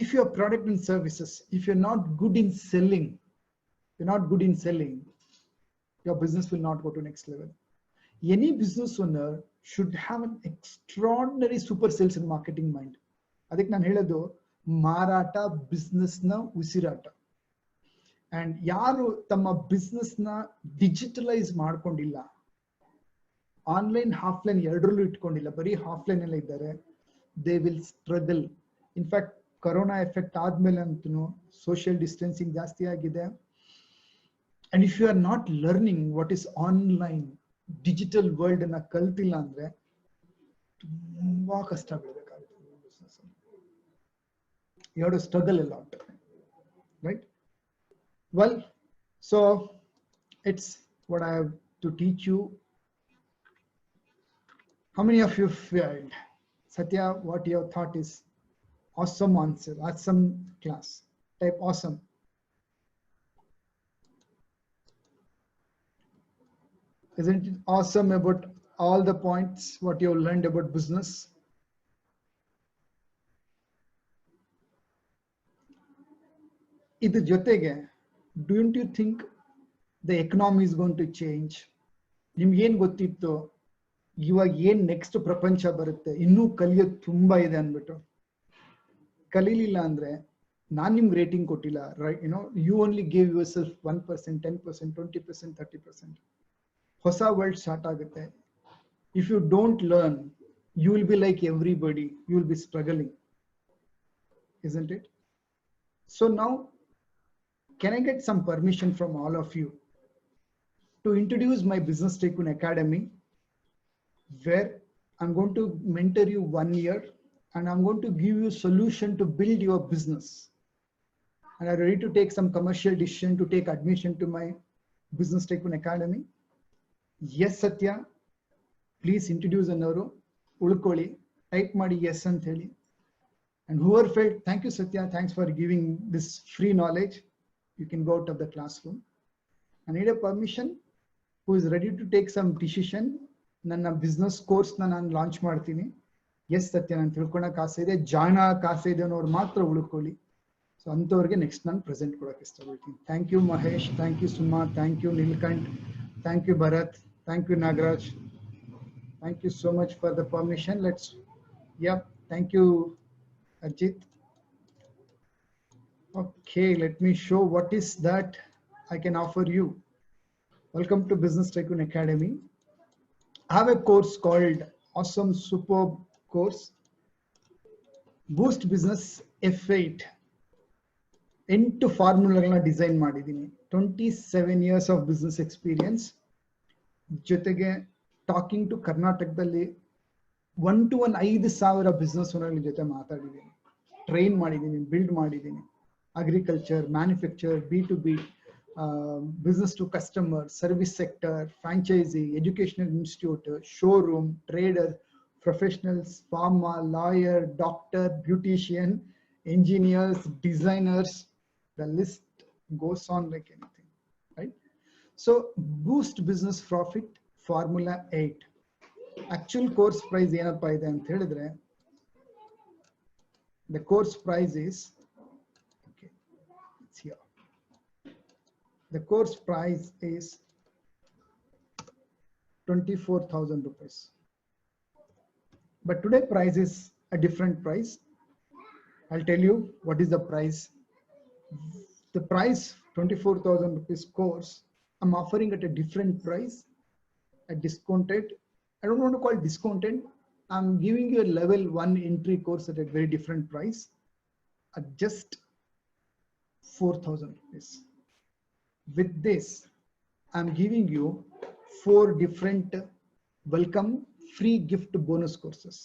If your product and services, if you're not good in selling, your business will not go to next level. Any business owner should have an extraordinary super sales and marketing mind. ಅದಕ್ಕೆ ನಾನು ಹೇಳೋದು ಮಾರಾಟ business ನ ಉಸಿರಾಟ. And ಯಾರು ತಮ್ಮ business ನ digitalise ಮಾಡ್ಕೊಂಡಿಲ್ಲ, ಆನ್ಲೈನ್ ಆಫ್ಲೈನ್ ಎರಡರಲ್ಲೂ ಇಟ್ಕೊಂಡಿಲ್ಲ, ಬರೀ ಆಫ್ಲೈನ್ ಎಲ್ಲ ಇದ್ದಾರೆ, they will struggle. In fact corona effect ಆದ್ಮೇಲೆ ಅಂತೂ ಸೋಷಿಯಲ್ ಡಿಸ್ಟೆನ್ಸಿಂಗ್ ಜಾಸ್ತಿ ಆಗಿದೆ. And if you are not learning what is online digital world ಅನ್ನ ಕಲ್ತಿಲ್ಲ ಅಂದ್ರೆ ತುಂಬಾ ಕಷ್ಟ ಬೀಳಬೇಕಾಗುತ್ತೆ. You have to struggle a lot, right? Well, so it's what I have to teach you. How many of you failed? Satya, what your thought is? Awesome answer, awesome class. Type awesome. Isn't it awesome about all the points what you learned about business? Idu jotege, don't you think the economy is going to change? ನಿಮ್ಗೆ ಏನ್ ಗೊತ್ತಿತ್ತು ಇವಾಗ ಏನ್ next ಪ್ರಪಂಚ ಬರುತ್ತೆ, ಇನ್ನೂ ಕಲಿಯೋದು ತುಂಬಾ ಇದೆ ಅನ್ಬಿಟ್ಟು ಕಲೀಲಿಲ್ಲ ಅಂದ್ರೆ ನಾನ್ ನಿಮ್ಗೆ ರೇಟಿಂಗ್ ಕೊಟ್ಟಿಲ್ಲ, right? You only give yourself 1%, 10%, 20%, 30%. ಹೊಸ ವರ್ಲ್ಡ್ ಸ್ಟಾರ್ಟ್ ಆಗುತ್ತೆ. If you don't learn, you will be like everybody, you will be struggling, isn't it? So now, can I get some permission from all of you to introduce my Business Tycoon Academy, where I'm going to mentor you 1 year and I'm going to give you solution to build your business. And I'm ready to take some commercial decision to take admission to my Business Tycoon Academy. Yes, Satya, please introduce another. Ulkoli, type madi yes and heli. And whoever felt, thank you, Satya, thanks for giving this free knowledge. You can go out of the classroom. I need a permission who is ready to take some decision. ನನ್ನ business course ನಾನು launch ಮಾಡ್ತೀನಿ. S ಸತ್ಯ, ನಾನು ತಿಳ್ಕೊಳಕ್ ಆಸೆ ಇದೆ, ಜಾಣ ಆಸೆ ಇದೆ ಅನ್ನೋರು ಮಾತ್ರ ಉಳ್ಕೊಳ್ಳಿ. ಸೊ ಅಂಥವ್ರಿಗೆ ನೆಕ್ಸ್ಟ್ ನಾನು ಪ್ರೆಸೆಂಟ್ ಕೊಡಕ್ಕೆ ಇಷ್ಟಪಡ್ತೀನಿ. Thank you Mahesh, thank you Suma, thank you Neelkanth, thank you Bharath, thank you Nagaraj, thank you so much for the permission. Let's thank you Ajith. Okay, let me show what is that I can offer you. Welcome to Business Tycoon Academy. I have a course called Awesome Superb Course, Boost Business F8. 8 ಫಾರ್ಮುಲಾಗಳನ್ನ design ಮಾಡಿದ್ದೀನಿ. 27 years of business experience. ಜೊತೆಗೆ talking to ಕರ್ನಾಟಕದಲ್ಲಿ 1 to 5,000 business ಓನರ್ಗಳ ಜೊತೆ ಮಾತಾಡಿದ್ದೀನಿ, train ಮಾಡಿದ್ದೀನಿ, build ಮಾಡಿದ್ದೀನಿ. Agriculture, manufacture, B2B, business to customer, service sector, franchisee, educational institute, showroom, trader, professionals, pharma, lawyer, doctor, beautician, engineers, designers. The list goes on like anything, right? So boost business profit formula 8. Actual course price ಏನಪ್ಪಾ ಇದೆ ಅಂತ ಹೇಳಿದ್ರೆ, the course price is here. The course price is 24,000 rupees. But today price is a different price. I'll tell you what is the price. The price 24,000 rupees course I'm offering at a different price, at discounted. I don't want to call it discounted. I'm giving you a level 1 entry course at a very different price at just 4,000 rupees. With this, I'm giving you 4 different welcome free gift bonus courses.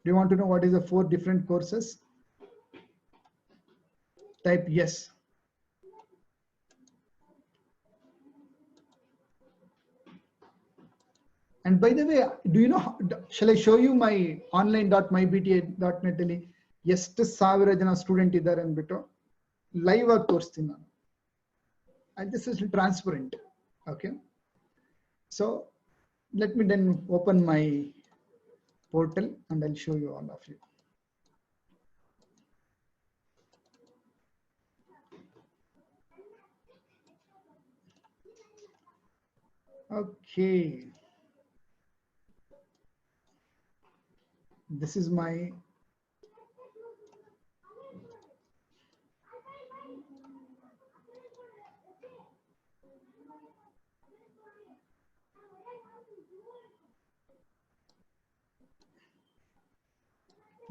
Do you want to know what is the 4 different courses? Type yes. And by the way, do you know, shall I show you my online.mybta.net? ಎಷ್ಟು ಸಾವಿರ ಜನ student ಇದ್ದಾರೆ ಅಂದ್ಬಿಟ್ಟು live ಆಗಿ ತೋರಿಸ್ತೀನಿ ನಾನು. And this is transparent. Okay, so let me then open my portal and I'll show you all of you. Okay, this is my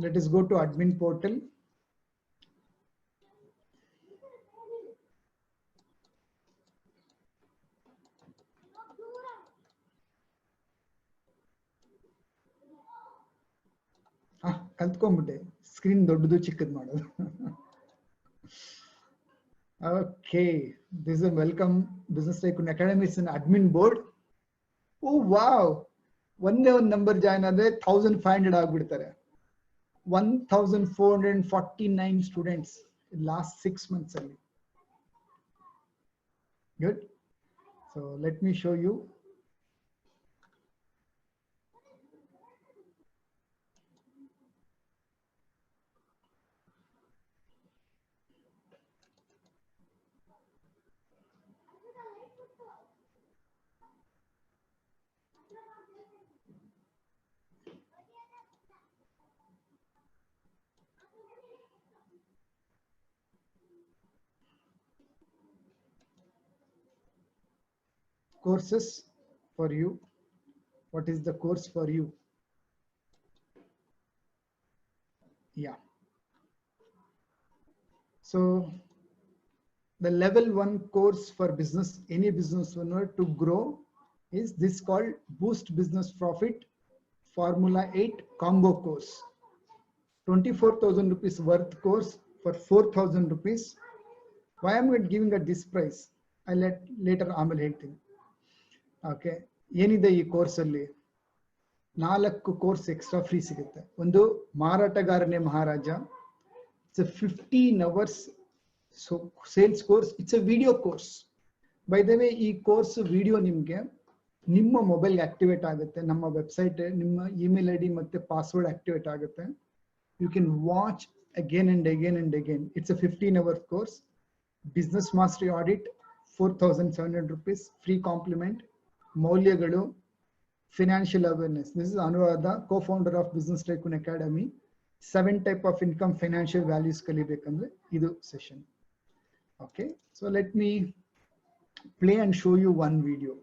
let us go to admin portal. ಕಲ್ತ್ಕೊಂಡ್ಬಿಟ್ಟೆ screen ದೊಡ್ಡದು ಚಿಕ್ಕದು ಮಾಡೋದು. Okay, this is a welcome Business Tycoon Academy. It's an admin board. Oh wow, ಒಂದೇ ಒಂದು number join ಆದ್ರೆ 1500 ಆಗ್ಬಿಡ್ತಾರೆ. 1449 students in last 6 months only. Good. So let me show you. Courses for you. What is the course for you? Yeah. So the level 1 course for business, any business owner to grow, is this called Boost Business Profit Formula 8 Combo Course. 24,000 rupees worth course for 4,000 rupees. Why am I giving at this price? I'll let later ಆಮೇಲೆ ಹೇಳ್ತೀನಿ. Okay, ಏನಿದೆ ಈ course ಅಲ್ಲಿ? 4 course extra free ಸಿಗುತ್ತೆ. ಒಂದು ಮಾರಾಟಗಾರನೇ ಮಹಾರಾಜ, it's a 15 hours sales course. It's a video course. By the way, ಈ ಕೋರ್ಸ್ ವಿಡಿಯೋ ನಿಮ್ಗೆ ನಿಮ್ಮ ಮೊಬೈಲ್ ಆಕ್ಟಿವೇಟ್ ಆಗುತ್ತೆ. ನಮ್ಮ ವೆಬ್ಸೈಟ್, ನಿಮ್ಮ ಇಮೇಲ್ ಐಡಿ ಮತ್ತೆ ಪಾಸ್ವರ್ಡ್ ಆಕ್ಟಿವೇಟ್ ಆಗುತ್ತೆ. You can watch again and again and again. It's a 15 hour course. Business mastery audit 4,700 rupees free compliment. ಮೌಲ್ಯಗಳು, financial awareness. This is Anuradha, co-founder of Business Tycoon Academy. 7 type of income, financial values ಕಲಿಬೇಕಂದ್ರೆ ಇದು session. Okay, so let me play and show you one video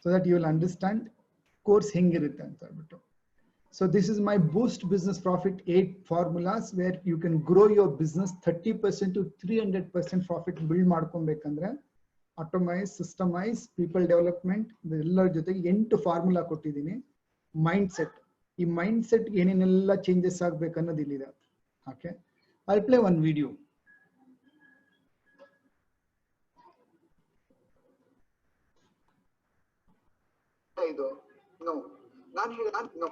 so that you will understand course ಹೆಂಗಿರುತ್ತೆ ಅಂತ ಹೇಳ್ಬಿಟ್ಟು. So this is my Boost Business Profit 8 formulas where you can grow your business 30% to 300% profit build ಮಾಡ್ಕೊಬೇಕಂದ್ರೆ automise, systemise, people development, ಎಲ್ಲರ ಜೊತೆಗೆ 8 formula ಕೊಟ್ಟಿದ್ದೀನಿ. Mindset, ಈ mindset ಏನೇನೆಲ್ಲ changes ಆಗ್ಬೇಕು ಅನ್ನೋದು ಇಲ್ಲಿದೆ. Okay, I play one video. ಇದು ನೋ, ನಾನು no.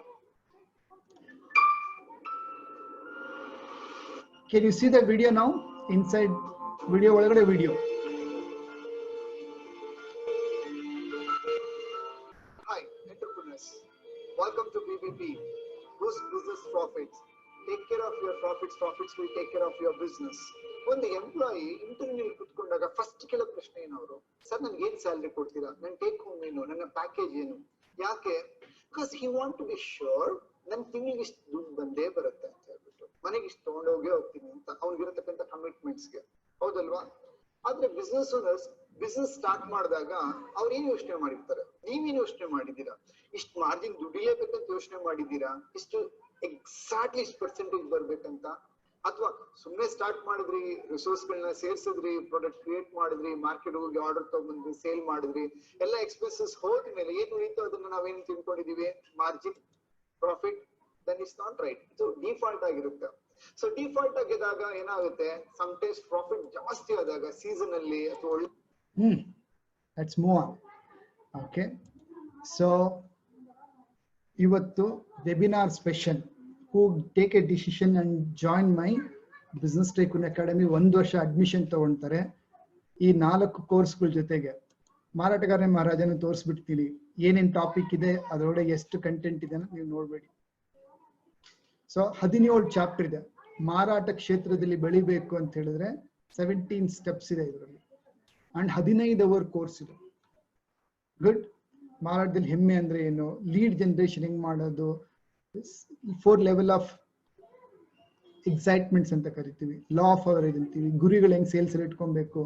Can you see the video now? Inside video ಒಳಗಡೆ video. Welcome to BBP, Boost Business Profits. Take care of your profits, profits will take care of your business. ಒಂದು employee interview ಕುತ್ಕೊಂಡಾಗ first ಕೇಳೋ ಪ್ರಶ್ನೆ ಏನು ಅವರು? Sir, ನನ್ಗೆ ಏನ್ salary ಕೊಡ್ತೀರಾ? ನನ್ನ ಟೇಕ್ ಹೋಮ್ ಏನು? ನನ್ನ ಪ್ಯಾಕೇಜ್ ಏನು? ಯಾಕೆ? Because he want to be sure ನನ್ ತಿಂಗಳಿಗೆ ಇಷ್ಟು ದುಡ್ಡು ಬಂದೇ ಬರುತ್ತೆ ಅಂತ ಹೇಳ್ಬಿಟ್ಟು, ಮನೆಗೆ ಇಷ್ಟು ತಗೊಂಡೋಗೇ ಹೋಗ್ತೀನಿ ಅಂತ ಅವ್ನಿಗಿರತಕ್ಕಂಥ ಕಮಿಟ್ಮೆಂಟ್ಸ್ಗೆ. ಹೌದಲ್ವಾ? ಆದ್ರೆ ಬಿಸ್ನೆಸ್ ಓನರ್ಸ್ ಬಿಸ್ನೆಸ್ ಸ್ಟಾರ್ಟ್ ಮಾಡಿದಾಗ ಅವ್ರು ಏನ್ ಯೋಚನೆ ಮಾಡಿರ್ತಾರೆ? ನೀವೇನ್ ಯೋಚನೆ ಮಾಡಿದ್ದೀರಾ? ಇಷ್ಟು ಮಾರ್ಜಿನ್ ದುಡಿಲೇಬೇಕಂತ ಯೋಚನೆ ಮಾಡಿದ್ದೀರಾ? ಇಷ್ಟು ಎಕ್ಸಾಕ್ಟ್ಲಿ ಇಷ್ಟು ಪರ್ಸೆಂಟೇಜ್ ಬರ್ಬೇಕಂತ? ಅಥವಾ ಸುಮ್ಮನೆ ಸ್ಟಾರ್ಟ್ ಮಾಡಿದ್ರಿ, ರಿಸೋರ್ಸ್ ಗಳನ್ನ ಸೇರ್ಸಿದ್ರಿ, ಪ್ರಾಡಕ್ಟ್ ಕ್ರಿಯೇಟ್ ಮಾಡಿದ್ರಿ, ಮಾರ್ಕೆಟ್ ಹೋಗಿ ಆರ್ಡರ್ ತಗೊಂಡ್ಬಂದ್ರಿ, ಸೇಲ್ ಮಾಡಿದ್ರಿ, ಎಲ್ಲ ಎಕ್ಸ್ಪೆನ್ಸಸ್ ಹೋದ್ಮೇಲೆ ಏನ್ ಉಳಿತೋ ಅದನ್ನ ನಾವೇನ್ ತಿಳ್ಕೊಂಡಿದೀವಿ? Margin, profit. Then it's not right. ಇದು ಡಿಫಾಲ್ಟ್ ಆಗಿರುತ್ತೆ. ಸೊ ಡಿಫಾಲ್ಟ್ ಆಗಿದಾಗ ಏನಾಗುತ್ತೆ? ಸಮ್ಟೈಮ್ಸ್ ಪ್ರಾಫಿಟ್ ಜಾಸ್ತಿ ಆದಾಗ ಸೀಸನ್ ಅಲ್ಲಿ ಅಥವಾ let's move on. Okay, so ಇವತ್ತು webinar special who take a decision and join my Business Tycoon Academy 1 ವರ್ಷ ಅಡ್ಮಿಷನ್ ತಗೊಂತಾರೆ. ಈ 4 ಕೋರ್ಸ್ಗಳ ಜೊತೆಗೆ ಮಾರಾಟಗಾರನೇ ಮಹಾರಾಜನ ತೋರಿಸ್ಬಿಡ್ತೀನಿ. ಏನೇನ್ ಟಾಪಿಕ್ ಇದೆ, ಅದರೊಳಗೆ ಎಷ್ಟು ಕಂಟೆಂಟ್ ಇದೆ ನೀವು ನೋಡ್ಬೇಡಿ. ಸೊ 17 ಚಾಪ್ಟರ್ ಇದೆ. ಮಾರಾಟ ಕ್ಷೇತ್ರದಲ್ಲಿ ಬೆಳಿಬೇಕು ಅಂತ ಹೇಳಿದ್ರೆ 17 ಸ್ಟೆಪ್ಸ್ ಇದೆ ಇದರಲ್ಲಿ. ಅಂಡ್ 15 ಅವರ್ ಕೋರ್ಸ್ ಇದೆ. ಗುಡ್. ಮಾರಾಟದಲ್ಲಿ ಹೆಮ್ಮೆ ಅಂದ್ರೆ ಏನು, ಲೀಡ್ ಜನರೇಷನ್ ಹೆಂಗ್ ಮಾಡೋದು, 4 ಲೆವೆಲ್ ಆಫ್ ಎಕ್ಸೈಟ್ಮೆಂಟ್ಸ್ ಅಂತ ಕರಿತೀವಿ, ಲಾ ಆಫ್ ಅವರೇಜ್ ಅಂತೀವಿ, ಗುರಿಗಳು ಹೆಂಗ್ ಸೇಲ್ಸ್ ಇಟ್ಕೊಬೇಕು,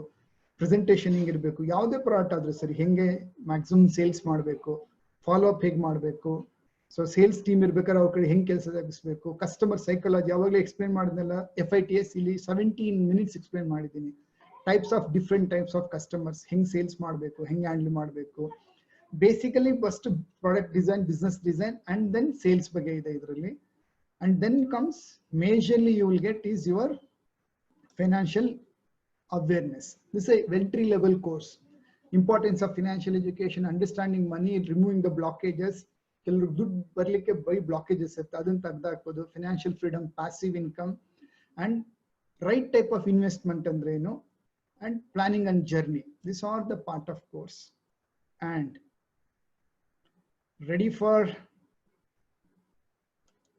ಪ್ರೆಸೆಂಟೇಷನ್ ಹೆಂಗಿರ್ಬೇಕು, ಯಾವುದೇ ಪ್ರಾಡಕ್ಟ್ ಆದ್ರೂ ಸರಿ ಹೆಂಗೆ ಮ್ಯಾಕ್ಸಿಮಮ್ ಸೇಲ್ಸ್ ಮಾಡಬೇಕು, ಫಾಲೋ ಅಪ್ ಹೇಗೆ ಮಾಡಬೇಕು, ಸೊ ಸೇಲ್ಸ್ ಟೀಮ್ ಇರ್ಬೇಕಾದ್ರೆ ಅವ್ರ ಕಡೆ ಹೆಂಗ್ ಕೆಲಸ ತಗ್ಗಿಸ್ಬೇಕು, ಕಸ್ಟಮರ್ ಸೈಕಾಲಜಿ ಯಾವಾಗಲೂ ಎಕ್ಸ್ಪ್ಲೇನ್ ಮಾಡಿದ್ನಲ್ಲ, FITS ಇಲ್ಲಿ 17 ಮಿನಿಟ್ಸ್ ಎಕ್ಸ್ಪ್ಲೇನ್ ಮಾಡಿದ್ದೀನಿ. Types of different types of customers, ಹೆಂಗ್ ಸೇಲ್ಸ್ ಮಾಡಬೇಕು, ಹೆಂಗ್ ಹ್ಯಾಂಡಲ್ ಮಾಡಬೇಕು, basically first product design, business design and then sales ಬಗ್ಗೆ ಇದೆ ಇದರಲ್ಲಿ. And then comes majorly you will get is your financial awareness. This is a entry level course. Importance of financial education, understanding money, removing the blockages. ಕೆಲವರು ದುಡ್ಡು ಬರ್ಲಿಕ್ಕೆ by blockages ಇರುತ್ತೆ, ಅದನ್ನ ತೆಗೆದಾಕೋದು, financial freedom, passive income and right type of investment ಅಂದ್ರೆ ಏನು, and planning and journey. This are the part of course. And ready for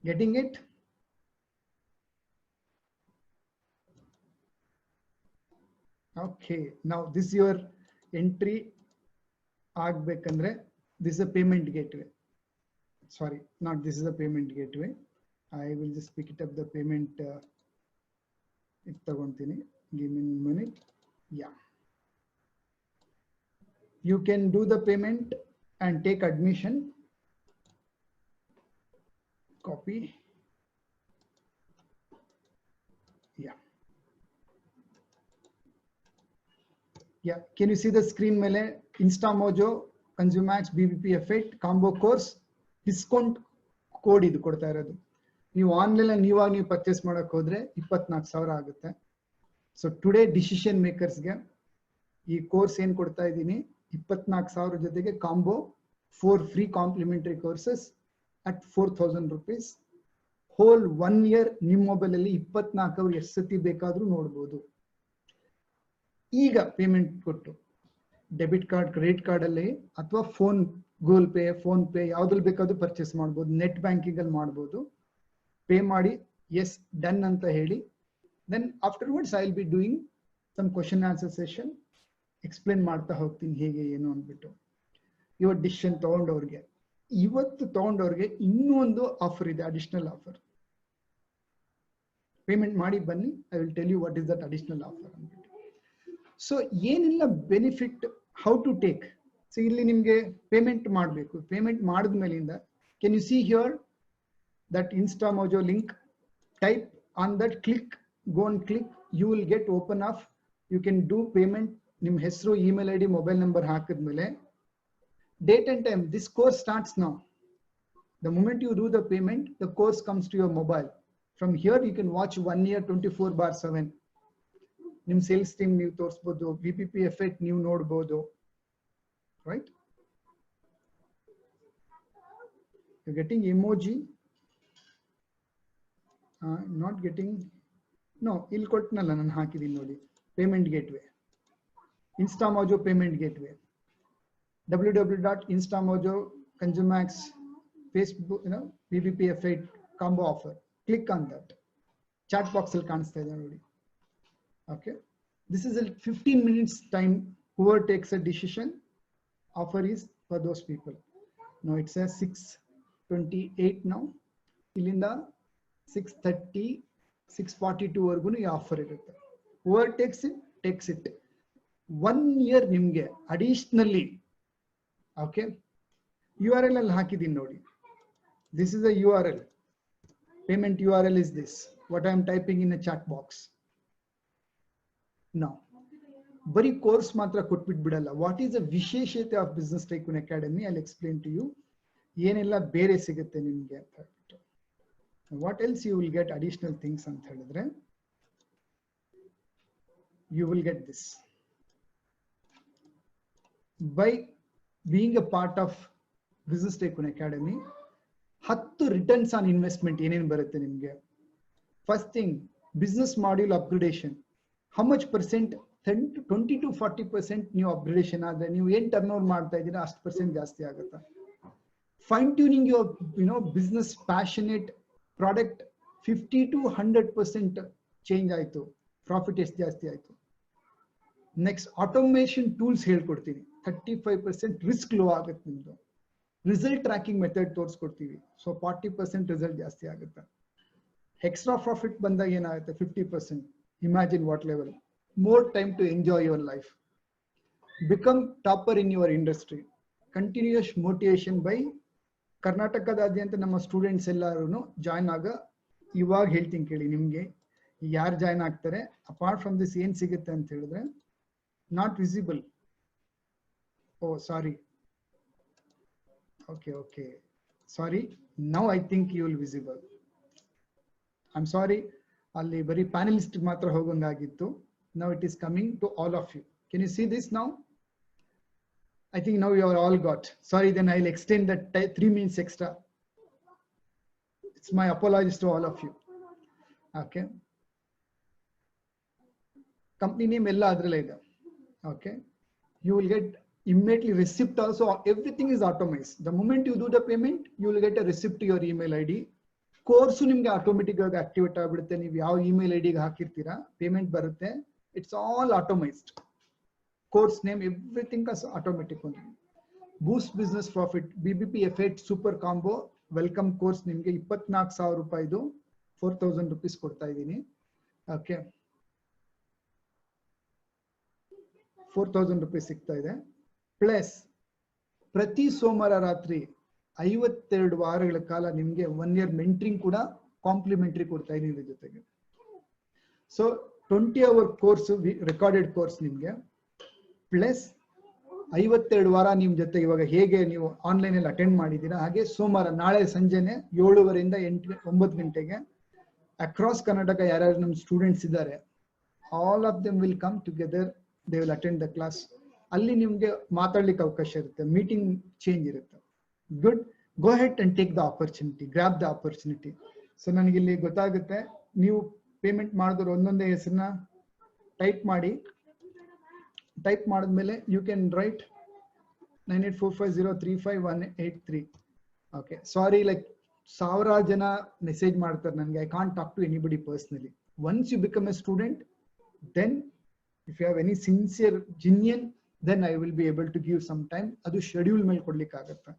getting it? Okay, now this is your entry agbekandre. This is a payment gateway. Sorry, not this is a payment gateway. I will just pick it up the payment. Give me a minute. Yeah, you can do the payment and take admission. Copy. Yeah. Yeah. Can you see the screen? Mele InstaMojo, Consumax, BBPF8 combo course discount code idu kodta irodu. ನೀವು online ನೀವು purchase ಮಾಡಕ್ ಹೋದ್ರೆ 24,000 ಆಗುತ್ತೆ. So today decision ಮೇಕರ್ಸ್ಗೆ ಈ course ಏನ್ ಕೊಡ್ತಾ ಇದ್ದೀನಿ, 24,000 ಜೊತೆಗೆ combo 4 free complimentary courses at 4,000 rupees. Whole 1 year ನಿಮ್ಮ ಮೊಬೈಲ್ ಅಲ್ಲಿ 24 ಅವರ್ ಎಷ್ಟು ಸತಿ ಬೇಕಾದ್ರೂ ನೋಡ್ಬೋದು. ಈಗ ಪೇಮೆಂಟ್ ಕೊಟ್ಟು ಡೆಬಿಟ್ ಕಾರ್ಡ್, ಕ್ರೆಡಿಟ್ ಕಾರ್ಡ್ ಅಲ್ಲಿ ಅಥವಾ phone, Google pay, phone pay ಯಾವ್ದ್ರಲ್ಲಿ ಬೇಕಾದ್ರೂ ಪರ್ಚೇಸ್ ಮಾಡ್ಬೋದು, ನೆಟ್ ಬ್ಯಾಂಕಿಂಗ್ ಅಲ್ಲಿ ಮಾಡ್ಬೋದು. ಪೇ ಮಾಡಿ ಎಸ್ ಡನ್ ಅಂತ ಹೇಳಿ, then afterwards I will be doing some question answer session, explain ಮಾಡ್ತಾ ಹೋಗ್ತೀನಿ ಹೇಗೆ ಏನು ಅಂದ್ಬಿಟ್ಟು. ಇವತ್ತು ಡಿಸಿಷನ್ ತಗೊಂಡವ್ರಿಗೆ, ಇವತ್ತು ತಗೊಂಡವ್ರಿಗೆ ಇನ್ನೂ ಒಂದು ಆಫರ್ ಇದೆ, ಅಡಿಷನಲ್ ಆಫರ್. ಪೇಮೆಂಟ್ ಮಾಡಿ ಬನ್ನಿ, I will tell you what is that additional offer ಅಂದ್ಬಿಟ್ಟು. ಸೊ ಏನಿಲ್ಲ benefit, how to take. So ಇಲ್ಲಿ ನಿಮ್ಗೆ ಪೇಮೆಂಟ್ ಮಾಡಬೇಕು. ಪೇಮೆಂಟ್ ಮಾಡಿದ್ಮೇಲಿಂದ can you see here that InstaMojo link, type on that, click, go and click, you will get open up, you can do payment. Nim hesru, email ID, mobile number hakidmele, date and time. This course starts now. The moment you do the payment, the course comes to your mobile. From here you can watch 1 year 24/7. Nim sales team ನೀವು ತೋರಿಸಬಹುದು, BBPF8 ನೀವು ನೋಡಬಹುದು, right? You're getting emoji. Not getting, no, ಇಲ್ಲಿ ಕೊಟ್ಟನಲ್ಲ ನಾನು ಹಾಕಿದ್ದೀನಿ ನೋಡಿ, payment gateway, InstaMojo payment gateway, www.instamojo Consumax Facebook, BBPF8 combo offer. Click on that. Chat box ಅಲ್ಲಿ ಕಾಣಿಸ್ತಾ ಇದೆ ನೋಡಿ. Okay, this is a 15 minutes time. Whoever takes a decision, offer is for those people. Now it says 6:28 now. ಇಲ್ಲಿಂದ 6:30, 6:42 ವರೆಗೂ ಈ offer ಇರುತ್ತೆ. Over takes it 1 year ನಿಮ್ಗೆ additionally. Okay, URL ಅಲ್ಲಿ ಹಾಕಿದ್ದೀನಿ ನೋಡಿ. This is a URL. Payment URL is this, what I am typing in a chat box. Now ಬರೀ ಕೋರ್ಸ್ ಮಾತ್ರ ಕೊಟ್ಬಿಟ್ಟು ಬಿಡಲ್ಲ. ವಾಟ್ ಈಸ್ ದ ವಿಶೇಷತೆ of business tycoon academy, I will explain to you. ಏನೆಲ್ಲ ಬೇರೆ ಸಿಗುತ್ತೆ ನಿಮ್ಗೆ ಅಂತ ಹೇಳ್ಬಿಟ್ಟು. What else you will get additional things ಅಂತ ಹೇಳಿದ್ರೆ, you will get this. By being a part of Business Tycoon Academy, 10 returns on investment ಏನೇನು ಬರುತ್ತೆ ನಿಮಗೆ. First thing business module upgradation. How much percent? 20 to 40% ನೀವು upgradation ಆದ್ರೆ ನೀವು ಏನ್ turn over ಮಾಡ್ತಾ ಇದ್ದೀರಾ ಅಷ್ಟು ಪರ್ಸೆಂಟ್ ಜಾಸ್ತಿ ಆಗುತ್ತೆ. Fine tuning your business passionate product 50 to 100% change ಆಯ್ತು, ಪ್ರಾಫಿಟ್ ಎಷ್ಟು ಜಾಸ್ತಿ ಆಯ್ತು. ನೆಕ್ಸ್ಟ್ ಆಟೋಮೇಷನ್ ಟೂಲ್ಸ್ ಹೇಳ್ಕೊಡ್ತೀನಿ, 35% ರಿಸ್ಕ್ ಲೋ ಆಗುತ್ತೆ ನಿಮ್ದು. ರಿಸಲ್ಟ್ ಟ್ರ್ಯಾಕಿಂಗ್ ಮೆಥಡ್ ತೋರಿಸ್ಕೊಡ್ತೀವಿ, ಸೊ 40% ರಿಸಲ್ಟ್ ಜಾಸ್ತಿ ಆಗುತ್ತೆ. ಎಕ್ಸ್ಟ್ರಾ ಪ್ರಾಫಿಟ್ ಬಂದಾಗ ಏನಾಗುತ್ತೆ 50%. Imagine what level. More time to enjoy your life. Become topper in your industry. Continuous motivation by ಕರ್ನಾಟಕದಾದ್ಯಂತ ನಮ್ಮ ಸ್ಟೂಡೆಂಟ್ಸ್ ಎಲ್ಲರೂ ಜಾಯ್ನ್ ಆಗ. ಇವಾಗ ಹೇಳ್ತೀನಿ ಕೇಳಿ, ನಿಮ್ಗೆ ಯಾರು ಜಾಯ್ನ್ ಆಗ್ತಾರೆ ಅಪಾರ್ಟ್ ಫ್ರಮ್ ದಿಸ್ ಏನ್ ಸಿಗುತ್ತೆ ಅಂತ ಹೇಳಿದ್ರೆ, not visible. Oh sorry, okay sorry, now I think you will visible. I am sorry, ಅಲ್ಲಿ ಬರೀ ಪ್ಯಾನಲಿಸ್ಟ್ ಮಾತ್ರ ಹೋಗಂಗಾಗಿತ್ತು. Now it is coming to all of you. Can you see this now? I think now you are all got. Sorry, then I'll extend that 3 minutes extra. It's my apologies to all of you. Okay. Company name ella adralle ide. Okay. You will get immediately receipt also. Everything is automated. The moment you do the payment, you will get a receipt to your email ID. Course nimge automatic ಆಗಿ activate ಆಗಿಬಿಡುತ್ತೆ. ನೀವು ಯಾವ email ID ಗೆ ಹಾಕಿರ್ತೀರಾ payment ಬರುತ್ತೆ. It's all automated. Course name, everything is automatic only. Boost business profit, BBP F8 super combo welcome course ನಿಮಗೆ 24,000 ರೂಪಾಯಿದು 4,000 rupees ಕೊಡ್ತಾ ಇದ್ದೀನಿ. ಓಕೆ, 4,000 rupees ಸಿಗ್ತಾ ಇದೆ. ಪ್ಲಸ್ ಪ್ರತಿ ಸೋಮವಾರ ರಾತ್ರಿ 52 ವಾರಗಳ ಕಾಲ ನಿಮಗೆ 1 year ಮೆಂಟರಿಂಗ್ ಕೂಡ ಕಾಂಪ್ಲಿಮೆಂಟರಿ ಕೊಡ್ತಾ ಇದ್ದೀನಿ ಜೊತೆಗೆ. So 20 hour course, recorded course ನಿಮಗೆ. ಪ್ಲಸ್ 52 ವಾರ ನಿಮ್ ಜೊತೆ ಇವಾಗ ಹೇಗೆ ನೀವು ಆನ್ಲೈನ್ ಅಲ್ಲಿ ಅಟೆಂಡ್ ಮಾಡಿದ್ದೀರಾ ಹಾಗೆ ಸೋಮವಾರ ನಾಳೆ ಸಂಜೆನೆ 7:30 9 ಗಂಟೆಗೆ ಅಕ್ರಾಸ್ ಕರ್ನಾಟಕ ಯಾರ್ಯಾರು ನಮ್ಮ ಸ್ಟೂಡೆಂಟ್ಸ್ ಇದ್ದಾರೆ, all of them will come together, they will attend the class. ಅಲ್ಲಿ ನಿಮ್ಗೆ ಮಾತಾಡ್ಲಿಕ್ಕೆ ಅವಕಾಶ ಇರುತ್ತೆ, ಮೀಟಿಂಗ್ ಚೇಂಜ್ ಇರುತ್ತೆ. Good, go ahead and take the opportunity, grab the opportunity. So ನನಗಿಲ್ಲಿ ಗೊತ್ತಾಗುತ್ತೆ, ನೀವು ಪೇಮೆಂಟ್ ಮಾಡಿದ್ರು ಒಂದೊಂದೇ ಹೆಸರನ್ನ ಟೈಪ್ ಮಾಡಿ. ಟೈಪ್ ಮಾಡಿದ್ಮೇಲೆ you can write 9845035183. Okay, sorry, like ಸಾವಿರಾರು ಜನ ಮೆಸೇಜ್ ಮಾಡ್ತಾರೆ ನನಗೆ. I can't talk to anybody personally. Once you become a student, then if you have any sincere genuine, then I will be able to give some time. ಅದು schedule ಮೇಲೆ ಕೊಡ್ಲಿಕ್ಕೆ ಆಗುತ್ತೆ.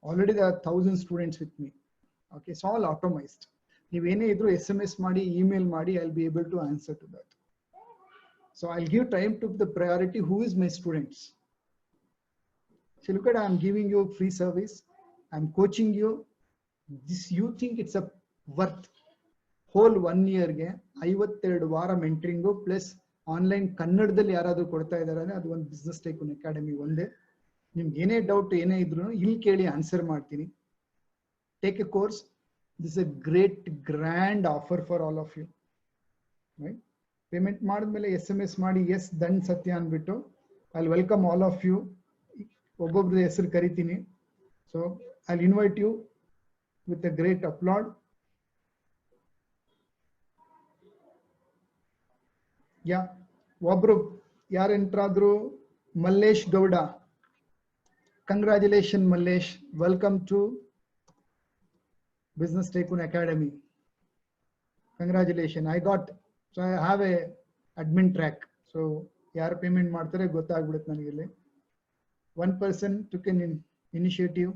Already they are 1000 students with me. Okay, it's all automised. ನೀವೇನೇ ಇದ್ರು SMS ಮಾಡಿ, email ಮಾಡಿ, I will be able to answer to that. So I'll give time to the priority who is my students. So look at, I'm giving you free service. I'm coaching you. This, you think it's a worth whole 1 year ge 52 ವಾರ mentoring plus online ಕನ್ನಡದಲ್ಲಿ ಯಾರಾದ್ರೂ ಕೊಡ್ತಾ ಇದಾರೆ ಅಂದ್ರೆ ಅದು ಒಂದು business tycoon academy ಒಂದೇ. ನಿಮ್ಗೆ ಏನೇ ಡೌಟ್ ಏನೇ ಇದ್ರು ಇಲ್ಲಿ ಕೇಳಿ, ಆನ್ಸರ್ ಮಾಡ್ತೀನಿ. Take a course. This is a great grand offer for all of you. Right, payment ಮಾಡಿದ್ಮೇಲೆ SMS ಮಾಡಿ ಎಸ್ ದಂಡ್ ಸತ್ಯ ಅಂದ್ಬಿಟ್ಟು I welcome all of you. ಒಬ್ಬೊಬ್ರ ಹೆಸರು ಕರಿತೀನಿ. So I invite you with a great applause. ಒಬ್ರು ಯಾರು ಎಂಟ್ರಾದ್ರು? Mallesh Gowda. Congratulation Mallesh, welcome to business tycoon academy. Congratulation. I got, so I have a admin track, so yaar payment ಮಾಡ್ತಾರೆ ಗೊತ್ತಾಗ್ಬಿಡುತ್ತೆ ನನಗೆ. One person took an initiative.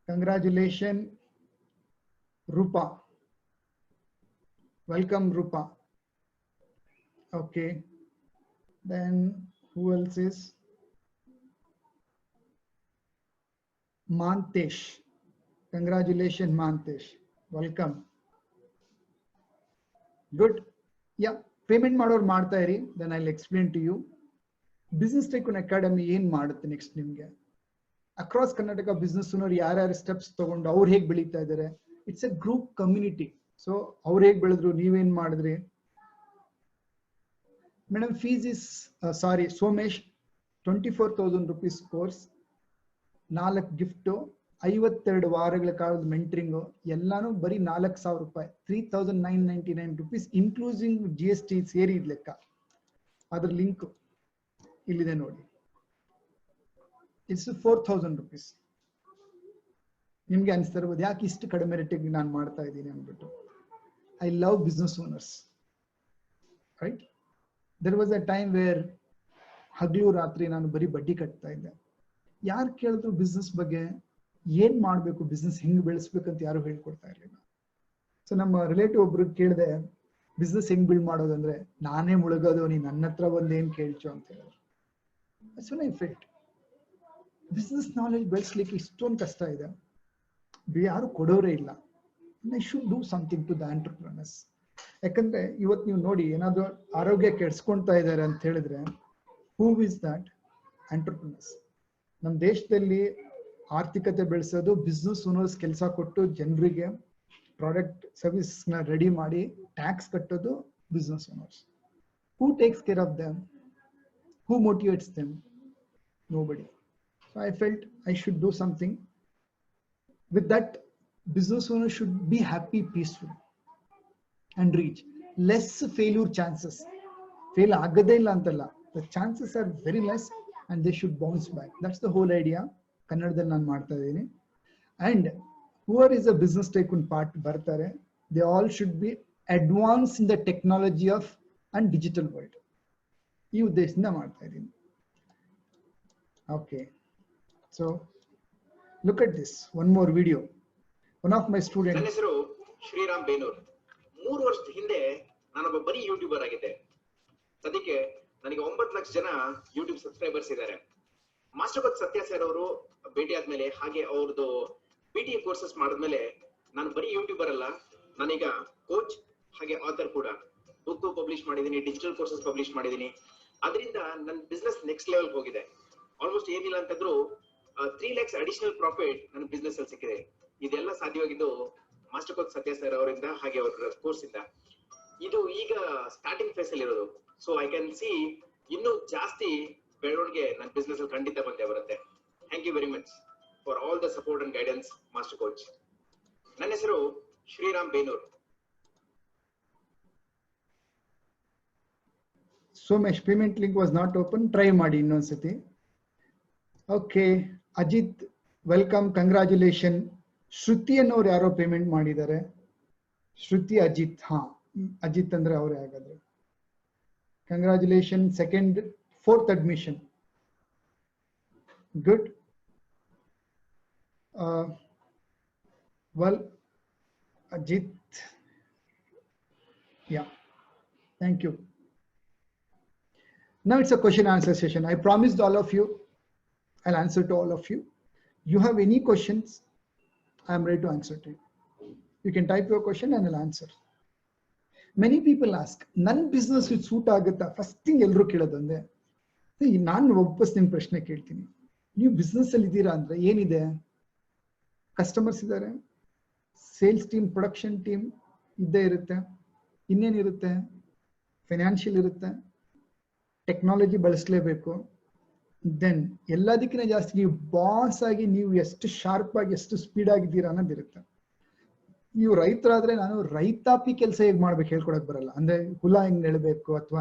Congratulations Rupa, welcome Rupa. Okay, then who else is? Mantesh. Congratulations Mantesh, welcome. Good. Yeah, payment ಮಾಡೋರು ಮಾಡ್ತಾ ಇರಿ, then I will explain to you. Business tycoon academy ಏನ್ ಮಾಡುತ್ತೆ next ನಿಮ್ಗೆ. Across Karnataka business owner ಯಾರ್ಯಾರು steps ತಗೊಂಡು ಅವ್ರು ಹೇಗೆ ಬೆಳೀತಾ ಇದ್ದಾರೆ. It's a group community. So ಅವ್ರು ಹೇಗೆ ಬೆಳೆದ್ರು, ನೀವೇನ್ ಮಾಡಿದ್ರಿ. Madam fees is sorry Somesh, 24,000 rupees course, 4 gift, 52 ವಾರಗಳ ಕಾಲದ ಮೆಂಟರಿಂಗು ಎಲ್ಲಾನು ಬರೀ 4,000 ರೂಪಾಯಿ, 3,999 rupees ಇನ್ಕ್ಲೂಸಿಂಗ್ GST ಸೇರಿ ಲೆಕ್ಕ. ಅದ್ರ ಲಿಂಕ್ ಇಲ್ಲಿದೆ ನೋಡಿ. It's 4,000 rupees. ನಿಮ್ಗೆ ಅನಿಸ್ತಾ ಇರ್ಬೋದು ಯಾಕೆ ಇಷ್ಟು ಕಡಿಮೆ ರೇಟಿಗೆ ನಾನು ಮಾಡ್ತಾ ಇದ್ದೀನಿ ಅಂದ್ಬಿಟ್ಟು. I love business owners, right? There was a time where ಹಗಲು ರಾತ್ರಿ ನಾನು ಬರೀ ಬಡ್ಡಿ ಕಟ್ತಾ ಇದ್ದೆ. ಯಾರು ಕೇಳಿದ್ರು ಬಿಸ್ನೆಸ್ ಬಗ್ಗೆ, ಏನ್ ಮಾಡ್ಬೇಕು, ಬಿಸ್ನೆಸ್ ಹೆಂಗ್ ಬೆಳೆಸ್ಬೇಕಂತ ಯಾರು ಹೇಳ್ಕೊಡ್ತಾ ಇರ್ಲಿಲ್ಲ. ಸೊ ನಮ್ಮ ರಿಲೇಟಿವ್ ಒಬ್ರಿಗೆ ಕೇಳಿದೆ, ಬಿಸ್ನೆಸ್ ಹೆಂಗ್ ಬಿಲ್ಡ್ ಮಾಡೋದಂದ್ರೆ, ನಾನೇ ಮುಳುಗೋದು, ನೀ ನನ್ನ ಹತ್ರ ಬಂದು ಏನ್ ಕೇಳ್ಚು ಅಂತ ಹೇಳಿದ್ರು. ಬಿಸ್ನೆಸ್ ನಾಲೆಜ್ ಬೆಳೆಸ್ಲಿಕ್ಕೆ ಇಷ್ಟೊಂದು ಕಷ್ಟ ಇದೆ, ಯಾರು ಕೊಡೋರೇ ಇಲ್ಲ. I should do something to the entrepreneurs. ಯಾಕಂದ್ರೆ ಇವತ್ತು ನೀವು ನೋಡಿ, ಏನಾದ್ರು ಆರೋಗ್ಯ ಕೆಡ್ಸ್ಕೊಂತಾ ಇದ್ದಾರೆ ಅಂತ ಹೇಳಿದ್ರೆ, ಹೂ ಇಸ್ ದಟ್? ಎಂಟರ್ಪ್ರನರ್ಸ್. ನಮ್ಮ ದೇಶದಲ್ಲಿ ಆರ್ಥಿಕತೆ ಬೆಳೆಸೋದು ಬಿಸ್ನೆಸ್ ಓನರ್ಸ್ ಕೆಲಸ ಕೊಟ್ಟು ಜನರಿಗೆ ಪ್ರಾಡಕ್ಟ್ ಸರ್ವಿಸ್ ನ ರೆಡಿ ಮಾಡಿ ಟ್ಯಾಕ್ಸ್ ಕಟ್ಟೋದು business owners. Who takes care of them? Who motivates them? Nobody. So I felt I should do something. With that, business owners should be happy, peaceful, and reach less failure chances. Fail agade illa antalla. The chances are very less, and they should bounce back. That's the whole idea. Kannadadalli ನಾನು ಮಾಡ್ತಾ ಇದ್ದೀನಿ. And whoever is a business tycoon part bartare, they all should be advanced in the technology of and digital world. ಈ ಉದ್ದೇಶದಿಂದ ಮಾಡ್ತಾ ಇದ್ದೀನಿ. Okay, so look at this one more video. One of my students. ನನ್ನ ಹೆಸರು ಶ್ರೀರಾಮ್ ಬೇನೂರ್. 3 ವರ್ಷದ ಹಿಂದೆ ನಾನೊಬ್ಬ ಬರೀ ಯೂಟ್ಯೂಬರ್ ಆಗಿದ್ದೆ. ಸದ್ಯಕ್ಕೆ ನನಗೆ 9 ಲಕ್ಷ ಜನ ಯೂಟ್ಯೂಬ್ ಸಬ್ಸ್ಕ್ರೈಬರ್ಸ್ ಇದ್ದಾರೆ. ಮಾಸ್ಟರ್ ಕೋಚ್ ಸತ್ಯ ಸರ್ ಅವರು ಭೇಟಿ ಆದ್ಮೇಲೆ, ಹಾಗೆ ಅವ್ರದ್ದು BTA ಕೋರ್ಸಸ್ ಮಾಡಿದ್ಮೇಲೆ, ನಾನು ಬರೀ ಯೂಟ್ಯೂಬರ್ ಅಲ್ಲ, ನಾನೀಗ ಕೋಚ್ ಹಾಗೆ ಆಥರ್ ಕೂಡ. ಬುಕ್ ಪಬ್ಲಿಷ್ ಮಾಡಿದೀನಿ, ಡಿಜಿಟಲ್ ಕೋರ್ಸಸ್ ಪಬ್ಲಿಷ್ ಮಾಡಿದೀನಿ. ಅದರಿಂದ ನನ್ನ ಬಿಸ್ನೆಸ್ ನೆಕ್ಸ್ಟ್ ಲೆವೆಲ್ ಹೋಗಿದೆ. ಆಲ್ಮೋಸ್ಟ್ ಏನಿಲ್ಲ ಅಂತಂದ್ರು 3 lakhs ಅಡಿಷನಲ್ ಪ್ರಾಫಿಟ್ ನನ್ನ ಬಿಸ್ನೆಸ್ ಅಲ್ಲಿ ಸಿಕ್ಕಿದೆ. ಇದೆಲ್ಲ ಸಾಧ್ಯವಾಗಿದ್ದು ಮಾಸ್ಟರ್ ಕೋಚ್ ಸತ್ಯ ಸರ್ ಅವರಿಂದ ಹಾಗೆ ಅವರ ಕೋರ್ಸ್ ಇಂದ. ಇದು ಈಗ ಸ್ಟಾರ್ಟಿಂಗ್ ಫೇಸ್ ಅಲ್ಲಿ ಇರೋದು. ಸೊ ಐ ಕ್ಯಾನ್ ಸಿ ಇನ್ನೂ ಜಾಸ್ತಿ ಬೆಳವಣಿಗೆ ನನ್ನ ಬಿಸ್ನೆಸ್ ಅಲ್ಲಿ ಖಂಡಿತ ಬಂದೇ ಬರುತ್ತೆ. Thank you very much for all the support and guidance master coach. ನನ್ನ ಹೆಸರು Shriram ಬೇನೂರ್. So my payment link was not open. Try ಮಾಡಿ ಇನ್ನೊಂದ್ಸತಿ. Okay, Ajith welcome, congratulation. Shruti ಅನ್ನೋರು ಯಾರೋ ಪೇಮೆಂಟ್ ಮಾಡಿದ್ದಾರೆ. ಶ್ರುತಿ ಅಜಿತ್, ಹಾ ಅಜಿತ್ ಅಂದ್ರೆ ಅವರೇ ಹಾಗಾದ್ರೆ. Congratulation, 4th admission. Good. Well, Ajit, yeah, thank you. Now it's a question answer session. I promised all of you, I'll answer to all of you. You have any questions, I'm ready to answer to you. You can type your question and I'll answer. Many people ask, ನನ್ನ business suit ಆಗುತ್ತಾ? First thing ಎಲ್ಲರೂ ಕೇಳೋದಂದ್ರೆ, ನಾನು ವಾಪಸ್ ನಿಮ್ಮ ಪ್ರಶ್ನೆ ಕೇಳ್ತೀನಿ. ನೀವು business ಅಲ್ಲಿ ಇದ್ದೀರಾ ಅಂದ್ರೆ ಏನಿದೆ? ಕಸ್ಟಮರ್ಸ್ ಇದ್ದಾರೆ, ಸೇಲ್ಸ್ ಟೀಮ್, ಪ್ರೊಡಕ್ಷನ್ ಟೀಮ್ ಇದ್ದೇ ಇರುತ್ತೆ. ಇನ್ನೇನಿರುತ್ತೆ? ಫೈನಾನ್ಷಿಯಲ್ ಇರುತ್ತೆ, ಟೆಕ್ನಾಲಜಿ ಬಳಸಲೇಬೇಕು. ದೆನ್ ಎಲ್ಲದಕ್ಕಿಂತ ಜಾಸ್ತಿ ನೀವು ಬಾಸ್ ಆಗಿ ನೀವು ಎಷ್ಟು ಶಾರ್ಪ್ ಆಗಿ ಎಷ್ಟು ಸ್ಪೀಡ್ ಆಗಿದ್ದೀರಾ ಅನ್ನೋದಿರುತ್ತೆ. ನೀವು ರೈತರಾದ್ರೆ ನಾನು ರೈತಾಪಿ ಕೆಲಸ ಹೇಗ್ ಮಾಡ್ಬೇಕು ಹೇಳ್ಕೊಡಕ್ ಬರಲ್ಲ. ಅಂದ್ರೆ ಹುಲ ಹೆಂಗ್ ನೆಡಬೇಕು ಅಥವಾ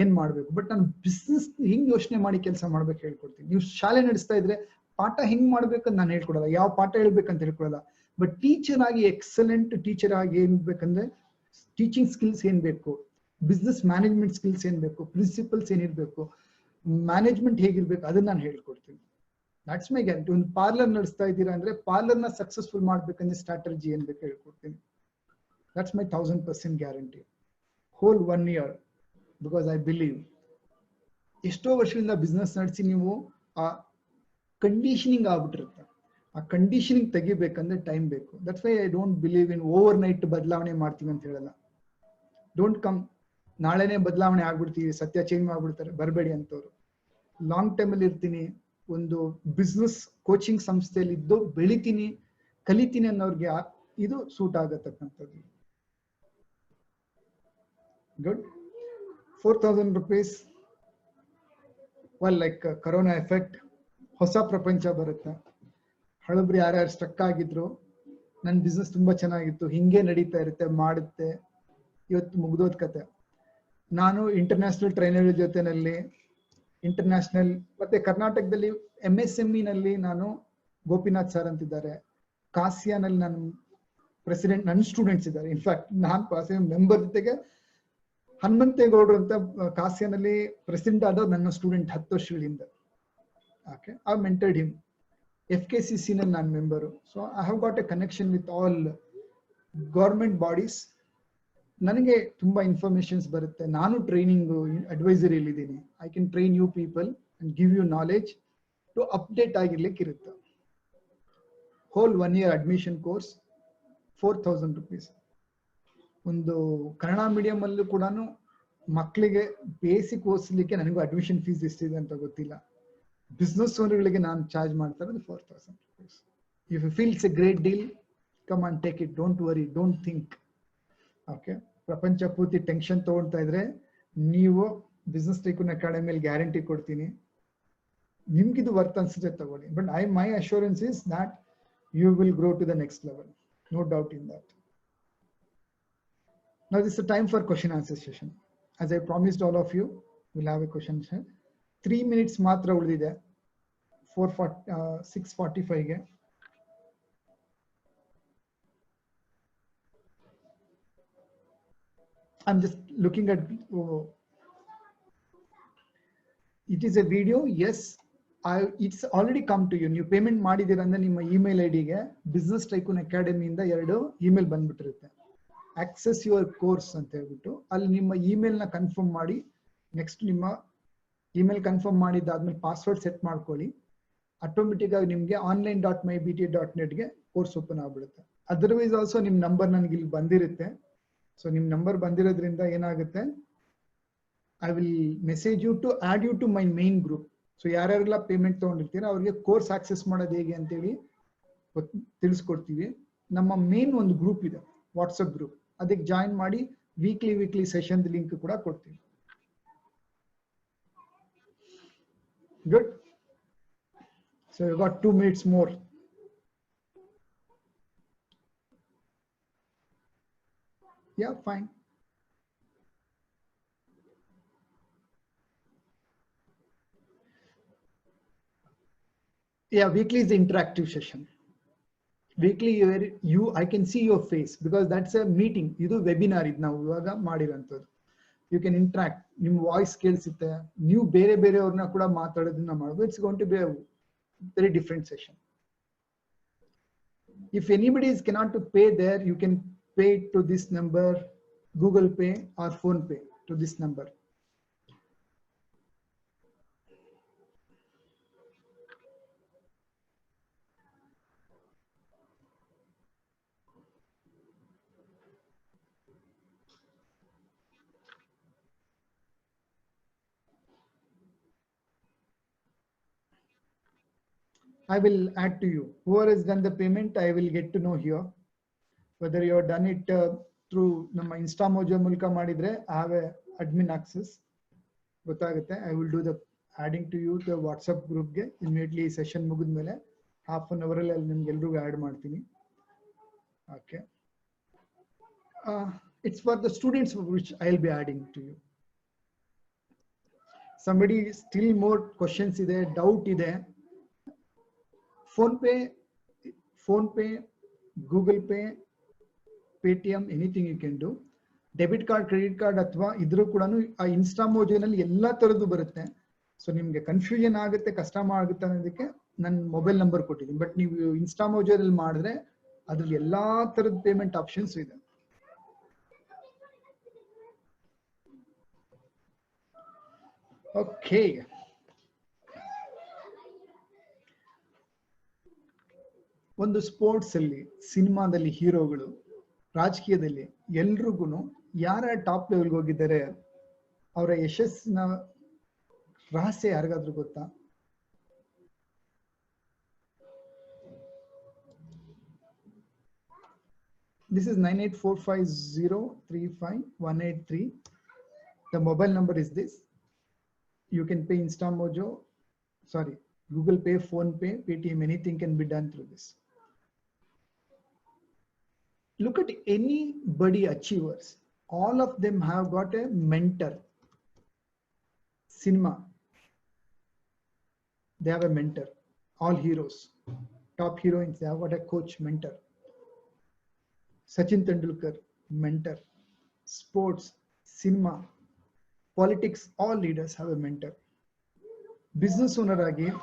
ಏನ್ ಮಾಡ್ಬೇಕು, ಬಟ್ ನಾನು ಬಿಸ್ನೆಸ್ ಹಿಂಗ್ ಯೋಚನೆ ಮಾಡಿ ಕೆಲಸ ಮಾಡ್ಬೇಕು ಹೇಳ್ಕೊಡ್ತೀನಿ. ನೀವು ಶಾಲೆ ನಡೆಸ್ತಾ ಇದ್ರೆ ಪಾಠ ಹೆಂಗ್ ಮಾಡ್ಬೇಕಂತ ನಾನು ಹೇಳ್ಕೊಡಲ್ಲ, ಯಾವ ಪಾಠ ಹೇಳ್ಬೇಕಂತ ಹೇಳ್ಕೊಡಲ್ಲ. ಬಟ್ ಟೀಚರ್ ಆಗಿ ಎಕ್ಸಲೆಂಟ್ ಟೀಚರ್ ಆಗಿ ಏನ್ ಬೇಕಂದ್ರೆ ಟೀಚಿಂಗ್ ಸ್ಕಿಲ್ಸ್ ಏನ್ ಬೇಕು, ಬಿಸ್ನೆಸ್ ಮ್ಯಾನೇಜ್ಮೆಂಟ್ ಸ್ಕಿಲ್ಸ್ ಏನ್ ಬೇಕು, ಪ್ರಿನ್ಸಿಪಲ್ಸ್ ಏನಿರ್ಬೇಕು, ಮ್ಯಾನೇಜ್ಮೆಂಟ್ ಹೇಗಿರ್ಬೇಕು, ಅದನ್ನ ನಾನು ಹೇಳ್ಕೊಡ್ತೀನಿ. That's my guarantee. ಒಂದು ಪಾರ್ಲರ್ ನಡೆಸ್ತಾ ಇದ್ದೀರಾ ಅಂದ್ರೆ ಪಾರ್ಲರ್ನ ಸಕ್ಸಸ್ಫುಲ್ ಮಾಡ್ಬೇಕಂದ್ರೆ ಸ್ಟ್ರಾಟಜಿ ಏನ್ ಬೇಕು ಹೇಳ್ಕೊಡ್ತೀನಿ. That's my 1000% guarantee. Whole 1 year, because I believe ಎಷ್ಟೋ ವರ್ಷದಿಂದ ಬಿಸ್ನೆಸ್ ನಡೆಸಿ ನೀವು ಆ ಕಂಡೀಷನಿಂಗ್ ಆಗ್ಬಿಟ್ಟಿರುತ್ತೆ. ಆ ಕಂಡೀಷನಿಂಗ್ ತೆಗಿಬೇಕಂದ್ರೆ ಟೈಮ್ ಬೇಕು. That's why I don't believe in overnight ಬದಲಾವಣೆ ಮಾಡ್ತೀವಿ ಅಂತ ಹೇಳಲ್ಲ. ಡೋಂಟ್ ಕಮ್ ನಾಳೆನೆ ಬದಲಾವಣೆ ಆಗ್ಬಿಡ್ತೀವಿ, ಸತ್ಯ ಚೇಂಜ್ ಮಾಡ್ಬಿಡ್ತಾರೆ, ಬರಬೇಡಿ ಅಂತವ್ರು. ಲಾಂಗ್ ಟೈಮ್ ಅಲ್ಲಿ ಇರ್ತೀನಿ, ಒಂದು ಬಿಸ್ನೆಸ್ ಕೋಚಿಂಗ್ ಸಂಸ್ಥೆಯಲ್ಲಿ ಇದ್ದು ಬೆಳಿತೀನಿ, ಕಲಿತೀನಿ ಅನ್ನೋರ್ಗೆ ಇದು ಸೂಟ್ ಆಗತಕ್ಕಂಥದ್ದು. Good. 4,000 rupees. Well, like corona effect, ಹೊಸ ಪ್ರಪಂಚ ಬರುತ್ತೆ. ಹಳಬ್ರು ಯಾರ್ಯಾರು ಸ್ಟ್ರಕ್ ಆಗಿದ್ರು, ನನ್ನ ಬಿಸ್ನೆಸ್ ತುಂಬಾ ಚೆನ್ನಾಗಿತ್ತು, ಹಿಂಗೆ ನಡೀತಾ ಇರುತ್ತೆ, ಮಾಡುತ್ತೆ, ಇವತ್ತು ಮುಗ್ದೋದ್ ಕತೆ. ನಾನು ಇಂಟರ್ನ್ಯಾಷನಲ್ ಟ್ರೈನರ್ ಜೊತೆನಲ್ಲಿ ಇಂಟರ್ನ್ಯಾಷನಲ್ ಮತ್ತೆ ಕರ್ನಾಟಕದಲ್ಲಿ MSME ನಲ್ಲಿ ನಾನು ಗೋಪಿನಾಥ್ ಸರ್ ಅಂತಿದ್ದಾರೆ, ಕಾಸಿಯಾನಲ್ಲಿ ನಾನು ಪ್ರೆಸಿಡೆಂಟ್, ನನ್ನ ಸ್ಟೂಡೆಂಟ್ಸ್ ಇದ್ದಾರೆ. ಇನ್ಫ್ಯಾಕ್ಟ್ ನಾನು ಕಾಸಿಯಾ ಮೆಂಬರ್ ಜೊತೆಗೆ ಹನುಮಂತೇಗೌಡರು ಅಂತ ಕಾಸಿಯಾನಲ್ಲಿ ಪ್ರೆಸಿಡೆಂಟ್ ಆದವ್ರು ನನ್ನ ಸ್ಟೂಡೆಂಟ್ 10 ವರ್ಷಗಳಿಂದ. Okay, I mentored him. FKCC ನಲ್ಲಿ ನಾನು member. So I have got a connection with all government bodies. ನನಗೆ ತುಂಬಾ ಇನ್ಫಾರ್ಮೇಶನ್ಸ್ ಬರುತ್ತೆ. ನಾನು ಟ್ರೈನಿಂಗ್ ಅಡ್ವೈಸರಿಯಲ್ಲಿ ಇದ್ದೀನಿ. I can train you people and give you knowledge to update ಆಗಿರ್ಲಿಕ್ಕೆ ಇರುತ್ತೆ. Whole 1 year admission course 4000 rupees. ಒಂದು ಕನ್ನಡ ಮೀಡಿಯಂ ಅಲ್ಲೂ ಕೂಡ ಮಕ್ಕಳಿಗೆ ಬೇಸಿಕ್ ಓದಿಸ್ಲಿಕ್ಕೆ ನನಗೂ ಅಡ್ಮಿಷನ್ ಫೀಸ್ ಎಷ್ಟಿದೆ ಅಂತ ಗೊತ್ತಿಲ್ಲ. ಬಿಸ್ನೆಸ್ ಓನರ್ಗಳಿಗೆ ನಾನು ಚಾರ್ಜ್ ಮಾಡ್ತಾ ಇರೋದು 4000 rupees. If you feel it's a great deal, come and take it. Don't worry, don't think. Okay, ಪ್ರಪಂಚ ಪೂರ್ತಿ ಟೆನ್ಷನ್ ತಗೊಳ್ತಾ ಇದ್ರೆ ನೀವು ಬಿಸ್ನೆಸ್ ಟೈಕೂನ್ ಅಕಾಡೆಮಿಯಲ್ಲಿ ಗ್ಯಾರಂಟಿ ಕೊಡ್ತೀನಿ, ನಿಮ್ಗಿದು ವರ್ತ್ ಅನ್ಸುತ್ತೆ ತಗೊಳ್ಳಿ. But my assurance is that you will grow to the next level. No doubt in that. Now this is the time for question answer session. As I promised all of you, we'll have a question session. 3 minutes matra ulidide. 6:45 ge. I'm just looking at it is a video. Yes, it's already come to you. ನೀವು payment ಮಾಡಿದೀರ ಅಂದ್ರೆ ನಿಮ್ಮ email ಐಡಿಗೆ business tycoon academy ಇಂದ 2 email ಬಂದ್ಬಿಟ್ಟಿರುತ್ತೆ. Access your course ಅಂತ ಹೇಳ್ಬಿಟ್ಟು ಅಲ್ಲಿ ನಿಮ್ಮ email ನ confirm ಮಾಡಿ, ನೆಕ್ಸ್ಟ್ ನಿಮ್ಮ ಇಮೇಲ್ ಕನ್ಫರ್ಮ್ ಮಾಡಿದ್ದಾದ್ಮೇಲೆ ಪಾಸ್ವರ್ಡ್ ಸೆಟ್ ಮಾಡ್ಕೊಳ್ಳಿ. ಆಟೋಮೆಟಿಕ್ ಆಗಿ ನಿಮ್ಗೆ online.mybt.net ಗೆ ಕೋರ್ಸ್ ಓಪನ್ ಆಗ್ಬಿಡುತ್ತೆ. ಅದರ್ವೈಸ್ ಆಲ್ಸೋ ನಿಮ್ ನಂಬರ್ ನನಗೆ ಇಲ್ಲಿ ಬಂದಿರುತ್ತೆ. ಸೊ ನಿಮ್ ನಂಬರ್ ಬಂದಿರೋದ್ರಿಂದ ಏನಾಗುತ್ತೆ, I will message you to add you to my main group. So ಯಾರ್ಯಾರೆಲ್ಲ ಪೇಮೆಂಟ್ ತಗೊಂಡಿರ್ತೀರ ಅವ್ರಿಗೆ ಕೋರ್ಸ್ ಆಕ್ಸೆಸ್ ಮಾಡೋದು ಹೇಗೆ ಅಂತೇಳಿ ತಿಳಿಸ್ಕೊಡ್ತೀವಿ. ನಮ್ಮ ಮೇನ್ ಒಂದು ಗ್ರೂಪ್ ಇದೆ, ವಾಟ್ಸಪ್ ಗ್ರೂಪ್, ಅದಕ್ಕೆ ಜಾಯಿನ್ ಮಾಡಿ ವೀಕ್ಲಿ ಸೆಷನ್ ಲಿಂಕ್ ಕೂಡ ಕೊಡ್ತೀವಿ. Good. So you got 2 minutes more. Yeah, fine. Yeah, weekly is the interactive session. Weekly I can see your face because that's a meeting. Idu webinar idu ನಾವು ಇವಾಗ ಮಾಡಿರೋಂಥದ್ದು. You can interact. ನಿಮ್ಮ voice ಕೇಳಿಸುತ್ತೆ, ನೀವು ಬೇರೆಯವ್ರನ್ನ ಕೂಡ ಮಾತಾಡೋದನ್ನ ಮಾಡಬಹುದು. It's going to be a very different session. If anybody cannot to pay there, you can pay to this number, Google Pay or Phone Pay to this number. I will add to you. Whoever has done the payment, I will get to know here. Whether you have done it through ನಮ್ಮ InstaMojo ಮೂಲಕ ಮಾಡಿದ್ರೆ I have a admin access. ಗೊತ್ತಾಗುತ್ತೆ. I will do the adding to you the WhatsApp group ಗೆ immediately session ಮುಗಿದ್ಮೇಲೆ half an hour ಅಲ್ಲಿ ನಿಮ್ಗೆಲ್ರಿಗೂ add ಮಾಡ್ತೀನಿ. Okay. It's for the students which I'll be adding to you. Somebody still more questions ಇದೆ, doubt ಇದೆ. Phone Pay, Google Pay, Paytm, anything you can do. Debit card, credit card ಅಥವಾ ಇದ್ರೂ ಕೂಡ ಆ ಇನ್ಸ್ಟಾಮೋಜೋನಲ್ಲಿ ಎಲ್ಲಾ ತರದ್ದು ಬರುತ್ತೆ. ಸೊ ನಿಮ್ಗೆ ಕನ್ಫ್ಯೂಷನ್ ಆಗುತ್ತೆ, ಕಷ್ಟ ಆಗುತ್ತೆ ಅನ್ನೋದಕ್ಕೆ ನನ್ನ ಮೊಬೈಲ್ ನಂಬರ್ ಕೊಟ್ಟಿದ್ದೀನಿ. ಬಟ್ ನೀವು ಇನ್ಸ್ಟಾಮೋಜೋದಲ್ಲಿ ಮಾಡಿದ್ರೆ ಅದ್ರಲ್ಲಿ ಎಲ್ಲಾ ತರದ ಪೇಮೆಂಟ್ ಆಪ್ಷನ್ಸ್ ಇದೆ. ಓಕೆ, ಒಂದು ಸ್ಪೋರ್ಟ್ಸ್ ಅಲ್ಲಿ, ಸಿನಿಮಾದಲ್ಲಿ ಹೀರೋಗಳು, ರಾಜಕೀಯದಲ್ಲಿ ಎಲ್ರಿಗೂ ಯಾರ ಟಾಪ್ ಲೆವೆಲ್ಗೆ ಹೋಗಿದ್ದಾರೆ, ಅವರ ಯಶಸ್ಸಿನ ರಹಸ್ಯ ಯಾರಿಗಾದ್ರೂ ಗೊತ್ತಾ? This is 9845035183. The mobile number is this. You can pay InstaMojo, sorry, Google Pay, Phone Pay, Paytm, anything can be done through this. Look at anybody achievers. All of them have got a mentor. Cinema, they have a mentor. All heroes, top heroines, they have got a coach, mentor. Sachin Tendulkar, mentor. Sports, cinema, politics, all leaders have a mentor. Business owner again,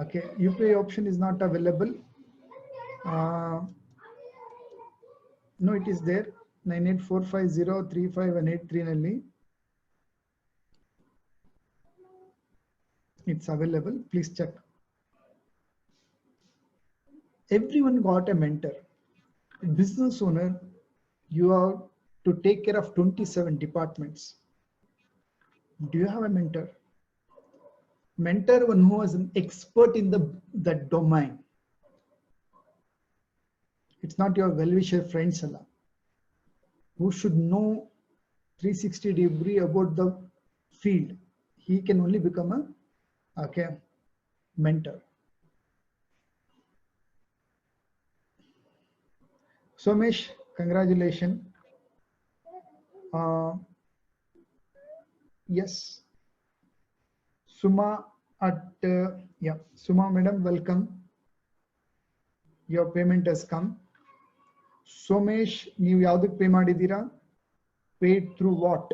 okay, UPI option is not available. No, it is there. 9845035183 nalli. It's available. Please check. Everyone got a mentor. Business owner, you have to take care of 27 departments. Do you have a mentor? Mentor, one who is an expert in that domain. It's not your well-wisher friends, who should know 360 degree about the field. He can only become a mentor. Somesh, congratulations. Yes. Suma Suma madam, welcome. Your payment has come. Somesh, ನೀವು ಯಾವುದಕ್ಕೆ pay ಮಾಡಿದ್ದೀರಾ? Paid through what?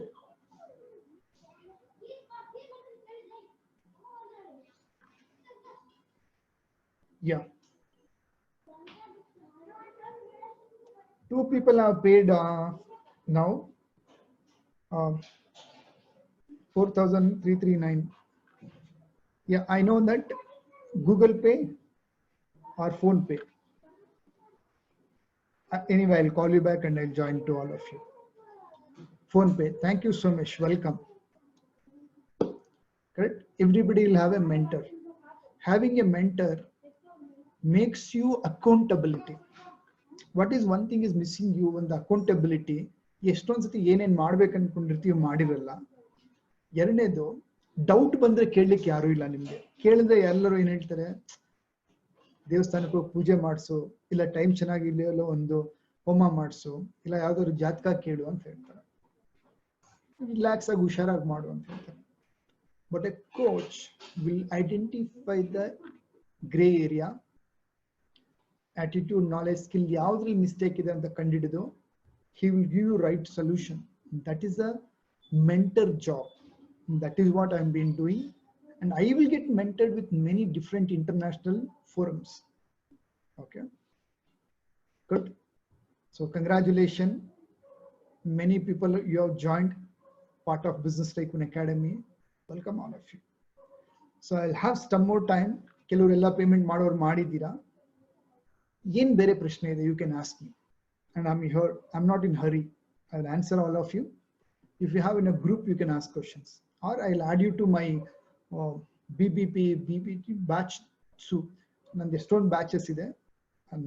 Yeah. 2 people have paid now. 4,339. Yeah, I know that. Google Pay or Phone Pay. Anyway, I'll call you back and I'll join to all of you. Phone Pay. Thank you so much. Welcome. Correct? Everybody will have a mentor. Having a mentor makes you accountability. What is one thing is missing you on the accountability? ಎಷ್ಟೊಂದು ಸತಿ ಏನೇನ್ ಮಾಡ್ಬೇಕು ಅನ್ಕೊಂಡಿರ್ತೀವಿ ಮಾಡಿರಲ್ಲ. ಎರಡನೇದು doubt ಬಂದ್ರೆ ಕೇಳಲಿಕ್ಕೆ ಯಾರು ಇಲ್ಲ ನಿಮ್ಗೆ. ಕೇಳಿದ್ರೆ ಎಲ್ಲರೂ ಏನ್ ಹೇಳ್ತಾರೆ, ದೇವಸ್ಥಾನಕ್ಕೆ ಹೋಗಿ ಪೂಜೆ ಮಾಡಿಸು, ಇಲ್ಲ ಟೈಮ್ ಚೆನ್ನಾಗಿಲ್ಲ ಒಂದು ಹೋಮ ಮಾಡಿಸು, ಇಲ್ಲ ಯಾವ್ದಾದ್ರು ಜಾತಕ ಕೇಳು ಅಂತ ಹೇಳ್ತಾರೆ. ರಿಲ್ಯಾಕ್ಸ್ ಆಗಿ ಹುಷಾರಾಗಿ ಮಾಡು ಅಂತ ಹೇಳ್ತಾರೆ. But a coach will identify the grey area, attitude, knowledge, skill, ಯಾವ್ದ್ರಲ್ಲಿ ಮಿಸ್ಟೇಕ್ ಇದೆ ಅಂತ ಕಂಡಿಡಿದು he will give you right solution. That is a mentor job. That is what I'm been doing, and I will get mentored with many different international forums. Okay, good. So congratulations, many people you have joined part of Business Tycoon Academy. Welcome all of you. So I'll have some more time. ಕೆಲವರೆಲ್ಲ payment ಮಾಡೋರು ಮಾಡಿದ್ದೀರಾ. ಏನ್ ಬೇರೆ ಪ್ರಶ್ನೆ ಇದೆ, you can ask me, and I'm here. I'm not in hurry. I'll answer all of you. If you have in a group, you can ask questions, or I'll add you to my BBT batch. So ನಂದು ಎಷ್ಟೊಂದು batches ಇದೆ,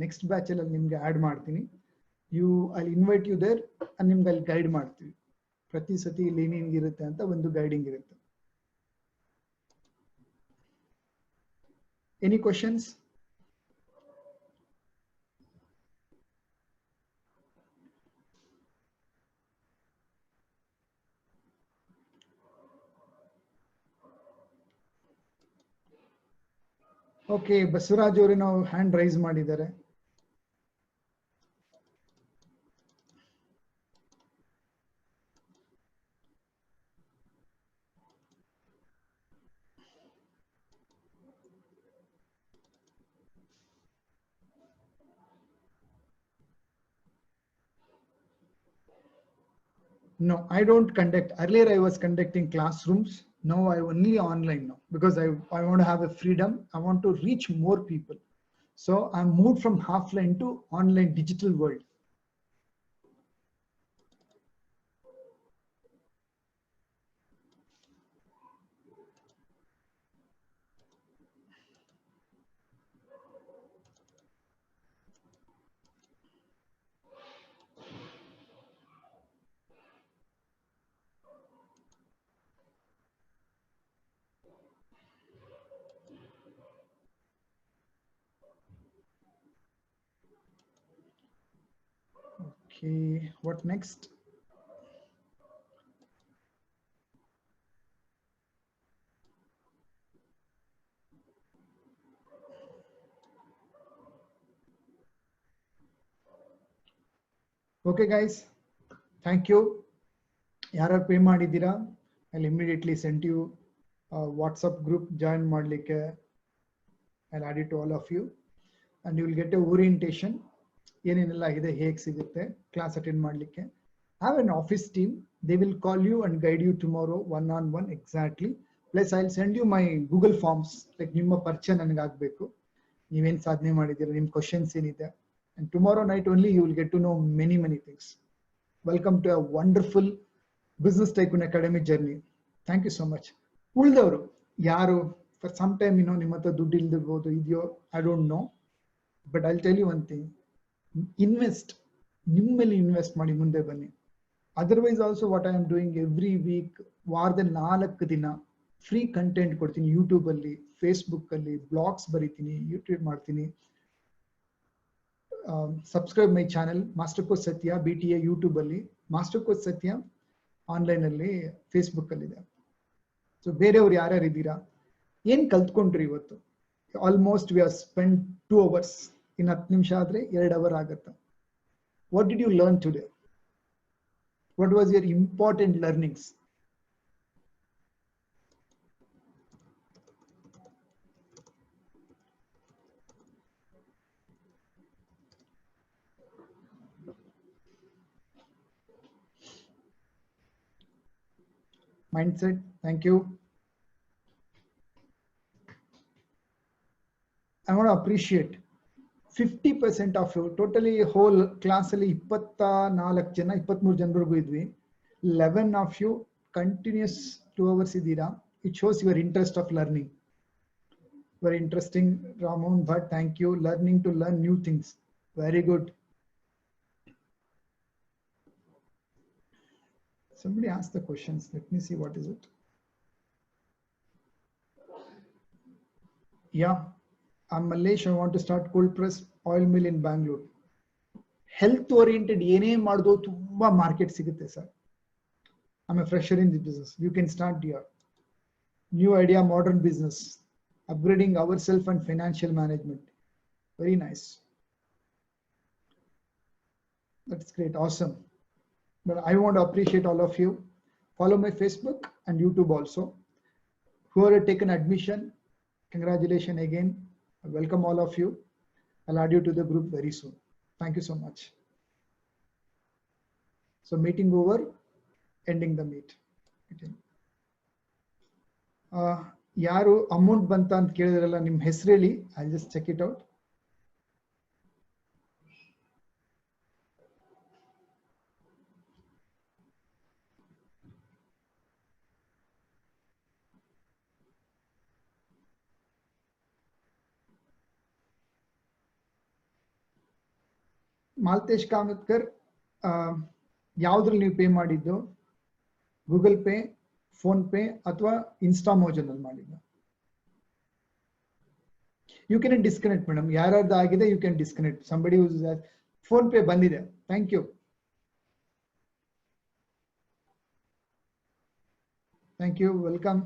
next batch ಅಲ್ಲಿ ನಿಮ್ಗೆ add ಮಾಡ್ತೀನಿ. I'll invite you there and ನಿಮ್ಗೆ ಅಲ್ಲಿ guide ಮಾಡ್ತೀವಿ. ಪ್ರತಿ ಸತಿ ಇಲ್ಲಿ ಏನೇನು ಇರುತ್ತೆ ಅಂತ ಒಂದು ಗೈಡಿಂಗ್ ಇರುತ್ತೆ. Any questions? ಓಕೆ, ಬಸವರಾಜ್ ಅವರು ನಾವು ಹ್ಯಾಂಡ್ ರೈಸ್ ಮಾಡಿದ್ದಾರೆ. No, I don't conduct. Earlier I was conducting classrooms. Now I only online now because I want to have a freedom. I want to reach more people. So I'm moved from offline to online digital world. Okay, what next? Okay, guys, thank you. Yarar pay madidira, I'll immediately send you a WhatsApp group join madlikke. I'll add it to all of you, and you will get a orientation. Class attend madlikke. Have an office team. They will call you and guide you tomorrow one-on-one exactly. Plus, I'll send you my Google Forms like nimma ಪರಿಚಯ ನನಗೆ ಆಗಬೇಕು. ನೀವೇನ್ ಸಾಧನೆ ಮಾಡಿದ್ದೀರಾ, ನಿಮ್ಮ questions ಏನಿದೆ. And tomorrow night only you will get to know many things. Welcome to a wonderful Business Tycoon Academy journey. Thank you so much. ಉಳಿದವರು ಯಾರು for some time ನಿಮ್ಮ ಹತ್ರ ದುಡ್ಡು ಇಲ್ದಿರ್ಬೋದು ಇದೆಯೋ, I don't know, but I'll tell you one thing. Invest, ನಿಮ್ಮಲ್ಲಿ invest ಮಾಡಿ ಮುಂದೆ ಬನ್ನಿ. Otherwise also what I am doing every week, ವಾರದ 4 ದಿನ ಫ್ರೀ ಕಂಟೆಂಟ್ ಕೊಡ್ತೀನಿ. ಯೂಟ್ಯೂಬ್ ಅಲ್ಲಿ, ಫೇಸ್ಬುಕ್ ಅಲ್ಲಿ ಬ್ಲಾಗ್ಸ್ ಬರೀತೀನಿ, ಯೂಟ್ಯೂಬ್ ಮಾಡ್ತೀನಿ. Subscribe my channel master coach ಸತ್ಯ BTA ಯೂಟ್ಯೂಬ್ ಅಲ್ಲಿ, ಮಾಸ್ಟರ್ ಕೋಚ್ ಸತ್ಯ ಆನ್ಲೈನ್ ಅಲ್ಲಿ, ಫೇಸ್ಬುಕ್ ಅಲ್ಲಿ ಇದೆ. ಸೊ ಬೇರೆಯವ್ರು ಯಾರ್ಯಾರು ಇದ್ದೀರಾ, ಏನ್ ಕಲ್ತ್ಕೊಂಡ್ರಿ ಇವತ್ತು? Almost we have spend 2 hours. ಇನ್ನು 10 ನಿಮಿಷ ಆದ್ರೆ 2 hour ಆಗುತ್ತೆ. What did you learn today? What was your important learnings? Mindset, thank you. I want to appreciate 50% of you, totally whole class ಅಲ್ಲಿ 24 ಜನ 23 ಜನರಿಗೂ ಇದ್ವಿ. 11 of you continuous 2 hours ಇದ್ದೀರಾ. It shows your interest of learning. Very interesting, Ramon Bhatt, thank you. Learning to learn new things, very good. Somebody asked the questions, let me see what is it. Yeah, I'm Malesh, I want to start cold press oil mill in Bangalore. Health oriented ಏನೇ ಮಾಡೋದು ತುಂಬಾ market ಸಿಗುತ್ತೆ sir. I'm a fresher in the business. You can start here. New idea, modern business, upgrading ourselves and financial management. Very nice. That's great, awesome. But I want to appreciate all of you. Follow my Facebook and YouTube also. Whoever have taken admission, congratulations again. I welcome all of you. I'll add you to the group very soon. Thank you so much. So meeting over, ending the meet. ಯಾರು amount ಬಂತ ಅಂತ ಕೇಳಿದ್ರಲ್ಲ, ನಿಮ್ಮ ಹೆಸರು ಹೇಳಿ. I'll just check it out. Maltesh ಕಾಮತ್ಕರ್, ಯಾವ್ದ್ರಲ್ಲಿ ನೀವು pay ಮಾಡಿದ್ದು? ಗೂಗಲ್ ಪೇ, ಫೋನ್ ಪೇ ಅಥವಾ ಇನ್ಸ್ಟಾಮೋಜನಲ್ಲಿ ಮಾಡಿದ್ದು? You can disconnect madam. ಯಾರ್ಯಾರ್ದು ಆಗಿದೆ you can disconnect. Somebody PhonePe ಬಂದಿದೆ. Thank you, thank you, welcome.